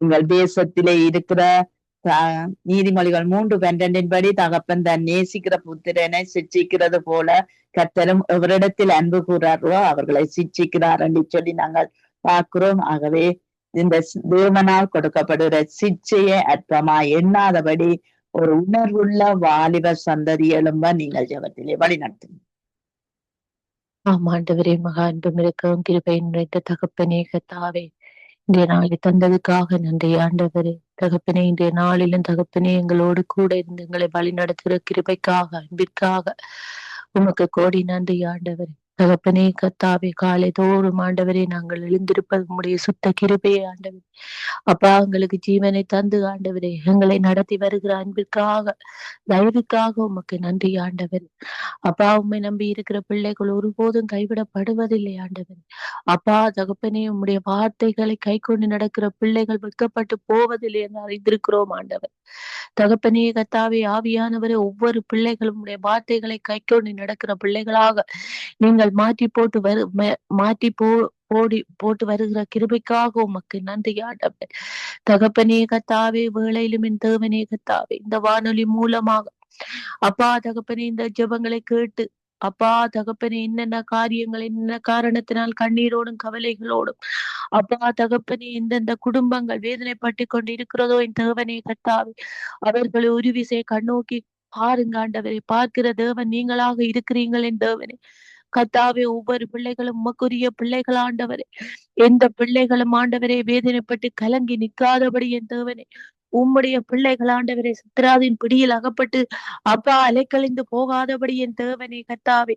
எங்கள் தேசத்திலே இருக்கிற நீதிமொழிகள் 3:12 படி தகப்பன் தன் நேசிக்கிற புத்திரனை சிட்சிக்கிறது போல கர்த்தரும் எவரிடத்தில் அன்பு கூறாரோ அவர்களை சிட்சிக்கிறார் என்று சொல்லி நாங்கள் பார்க்கிறோம். ஆகவே இந்த தேவனால் கொடுக்கப்படுகிற சிட்சையை அற்பமாய் எண்ணாதபடி ஒரு உணர்வுள்ள வாலிப சந்ததி எழும்ப நீங்கள் ஜெபத்திலே வழி நடத்துங்க. ஆமாண்டவரே, மகா அன்பும் இருக்கும் கிருபை நிறைந்த தகப்பனே கர்த்தாவே, இன்றைய நாளை தந்ததுக்காக நன்றி ஆண்டவரே. தகப்பனே, இன்றைய நாளிலும் தகப்பனே எங்களோடு கூட இருந்து எங்களை வழி நடத்துகிற கிருபைக்காக அன்பிற்காக உமக்கு கோடி நன்றி ஆண்டவரே. தகப்பனே கர்த்தாவே, காலை தோறும் ஆண்டவரே நாங்கள் எழுந்திருப்பது உம்முடைய சுத்த கிருபையே ஆண்டவரே. அப்பா, எங்களுக்கு ஜீவனை தந்து ஆண்டவரே எங்களை நடத்தி வருகிற அன்பிற்காக தயவுக்காக உமக்கு நன்றி ஆண்டவரே. அப்பா, உம்மை நம்பி இருக்கிற பிள்ளைகள் ஒருபோதும் கைவிடப்படுவதில்லை ஆண்டவரே. அப்பா தகப்பனே, உம்முடைய வார்த்தைகளை கை கொண்டு நடக்கிற பிள்ளைகள் வெட்கப்பட்டு போவதில்லை என்று அறிந்திருக்கிறோம் ஆண்டவர். தகப்பனே கர்த்தாவே, ஆவியானவரே, ஒவ்வொரு பிள்ளைகளும் உம்முடைய வார்த்தைகளை கை கொண்டு நடக்கிற பிள்ளைகளாக நீங்கள் மாற்றி போட்டு வருகிற கிருபைக்காக உமக்கு நன்றி ஆண்டவர். தகப்பனே கர்த்தாவே, வேளையிலும் என் தேவனே கர்த்தாவே, இந்த வானொலி மூலமாக அப்பா தகப்பனே இந்த ஜெபங்களை கேட்டு அப்பா தகப்பனே என்னென்ன காரியங்கள் என்ன காரணத்தினால் கண்ணீரோடும் கவலைகளோடும் அப்பா தகப்பனே எந்தெந்த குடும்பங்கள் வேதனைப்பட்டு கொண்டு இருக்கிறதோ என் தேவனே கர்த்தாவே, அவர்களை ஒரு விசை கண்ணோக்கி பாருங்க ஆண்டவரே. பார்க்கிற தேவன் நீங்களாக இருக்கிறீங்கள் என் தேவனே கர்த்தாவே. ஒவ்வொரு பிள்ளைகளும் உமக்குரிய பிள்ளைகள் ஆண்டவரே. எந்த பிள்ளைகளும் ஆண்டவரே வேதனைப்பட்டு கலங்கி நிற்காதபடி என் தேவனே உம்முடைய பிள்ளைகள் ஆண்டவரே சித்ராவின் பிடியில் அகப்பட்டு அப்பா அலைக்கழிந்து போகாதபடி என் தேவனே கர்த்தாவே,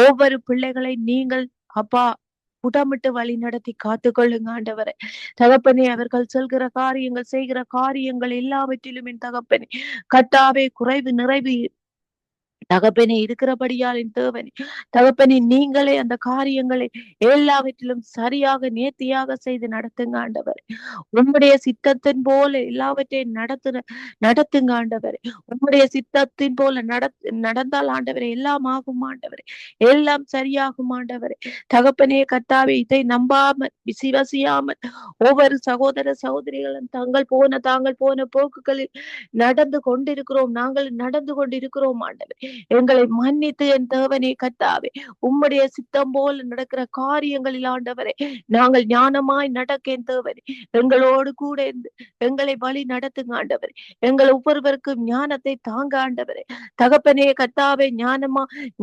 ஒவ்வொரு பிள்ளைகளை நீங்கள் அப்பா புடமிட்டு வழி நடத்தி காத்துக்கொள்ளுங்க ஆண்டவரே. தகப்பனே, அவர்கள் சொல்கிற காரியங்கள் செய்கிற காரியங்கள் எல்லாவற்றிலும் என் தகப்பனே கர்த்தாவே குறைவு நிறைவு தகப்பனே இருக்கிறபடியால் என் தேவனே தகப்பனே, நீங்களே அந்த காரியங்களை எல்லாவற்றிலும் சரியாக நேர்த்தியாக செய்து நடத்துங்க ஆண்டவரே. உம்முடைய சித்தத்தின் போல எல்லாவற்றையும் நடத்துங்க ஆண்டவரே. உம்முடைய சித்தத்தின் போல நடந்தால் ஆண்டவரே எல்லாம் ஆகும் ஆண்டவரே, எல்லாம் சரியாகும் ஆண்டவரே. தகப்பனே கர்த்தாவே, இதை நம்பாமல் விசுவாசியாமல் ஒவ்வொரு சகோதர சகோதரிகளும் தாங்கள் போன போக்குகளில் நடந்து கொண்டிருக்கிறோம். நாங்கள் நடந்து கொண்டிருக்கிறோம் ஆண்டவரே. எங்களை மன்னித்து என் தேவனே கர்த்தாவே, உம்முடைய சித்தம் போல நடக்கிற காரியங்களில் ஆண்டவரே நாங்கள் ஞானமாய் நடக்க என் தேவனே எங்களோடு கூட இருந்து எங்களை வழி நடத்துங்க ஆண்டவரே. எங்கள் ஒவ்வொருவருக்கும் ஞானத்தை தாங்க ஆண்டவரே. தகப்பனே கர்த்தாவே,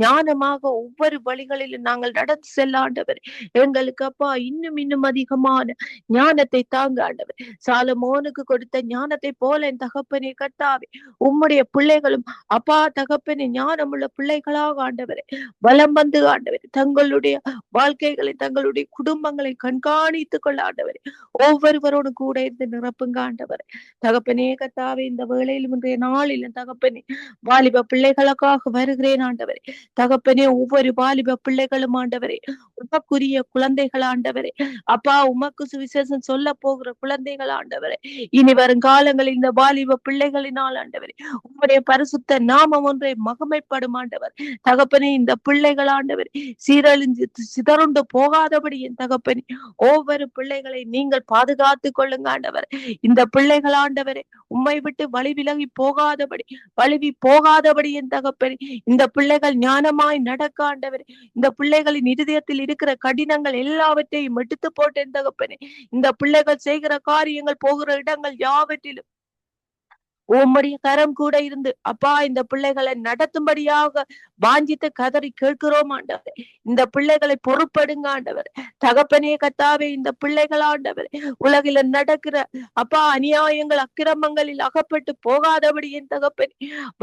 ஞானமாக ஒவ்வொரு வழிகளிலும் நாங்கள் நடந்து செல்ல ஆண்டவரே. எங்களுக்கு அப்பா இன்னும் அதிகமான ஞானத்தை தாங்க ஆண்டவரே. சாலமோனுக்கு கொடுத்த ஞானத்தை போல என் தகப்பனே கர்த்தாவே, உம்முடைய பிள்ளைகளும் அப்பா தகப்பனே ஞானமுள்ள பிள்ளைகளாக ஆண்டவரே வலம் வந்து ஆண்டவரே தங்களுடைய வாழ்க்கைகளை தங்களுடைய குடும்பங்களை கண்காணித்துக் கொள்ள ஆண்டவரே ஒவ்வொருவரோடு கூட இருந்து நிரப்புங்க ஆண்டவரே. தகப்பனே கர்த்தாவே, இந்த வேளையிலும் இன்றைய நாளிலும் தகப்பனே வாலிப பிள்ளைகளுக்காக வருகிறேன் ஆண்டவரே. தகப்பனே, ஒவ்வொரு வாலிப பிள்ளைகளும் ஆண்டவரே உமக்குரிய குழந்தைகள் ஆண்டவரே. அப்பா, உமக்கு சுவிசேஷம் சொல்ல போகிற குழந்தைகள் ஆண்டவரே. இனி வரும் காலங்களில் இந்த வாலிப பிள்ளைகளினால் ஆண்டவரே உம்முடைய பரிசுத்த நாமம் ஒன்றை மகிமைப்படும் ஆண்டவர். தகப்பனே, இந்த பிள்ளைகள் ஆண்டவர் சீரழிஞ்சு சிதறுண்டு போகாதபடி என் தகப்பனே ஒவ்வொரு பிள்ளைகளை நீங்கள் பாதுகாத்துக் கொள்ளுங்க ஆண்டவர். இந்த பிள்ளைகள் ஆண்டவரே உம்மை விட்டு வழி போகாதபடி என் தகப்பனே இந்த பிள்ளைகள் ஞானமாய் நடக்க ஆண்டவர். இந்த பிள்ளைகளின் இருதயத்தில் இருக்கிற கடினங்கள் எல்லாவற்றையும் எடுத்து போட்டு என் தகப்பனே இந்த பிள்ளைகள் செய்கிற காரியங்கள் போகிற இடங்கள் யாவற்றிலும் உம்முடைய கரம் கூட இருந்து அப்பா இந்த பிள்ளைகளை நடத்தும்படியாக வாஞ்சித்து கதறி கேட்கிறோம் ஆண்டவரே. இந்த பிள்ளைகளை பொறுப்படுங்க ஆண்டவர். தகப்பனே கத்தாவே இந்த பிள்ளைகள் ஆண்டவர் உலகில நடக்கிற அப்பா அநியாயங்கள் அக்கிரமங்களில் அகப்பட்டு போகாதபடி என் தகப்பனே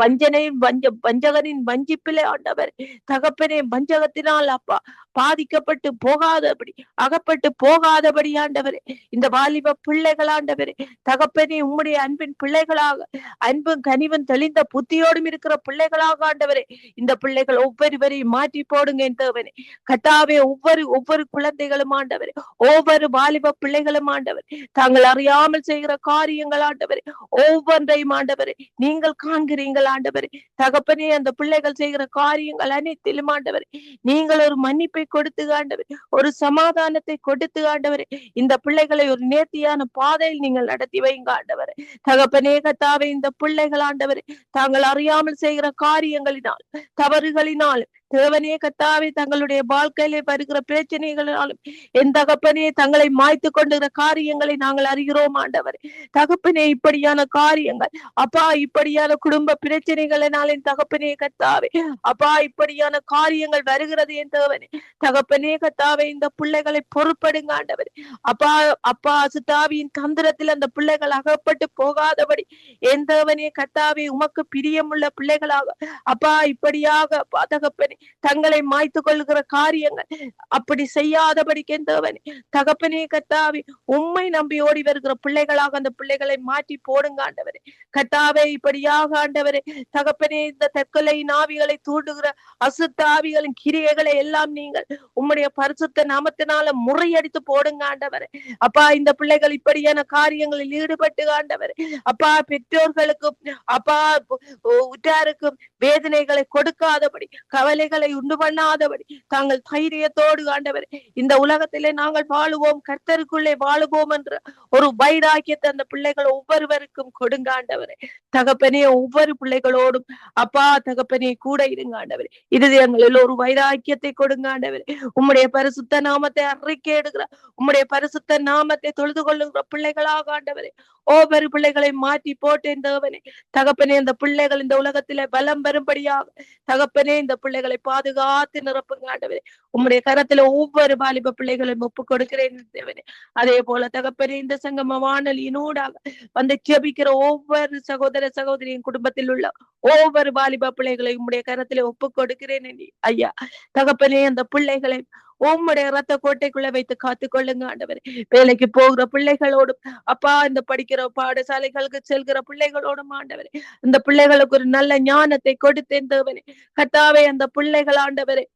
வஞ்சனையும் வஞ்சகனின் வஞ்சிப்பிலே ஆண்டவர் தகப்பனே வஞ்சகத்தினால் அப்பா பாதிக்கப்பட்டு போகாதபடி அகப்பட்டு போகாதபடி ஆண்டவரே இந்த வாலிப பிள்ளைகள் ஆண்டவரே தகப்பனே உம்முடைய அன்பின் பிள்ளைகளாக அன்பும் கனிவும் தெளிந்த புத்தியோடும் இருக்கிற பிள்ளைகளாக ஆண்டவரே இந்த பிள்ளைகள் ஒவ்வொருவரையும் மாற்றி போடுங்க என் தேவனே. கத்தாவே ஒவ்வொரு குழந்தைகளும் ஆண்டவரே ஒவ்வொரு வாலிப பிள்ளைகளும் ஆண்டவர் தாங்கள் அறியாமல் செய்கிற காரியங்கள் ஆண்டவரே ஒவ்வொன்றையும் ஆண்டவரே நீங்கள் காண்கிறீங்கள் ஆண்டவரே. தகப்பனே அந்த பிள்ளைகள் செய்கிற காரியங்கள் அனைத்திலும் ஆண்டவரே நீங்கள் ஒரு மன்னிப்பை கொடுத்து ஆண்டவரே ஒரு சமாதானத்தை கொடுத்து ஆண்டவரே இந்த பிள்ளைகளை ஒரு நேர்த்தியான பாதையில் நீங்கள் நடத்தி வைங்க ஆண்டவரே. தகப்பனே கத்தாவே இந்த பிள்ளைகள் ஆண்டவரே தாங்கள் அறியாமல் செய்கிற காரியங்களினால் தவறுகளினால் தேவனே கத்தாவே தங்களுடைய வாழ்க்கையிலே வருகிற பிரச்சனைகளினாலும் என் தகப்பனே தங்களை மாய்த்து கொண்டிருக்கிற காரியங்களை நாங்கள் அறிகிறோம் ஆண்டவரே. தகப்பனே இப்படியான காரியங்கள் அப்பா இப்படியான குடும்ப பிரச்சனைகளினால் என் தகப்பனே கத்தாவே அப்பா இப்படியான காரியங்கள் வருகிறது என் தேவனே. தகப்பனே கத்தாவே இந்த பிள்ளைகளை பொறுப்படுங்க ஆண்டவரே. அப்பா அசுத்தாவியின் தந்திரத்தில் அந்த பிள்ளைகள் அகப்பட்டு போகாதபடி என் தேவனே கத்தாவே உமக்கு பிரியமுள்ள பிள்ளைகளாக அப்பா இப்படியாக அப்பா தகப்பனே தங்களை மாய்த்து கொள்கிற காரியங்கள் அப்படி செய்யாதபடிக்கு என் தேவனே தகப்பனே கத்தாவே உம்மை நம்பி ஓடி வருகிற பிள்ளைகளாக அந்த பிள்ளைகளை மாற்றி போடுங்க ஆண்டவரே. கத்தாவே இப்படியாக ஆண்டவரே தகப்பனே இந்த தற்கொலை நாவிகளை தூண்டுகிற அசுத்த ஆவிகளின் கிரியைகளை எல்லாம் நீங்கள் உம்முடைய பரிசுத்த நாமத்தினால முறையடித்து போடுங்க ஆண்டவரே. அப்பா இந்த பிள்ளைகள் இப்படியான காரியங்களில் ஈடுபட்டு ஆண்டவரே அப்பா பெற்றோர்களுக்கும் அப்பா உற்றாருக்கும் வேதனைகளை கொடுக்காதபடி கவலைகளை உண்டு பண்ணாதபடி தாங்கள் தைரியத்தோடு ஆண்டவரே இந்த உலகத்திலே நாங்கள் வாழுவோம் கர்த்தருக்குள்ளே வாழுவோம் என்ற ஒரு வைராக்கியத்தை அந்த பிள்ளைகள் ஒவ்வொருவருக்கும் கொடுங்க ஆண்டவரே. தகப்பனே ஒவ்வொரு பிள்ளைகளோடும் அப்பா தகப்பனே கூட இருங்க ஆண்டவரே. இருதயங்களில் ஒரு வைராக்கியத்தை கொடுங்க ஆண்டவரே. உம்முடைய பரிசுத்த நாமத்தை அறிக்கையிடுகிற உம்முடைய பரிசுத்த நாமத்தை தொழுது கொள்ளுகிற பிள்ளைகளாக ஆண்டவரே ஒவ்வொரு பிள்ளைகளை மாற்றி போட்டேன் தேவனே. தகப்பனே இந்த பிள்ளைகள் இந்த உலகத்திலே பலம் வரும்படியாக தகப்பனே இந்த பிள்ளைகளை பாதுகாத்து நிரப்புங்க ஆண்டவரே. உம்முடைய கரத்துல ஒவ்வொரு வாலிப பிள்ளைகளையும் ஒப்பு கொடுக்கிறேன் தேவனே. அதே போல தகப்பனே இந்த சங்கம வானொலியினூடாக வந்து ஜெபிக்கிற ஒவ்வொரு சகோதர சகோதரியின் குடும்பத்தில் உள்ள ஒவ்வொரு வாலிப பிள்ளைகளையும் உம்முடைய கரத்திலே ஒப்பு கொடுக்கிறேன் ஐயா. தகப்பனே அந்த பிள்ளைகளை உம்முடைய ரத்த கோட்டைக்குள்ள வைத்து காத்து கொள்ளுங்க ஆண்டவரே. வேலைக்கு போகிற பிள்ளைகளோடும் அப்பா இந்த படிக்கிற பாடசாலைகளுக்கு செல்கிற பிள்ளைகளோடும் ஆண்டவரே இந்த பிள்ளைகளுக்கு ஒரு நல்ல ஞானத்தை கொடுத்தேன் தேவனே. கர்த்தாவே அந்த பிள்ளைகள் ஆண்டவரே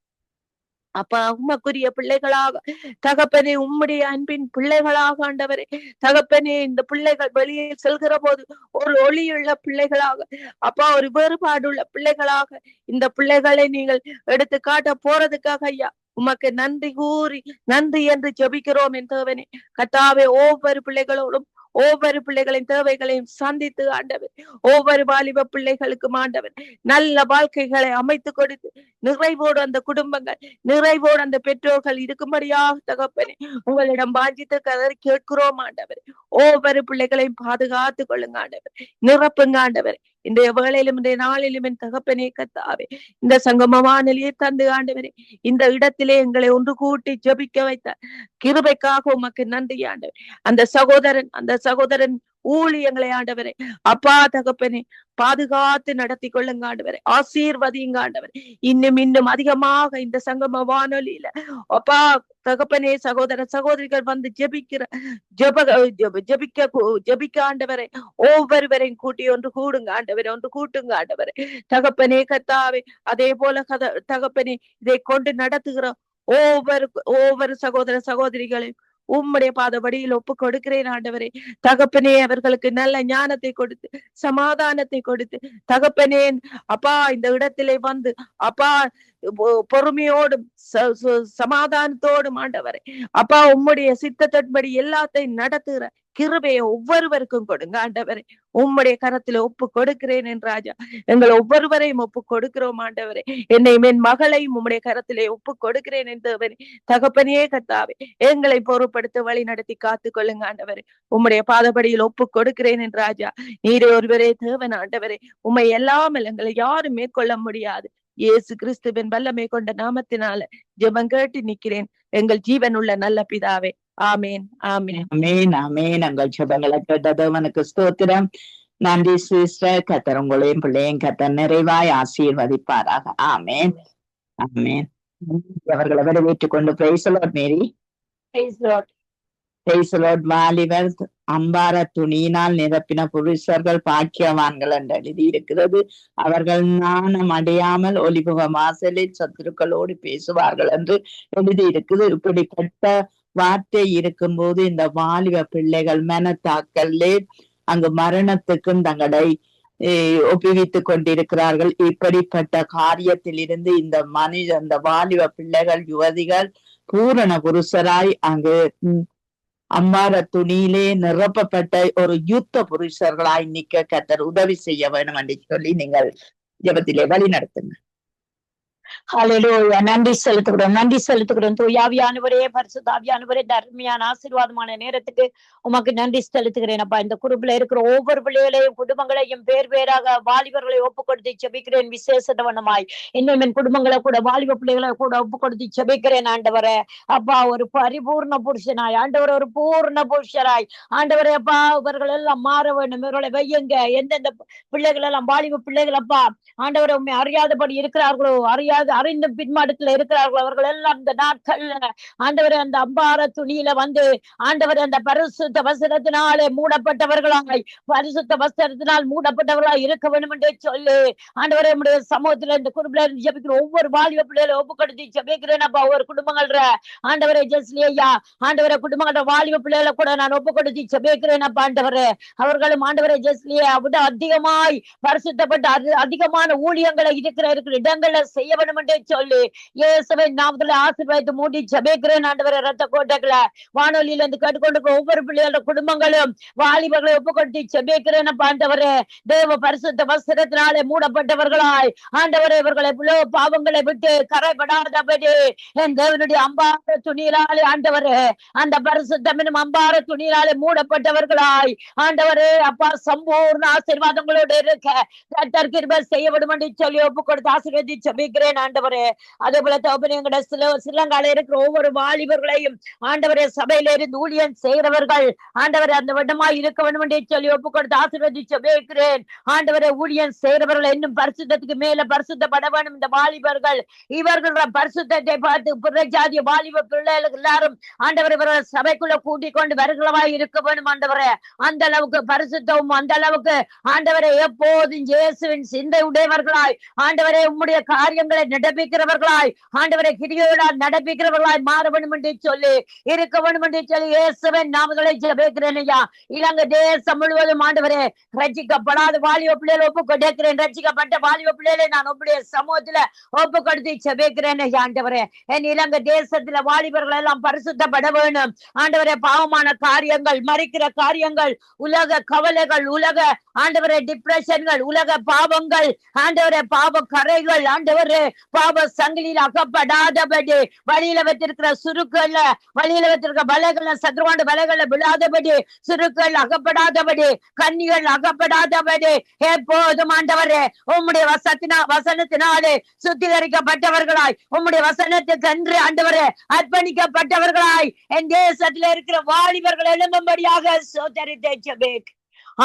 அப்பா உமக்குரிய பிள்ளைகளாக தகப்பனே உம்முடைய அன்பின் பிள்ளைகளாக ஆண்டவரே தகப்பனே இந்த பிள்ளைகள் வெளியே செல்கிற போது ஒரு ஒளியுள்ள பிள்ளைகளாக அப்பா ஒரு வேறுபாடுள்ள பிள்ளைகளாக இந்த பிள்ளைகளை நீங்கள் எடுத்து காட்ட போறதுக்காக ஐயா உமக்கு நன்றி கூறி நன்றி என்று ஜெபிக்கிறோம் என் தேவனே. கர்த்தாவே ஒவ்வொரு பிள்ளைகளோடும் ஒவ்வொரு பிள்ளைகளின் தேவைகளையும் சந்தித்து ஆண்டவர் ஒவ்வொரு வாலிப பிள்ளைகளுக்கும் ஆண்டவர் நல்ல வாழ்க்கைகளை அமைத்து கொடுத்து நிறைவோடு அந்த குடும்பங்கள் நிறைவோடு அந்த பெற்றோர்கள் இருக்கும்படியாக தகப்பனே உங்களிடம் வாஞ்சித்து கதறி கேட்கிறோம் ஆண்டவர். ஒவ்வொரு பிள்ளைகளையும் பாதுகாத்து கொள்ளுங்க ஆண்டவர். நிரப்புங்க ஆண்டவர். இன்றைய வேளையிலும் இன்றைய நாளிலும் என் தகப்பனே கர்த்தாவே இந்த சங்கம வானொலியை தந்து ஆண்டவரே இந்த இடத்திலே எங்களை ஒன்று கூட்டி ஜெபிக்க வைத்த கிருபைக்காக உமக்கு நன்றி ஆண்டவர். அந்த சகோதரன் ஊழியங்களை ஆண்டவரே அப்பா தகப்பனே பாதுகாத்து நடத்தி கொள்ளுங்க ஆண்டவரே. ஆசீர்வதிங்க ஆண்டவர். இன்னும் அதிகமாக இந்த சங்கம வானொலியில அப்பா தகப்பனே சகோதர சகோதரிகள் வந்து ஜெபிக்க ஆண்டவரே ஒவ்வொருவரையும் கூட்டி ஒன்று கூடுங்க ஆண்டவரே. ஒன்று கூட்டுங்க ஆண்டவரே தகப்பனே கர்த்தாவே. அதே போல தகப்பனே இதை கொண்டு நடத்துகிற ஒவ்வொரு சகோதர சகோதரிகளையும் உம்முடைய பாதபடியில் ஒப்பு கொடுக்கிறேன் ஆண்டவரே. தகப்பனே அவர்களுக்கு நல்ல ஞானத்தை கொடுத்து சமாதானத்தை கொடுத்து தகப்பனே அப்பா இந்த இடத்திலே வந்து அப்பா பொறுமையோடும் சமாதானத்தோடும் ஆண்டவரே அப்பா உம்முடைய சித்தத்தின்படி எல்லாத்தையும் நடத்துகிற கிருபையை ஒவ்வொருவருக்கும் கொடுங்க ஆண்டவரே. உம்முடைய கரத்துல ஒப்பு கொடுக்கிறேன் என் ராஜா. எங்கள் ஒவ்வொருவரையும் ஒப்பு கொடுக்கிறோம் ஆண்டவரே. என்னையும் என் மகளையும் உம்முடைய கரத்திலே ஒப்பு கொடுக்கிறேன் என்றவரே. தகப்பனே கர்த்தாவே, எங்களை பொறுப்படுத்த வழி நடத்தி காத்து கொள்ளுங்க ஆண்டவரே. உம்முடைய பாதபடியில் ஒப்பு கொடுக்கிறேன் என் ராஜா. நீரே ஒருவரே தேவன் ஆண்டவரே. உம்மை எல்லாமல் எங்களை யாரும் மேற்கொள்ள முடியாது. இயேசு கிறிஸ்துவின் வல்லமை கொண்ட நாமத்தினால ஜெபம் கேட்டு நிக்கிறேன் எங்கள் ஜீவன் உள்ள நல்ல பிதாவே. ஆமேன் ஆமேன் ஆமேன் ஆமேன். எங்கள் ஜெபங்களை கேட்டதவனுக்கு ஸ்தோத்திரம். நன்றி சிஸ்டர். கர்த்தர் உங்களையும் பிள்ளையும் கர்த்தர் நிறைவாய் ஆசீர்வதிப்பாராக. ஆமேன் ஆமேன். அவர்களை வரவேற்றுக் கொண்டு praise the Lord Mary. Praise the Lord. Praise the Lord. வாலிபர் அம்பார துணியினால் நிரப்பின புருஷர்கள் பாக்கியவான்கள் என்று எழுதி இருக்கிறது. அவர்கள் நாணம் அடையாமல் ஒலிபுக வாசலில் சத்துருக்களோடு பேசுவார்கள் என்று எழுதி இருக்குது. இப்படிப்பட்ட வார்த்தை இருக்கும்போது இந்த வாலிப பிள்ளைகள் மனத்தாக்கல்லே அங்கு மரணத்துக்கும் தங்களை ஒப்புவித்துக் கொண்டிருக்கிறார்கள். இப்படிப்பட்ட காரியத்தில் இருந்து இந்த வாலிப பிள்ளைகள் யுவதிகள் பூரண புருஷராய் அங்கு அம்பார துணியிலே நிரப்பப்பட்ட ஒரு யுத்த புருஷர்களாய் நிக்க கர்த்தர் உதவி செய்ய வேண்டும் என்று சொல்லி நீங்கள் ஜெபத்திலே வழி நடத்துங்க. ஹல்லேலூயா. நன்றி செலுத்துகிறோம் தூயாவியானவரே, பரிசுத்தாவியானவரே, தர்மியான ஆசீர்வாதமான நேரத்துக்கு உமக்கு நன்றி செலுத்துகிறேன் அப்பா. இந்த குரூப்ல இருக்கிற ஒவ்வொரு பிள்ளைகளையும் குடும்பங்களையும் பேர் பேராக வாலிபர்களை ஒப்பு கொடுத்து செபிக்கிறேன் விசேஷவனமாய். இன்னும் என் குடும்பங்களை கூட வாலிப பிள்ளைகளை கூட ஒப்பு கொடுத்து செபிக்கிறேன் ஆண்டவரே. அப்பா ஒரு பரிபூர்ண புருஷனாய் ஆண்டவரே, ஒரு பூர்ண புருஷராய் ஆண்டவரே அப்பா, இவர்கள் எல்லாம் மாற வேண்டும். இவர்களை வையுங்க. எந்தெந்த பிள்ளைகள் எல்லாம் வாலிப பிள்ளைகள் அப்பா ஆண்டவரை உண்மை அறியாதபடி இருக்கிறார்களோ, அறிந்த பின்மாடத்துல இருக்கிறார்களோ, அவர்கள் எல்லாம் இந்த நாட்கள்ல ஆண்டவரை அந்த அம்பார துணியில வந்து ஆண்டவரை அந்த பரிசுத்த வஸ்திரத்தினாலே மூடப்பட்டவர்களாய், பரிசுத்த வஸ்திரத்தினால் மூடப்பட்டவர்களாய் இருக்க வேண்டும் என்று சொல்லி ஆண்டவரை நம்முடைய சமூகத்துல இந்த குடும்பத்துல ஜெபிக்கிற ஒவ்வொரு வாலிப பிள்ளைகளை ஒப்புக்கொடுத்து ஜெபிக்கிறேன் அப்பா. ஒவ்வொரு குடும்பங்கள்ற ஆண்டவரை ஜெஸ்லி ஐயா ஆண்டவரை குடும்பங்கள வாலிப பிள்ளைகளை கூட நான் ஒப்புக்கொடுத்து ஜெபிக்கிறேன் அப்பா. ஆண்டவரே அவர்களும் ஆண்டவரை ஜெஸ்லியை விட அதிகமாய் பரிசுத்தப்பட்ட அதிகமான ஊழியங்களை இருக்கிற இடங்களை செய்ய வேண்டும் என்று சொல்லி இயேசுவின் நாமத்திலே ஆசீர்வாதத்தை மூடி ஜெபிக்கிறேன் ஆண்டவரே. ரத்த கோட்டைகளை வானொலியில இருந்து கேட்டுக்கொண்டு ஒவ்வொரு பிள்ளைகளோட குடும்பங்களும் வாலிபர்களை ஒப்புக்கொண்டு ஜெபிக்கிறேன் ஆண்டவரே. தேவ பரிசுத்த வஸ்திரத்தினாலே மூடப்பட்டவர்களாய் ஆண்டவரே இவர்களை பாவங்களை விட்டு கரைபடாதபடி என் தேவனுடைய அம்பார துணியினாலே ஆண்டவரே அந்த பரிசுத்தமின் அம்பார துணியினாலே மூடப்பட்டவர்களாய் ஆண்டவரே அப்பா சம்பூர்ண ஆசீர்வாதங்களோடு இருக்க கர்த்தர் கிருபை செய்யப்படும் என்று சொல்லி ஒப்பு கொடுத்து ஆசீர்வதி ஜெபிக்கிறேன் ஆண்டவரே. அதே போல தகப்பனே எங்களுடைய சிலங்கால இருக்கிற ஒவ்வொரு வாலிபர்களையும் ஆண்டவரே சபையில இருந்து ஊழியம் செய்கிறவர்கள் ஆண்டவரே அந்த வட்டமாய் இருக்க வேண்டும் என்று சொல்லி ஒப்பு கொடுத்து ஆசீர்வதி ஜெபிக்கிறேன் ஆண்டவரே. ஊழியம் செய்கிறவர்கள் இன்னும் பரிசுத்தத்துக்கு மேல பரிசுத்தப்பட வேண்டும். இந்த வாலிபர்கள் இவர்கள பரிசுத்தத்தை பார்த்து புறஜாதிய வாலிப பிள்ளைகள் எல்லாரும் ஆண்டவரை இவர்கள் சபைக்குள்ள கூட்டிக் கொண்டு வருகிறவாய் இருக்க வேண்டும் ஆண்டவரே. அந்த அளவுக்கு பரிசுத்தமும் அந்த அளவுக்கு ஆண்டவரை எப்போதும் இயேசுவின் சிந்தை உடையவர்களாய் ஆண்டவரே உம்முடைய காரியங்களை நடப்பிக்கிறவர்களாய் ஆண்டவரை கிரியோடால் நடப்பிக்கிறவர்களாய் மாற வேண்டும் என்று சொல்லி இருக்க வேண்டும் என்று சொல்லி இயேசுவின் நாமங்களை ஜெபிக்கிறேன் ஐயா. இலங்கை தேசம் முழுவதும் ஆண்டவரே ரட்சிக்கப்படாத வாலிப பிள்ளைகளை ஒப்பு கொடுக்கிறேன். ரட்சிக்கப்பட்ட வாலிப பிள்ளைகளை நான் உம்முடைய சமூகத்துல ஒப்பு கொடுத்து ஜெபிக்கிறேன் ஐயா. ஆண்டவரே என் இலங்கை தேசத்துல வாலிபர்கள் எல்லாம் பரிசுத்தப்பட வேண்டும் ஆண்டவரே. பாவமான காரியங்கள், மறிக்கிற காரியங்கள், உலக கவலைகள், உலக ஆண்டவரே டிப்ரெஷன்கள், உலக பாவங்கள் ஆண்டவரே, பாவ கரைகள் ஆண்டவரே, பாவ சங்கிலியில் அகப்படாதபடி வழியில வைத்திருக்கிற சுருக்கல்ல, வழியில வைத்திருக்கிற வலைகள்ல சத்ருவாண்ட வலைகள்ல விழாதபடி, சுருக்கள் அகப்படாதபடி, கண்ணிகள் அகப்படாதபடி எப்போதும் ஆண்டவரே உம்முடைய வசனத்தினாலே சுத்திகரிக்கப்பட்டவர்களாய், உம்முடைய வசனத்துக்கு என்று ஆண்டவரே அர்ப்பணிக்கப்பட்டவர்களாய் என் தேசத்துல இருக்கிற வாலிபர்கள் எழும்பும்படியாக சோதரித்தை ஜெபிக்கிறேன்.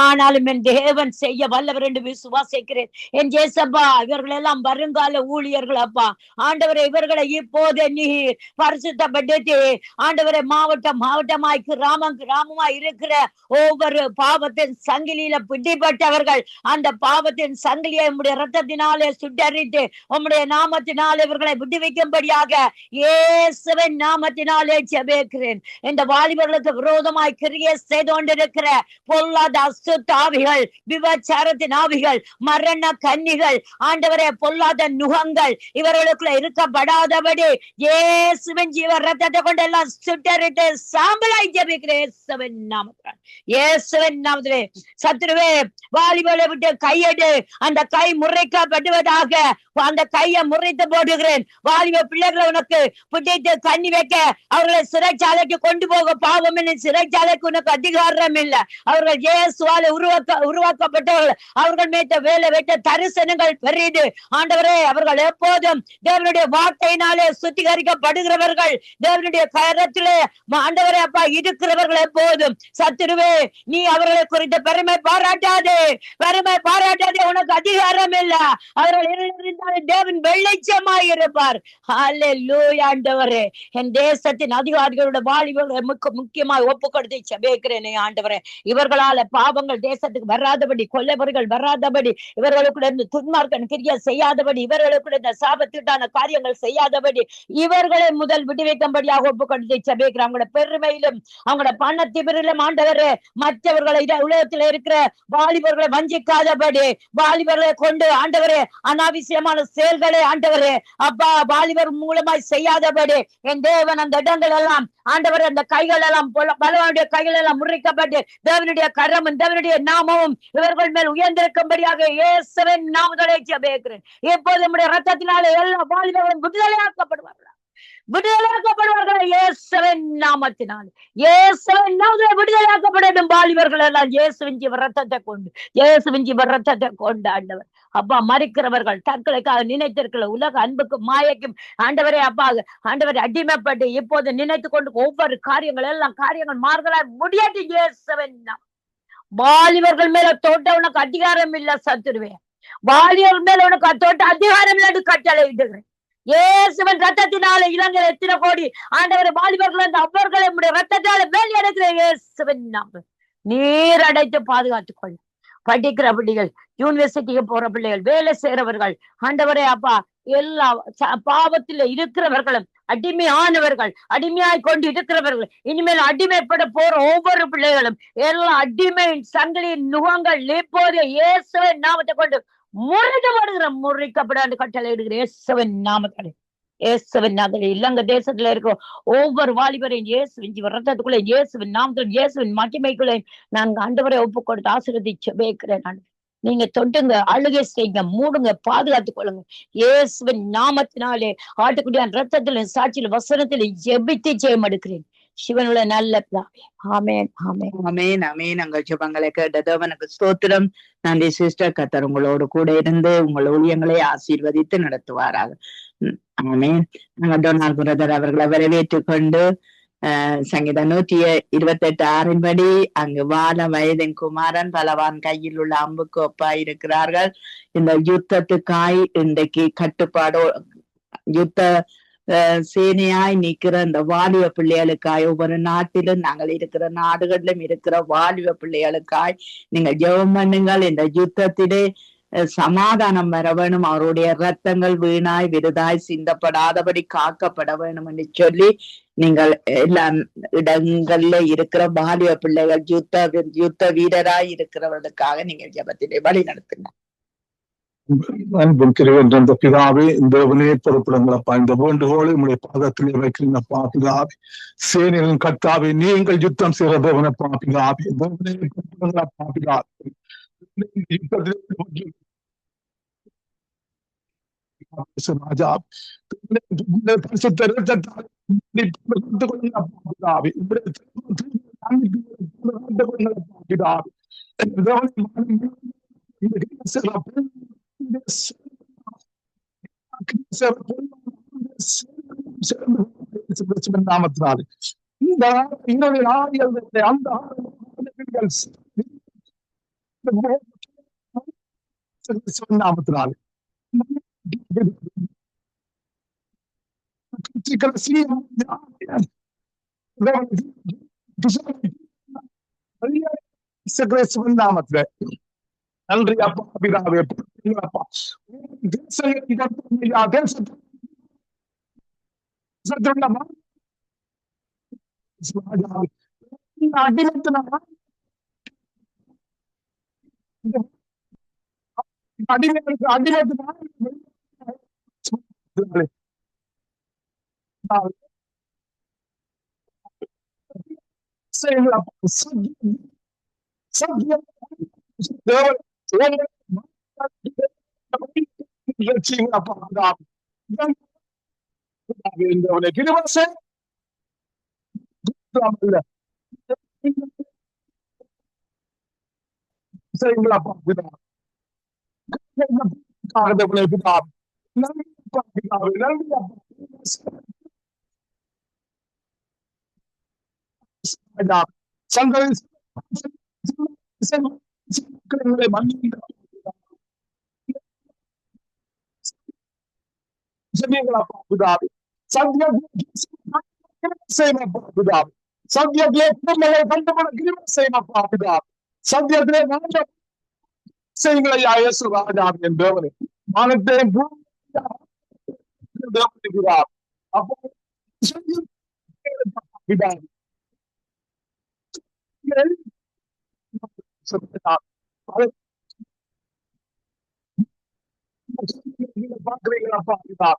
ஆனாலும் என் தேவன் செய்ய வல்லவர் என்று விசுவாசிக்கிறேன். என் ஜேசப்பா இவர்கள் எல்லாம் வருங்கால ஊழியர்கள் அப்பா ஆண்டவரை இவர்களை இப்போது நீர் பரிசுத்தப்படுத்தி ஆண்டவரை மாவட்டமாய் கிராமமாய் இருக்கிற ஒவ்வொரு பாவத்தின் சங்கிலியில பிடிப்பட்டவர்கள் அந்த பாவத்தின் சங்கிலியை உம்முடைய ரத்தத்தினாலே சுட்டரித்து உம்முடைய நாமத்தினாலே இவர்களை விடுவிக்கும்படியாக இயேசுவின் நாமத்தினாலே ஜெபிக்கிறேன். இந்த வாலிபர்களுக்கு விரோதமாய் கிரியை செய்து கொண்டிருக்கிற பொல்லாத அசுத்தாவிகள், விபச்சாரத்தின் ஆவிகள், மரண கன்னிகள், ஆண்டவரே பொல்லாத நுகங்கள் இவர்களுக்குள்ள இருக்கப்படாதபடி இயேசுவின் ஜீவ ரத்தத்தை கொண்டு எல்லாம் சுட்டரிட்டு சாம்பலாய் ஜெபிக்கிறேன் இயேசுவின் நாமத்திலே. இயேசுவின் நாமத்திலே சத்துருவே வாலிபலை விட்டு கையெடு, அந்த கை முறைக்கப்படுவதாக. அந்த கையை முறைத்து போடுகிறேன். வாலிப பிள்ளைகளை உனக்கு பிடித்து கண்ணி வைக்க, அவர்களை சிறைச்சாலைக்கு கொண்டு போக பாவம் என்ன, சிறைச்சாலைக்கு உனக்கு அதிகாரம் இல்லை. அவர்கள் இயேசுவால உருவாக்கப்பட்டவர்கள். அவர்கள் மேற்ற வேலை வைத்த தரிசனங்கள் பெரிது. ஆண்டவரே அவர்கள் எப்போதும் தேவனுடைய வார்த்தையினாலே சுத்திகரிக்கப்படுகிறவர்கள். தேவனுடைய கரத்திலே ஆண்டவரே அப்பா இருக்கிறவர்கள் எப்போதும். சத்துருவே நீ அவர்களை குறித்து பெருமை பாராட்டாதே, பெருமை பாராட்டாதே. உனக்கு அதிகாரம் இல்ல. அவர்கள் இருந்தாலும் தேவன் வெளிச்சமாய் இருப்பார். ஹல்லேலூயா. ஆண்டவரே என் தேசத்தின் அதிகாரிகளோட வாலிபர்களை முக்கியமாய் ஒப்பு கொடுத்து செபிக்கிறேனே ஆண்டவரே. இவர்களால பாவங்கள் தேசத்துக்கு வராதபடி, கொல்லைவர்கள் வராதபடி, இவர்களுக்குள்ள இருந்து துன்மார்க்கன் கிரியை செய்யாதபடி, இவர்களுக்குள்ள இந்த சாபத்திட்டான காரியங்கள் செய்யாதபடி இவர்களை முதல் விடுவிக்கும்படியாக ஒப்பு கொடுத்து செபிக்கிறேன். அவங்களோட பெருமையிலும் அவங்களோட பண திமிரிலும் ஆண்டவரே மற்றவர்களை உலகத்தில் இருக்கிற வாலிபர்களை வஞ்சிக்காதபடி, வாலிபர்களை கொண்டு ஆண்டவரே அனாவசியமான செயல்களை ஆண்டவரே அப்பா வாலிபர் மூலமாய் செய்யாதபடி என் தேவன் அந்த இடங்கள் எல்லாம் ஆண்டவரே அந்த கைகள் எல்லாம் பலவனுடைய கைகள் எல்லாம் முறிக்கப்பட்டு தேவனுடைய கரமும் தேவனுடைய நாமமும் இவர்கள் மேல் உயர்ந்திருக்கும்படியாக இயேசுவின் நாமத்திலே ஜெபிக்கிறேன். இப்போது நம்முடைய ரத்தத்தினாலே எல்லா வாலிபர்களும் விடுதலையாக்கப்படுவார்கள், விடுதலையாக்கப்படுவார்கள் இயேசுவின் நாமத்தினால். இயேசுவின் நாமத்திலே விடுதலையாக்கப்படும் வாலிபர்கள் எல்லாம் இயேசுவின் ஜீவ ரத்தத்தை கொண்டு, இயேசுவின் ஜீவ ரத்தத்தை கொண்டு ஆண்டவர் அப்பா மறிக்கிறவர்கள் தற்கொலைக்காக நினைத்திருக்கிற உலக அன்புக்கும் மாயைக்கும் ஆண்டவரே அப்பா ஆண்டவரை அடிமைப்பட்டு இப்போது நினைத்து கொண்டு ஒவ்வொரு காரியங்கள் எல்லாம் காரியங்கள் மாறுதலாய் முடியாட்டி இயேசுவின் வாலிபர்கள் மேல தோட்ட உனக்கு அதிகாரம் இல்ல சத்துருவே. வாலிபர்கள் மேல உனக்கு தோட்ட அதிகாரம் இல்ல கட்டளை இடுகிறேன். இயேசுவின் ரத்தத்தினால இலங்கையில் எத்தனை கோடி ஆண்டவரை வாலிபர்கள் அந்த அவர்களை ரத்தத்தால வேலை எடுக்கிற இயேசுவின் நாமம் நீர் அடைத்து பாதுகாத்துக் கொள்ள. படிக்கிற பிள்ளைகள், யூனிவர்சிட்டிக்கு போற பிள்ளைகள், வேலை செய்யறவர்கள் ஆண்டவரே அப்பா எல்லா பாவத்துல இருக்கிறவர்களும், அடிமையானவர்கள், அடிமையாய் கொண்டு இருக்கிறவர்கள், இனிமேல் அடிமைப்பட போற ஒவ்வொரு பிள்ளைகளும் எல்லாம் அடிமை சங்கிலியின் நுகங்கள் இப்போது இயேசுவின் நாமத்தை கொண்டு முறிக்கப்படாது கட்டளை இடுகிற இயேசுவின் நாமத்திலே. இயேசுவின் நாமத்திலே இலங்கை தேசத்துல இருக்கிற ஒவ்வொரு வாலிபரையும் இயேசுவின் ஜீவ ரத்தத்துக்குள்ளே இயேசுவின் நாமத்தில் இயேசுவின் மகிமைக்குள்ளே நான் ஆண்டவரை ஒப்பு கொடுத்து ஆசீர்வதிச்சு வைக்கிறேன். நீங்க தொட்டுங்க, அழுகை செய்யுங்க, மூடுங்க, பாதுகாத்துக் கொள்ளுங்க. இயேசுவின் நாமத்தினாலே ஆட்டுக்குடியான் ரத்தத்திலும் சாட்சியிலும் வசனத்திலும் ஜெபித்து ஜெயம் எடுக்கிறேன். சிவனுள்ள நல்ல பிதாவே. ஆமென், ஆமென், ஆமென், ஆமென். உங்கள் ஜெபங்களை கேட்டது அவனுக்கு ஸ்தோத்திரம். நன்றி சிஸ்டர். கர்த்தர் உங்களோடு கூட இருந்து உங்கள் ஊழியங்களை ஆசீர்வதித்து நடத்துவாராக. ஆமென். நாங்கள் டொனால்ட் பிரதர் அவர்களை வரவேற்றுக் கொண்டு சங்கீதம் 128:6 படி அங்கு வாழ வயதின் குமாரன் பலவான் கையில் உள்ள அம்புக்கு ஒப்பாய் இருக்கிறார்கள். இந்த யுத்தத்துக்காய் இன்றைக்கு கட்டுப்பாடோ யுத்த சேனையாய் நிக்கிற இந்த வாலிப பிள்ளைகளுக்காய் ஒவ்வொரு நாட்டிலும் நாங்கள் இருக்கிற நாடுகளிலும் இருக்கிற வாலிப பிள்ளைகளுக்காய் நீங்கள் ஜெபம் பண்ணுங்கள். இந்த யுத்தத்திலே சமாதானம் வர வேணும், அவருடைய ரத்தங்கள் வீணாய் விருதாய் சிந்தப்படாதபடி காக்கப்பட வேணும் என்று சொல்லி நீங்கள் எல்லா இடங்கள்ல இருக்கிற வாலிப பிள்ளைகள் யுத்த வீரராய் இருக்கிறவர்களுக்காக நீங்கள் ஜெபத்திலே வழி நடத்துங்க. அன்பும் கிருபையும் பிதாவே, இந்த பொறுப்பிடங்களப்பா, இந்த வேண்டுகோளை உங்களுடைய பாதத்திலே வைக்கிறீங்கப்பா பிதாவே. சேனைகளின் கர்த்தாவே, நீங்கள் யுத்தம் செய்கிற தேவனப்பா பிதாவே, பொறுப்பிடங்களப்பா பிதாவே. ராஜா நாமத்தினாலே இந்த அந்த நாமத்தினாலே நாமத்துல நன்றி அப்பா பிதாவே. அப்பா அடிமைகளுக்கு அடிமைக்கு சத்தியத்திலே குடும்பங்களை கண்டுபட கிருபை செய்யப்பா பிதா. சத்தியத்திலே வாழ்ந்த செய்யுங்களை இயேசு ராஜா என் தேவனே. வானத்தை தேவனுகிறார் அப்போ பிதா பாக்குறீங்களா பிதா.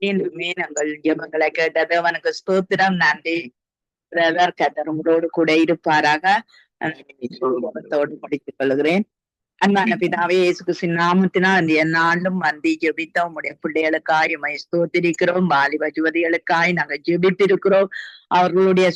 மீண்டுமே நாங்கள் ஜெபங்களை கேட்டது அவனுக்கு ஸ்தோத்திரம். நன்றி பிரதர். கர்த்தர் உங்களோடு கூட இருப்பாராக. ஜெபத்தோடு முடித்துக் கொள்கிறேன். அன்பான பிதாவே இயேசு கிறிஸ்துவின் நாமத்தினால் இந்த நாளும் வந்து ஜெபித்த உம்முடைய பிள்ளைகளுக்காய் உம்மை ஸ்தோத்திரிக்கிறோம். வாலிப யுவதிகளுக்காய் நாங்கள் ஜெபித்திருக்கிறோம். அவர்களுடைய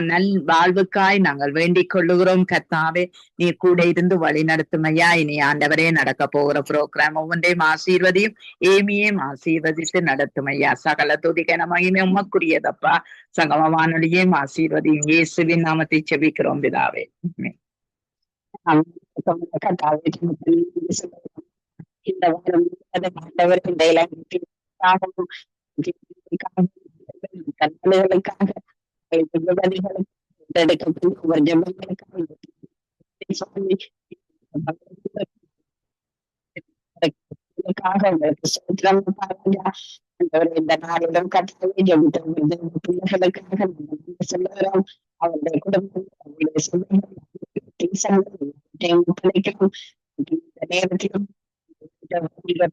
நல் வாழ்வுக்காய் நாங்கள் வேண்டிக் கொள்ளுகிறோம். கர்த்தாவே நீ கூட இருந்து வழி நடத்தும் ஐயா. இனி ஆண்டவரே நடக்க போகிற புரோகிராம் ஒவ்வொன்றையும் ஆசீர்வதியும் ஏமியையும் ஆசீர்வதித்து நடத்தும் ஐயா. சகல துதிக்க மகிமை உமக்குரியதப்பா. சங்கம வானொலியையும் ஆசீர்வதியும் இயேசுவின் நாமத்தை ஜெபிக்கிறோம் பிதாவே. இந்த வாரம் ஆண்டவர் இந்த கற்பனைகளுக்காக இந்த நாளிடம் கட்டாவே பிள்ளைகளுக்காக சொல்லுகிறோம். அவருடைய குடும்பம் நேரத்திலும் குடும்பத்தை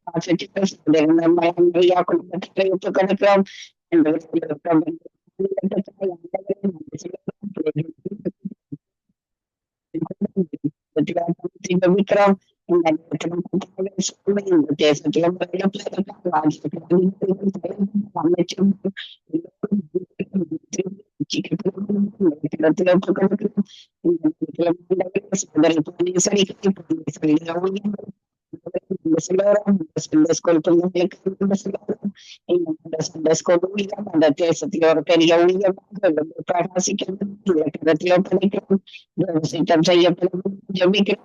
ஒப்புக் கொடுக்கிறோம். தேசத்திலும் அந்த தேசத்தில் ஒரு பெரிய பிரகாசிக்கம் செய்யப்படும் தேவைகளை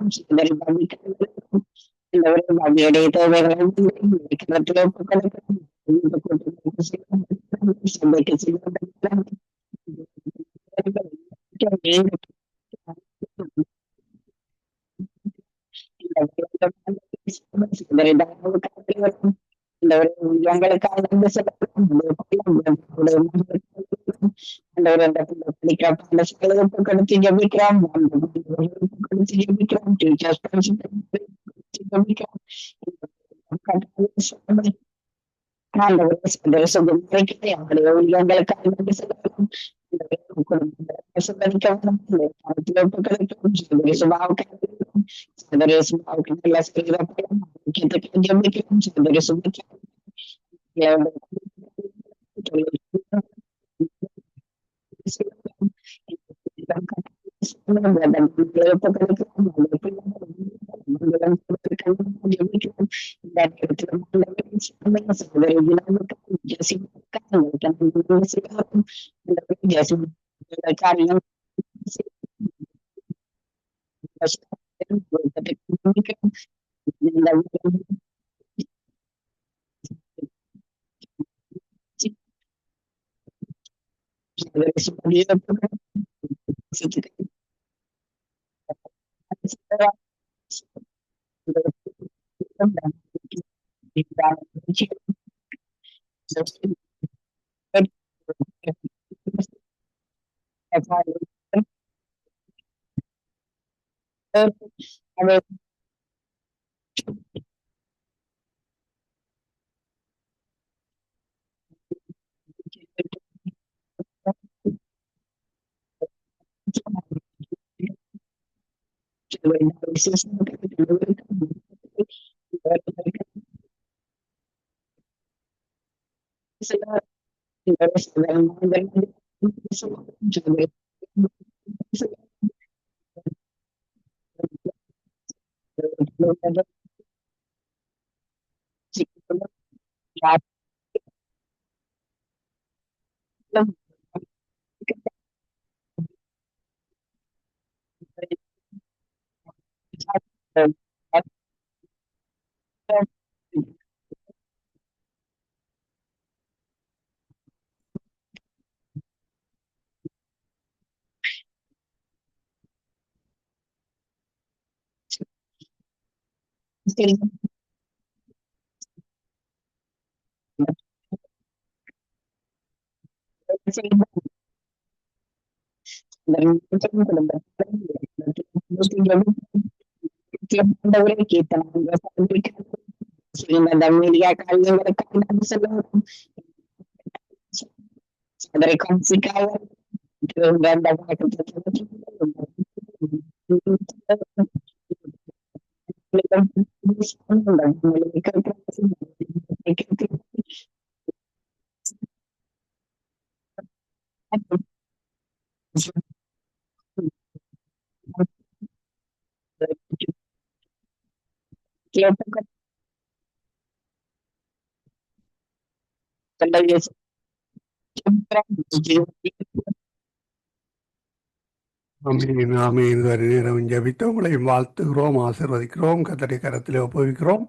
ஆமீன் ஆமீன். இதுவரை நேரம் ஜெபித்து உங்களையும் வாழ்த்துகிறோம், ஆசீர்வதிக்கிறோம், கர்த்தருடைய கரத்திலே ஒப்புவிக்கிறோம்.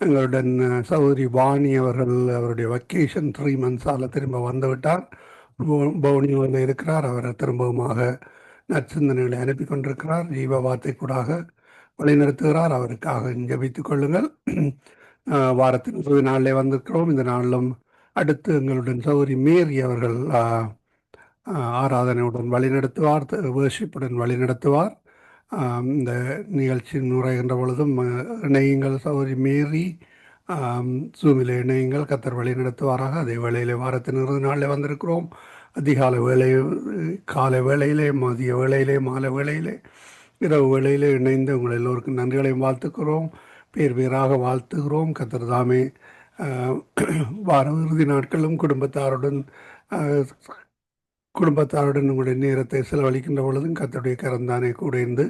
எங்களுடன் சகோதரி வாணி அவர்கள் அவருடைய வெக்கேஷன் 3 months திரும்ப வந்துவிட்டார். பவுனியில் இருக்கிறார். அவர் திரும்பவுமாக நற்சிந்தனைகளை அனுப்பி கொண்டிருக்கிறார். ஜீவ வார்த்தை கூடாக வழிநடத்துகிறார். அவருக்காக ஜெபித்துக் கொள்ளுங்கள். வாரத்தின் 20 நாளிலே வந்திருக்கிறோம். இந்த நாளிலும் அடுத்து எங்களுடன் சகோதரி மேரி அவர்கள் ஆராதனையுடன் வழிநடத்துவார், வேர்ஷிப்புடன் வழிநடத்துவார். இந்த நிகழ்ச்சி நுழைகின்ற பொழுதும் இணையுங்கள் சகோதரி மேரி, ஜூமில் இணையுங்கள். கத்தர் வழி நடத்துவாராக. அதே வேளையிலே வாரத்தின் 20 நாளில் வந்திருக்கிறோம். அதிகாலை வேலை, காலை வேளையிலே, மதிய வேளையிலே, மாலை வேளையிலே, இரவு வேளையிலே இணைந்து உங்கள் எல்லோருக்கும் நன்றிகளையும் வாழ்த்துக்கிறோம். பேர் பேராக வாழ்த்துகிறோம். கத்தர் தாமே வார இறுதி நாட்களும் குடும்பத்தாருடன் உங்களுடைய நேரத்தை செலவழிக்கின்ற பொழுதும் கர்த்தருடைய கரந்தானே கூட இருந்து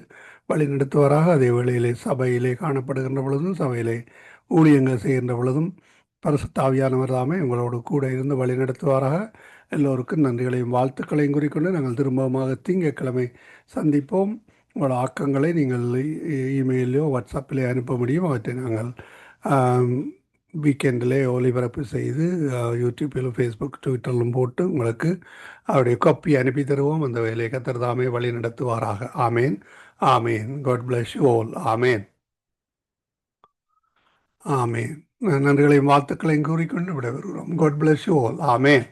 வழி நடத்துவாராக. அதே வேளையிலே சபையிலே காணப்படுகின்ற பொழுதும், சபையிலே ஊழியங்கள் செய்கின்ற பொழுதும் பரிசுத்த ஆவியானவர் தாமே உங்களோடு கூட இருந்து வழி நடத்துவாராக. எல்லோருக்கும் நன்றிகளையும் வாழ்த்துக்களையும் குறிக்கொண்டு நாங்கள் திரும்பமாக திங்கட்கிழமை சந்திப்போம். உங்களோட ஆக்கங்களை நீங்கள் இமெயிலோ வாட்ஸ்அப்பிலே அனுப்ப முடியும். அவற்றை நாங்கள் வீக்கெண்டிலே ஒளிபரப்பு செய்து யூடியூப்பிலும் ஃபேஸ்புக் ட்விட்டரிலும் போட்டு உங்களுக்கு அவருடைய காப்பி அனுப்பி தருவோம். அந்த வேலையை கர்த்தர் தாமே வழி நடத்துவாராக. ஆமேன் ஆமேன். God bless you all. ஆமேன் ஆமேன். நன்றிகளையும் வாழ்த்துக்களையும் கூறிக்கொண்டு விடைபெறுகிறோம். God bless you all. Amen.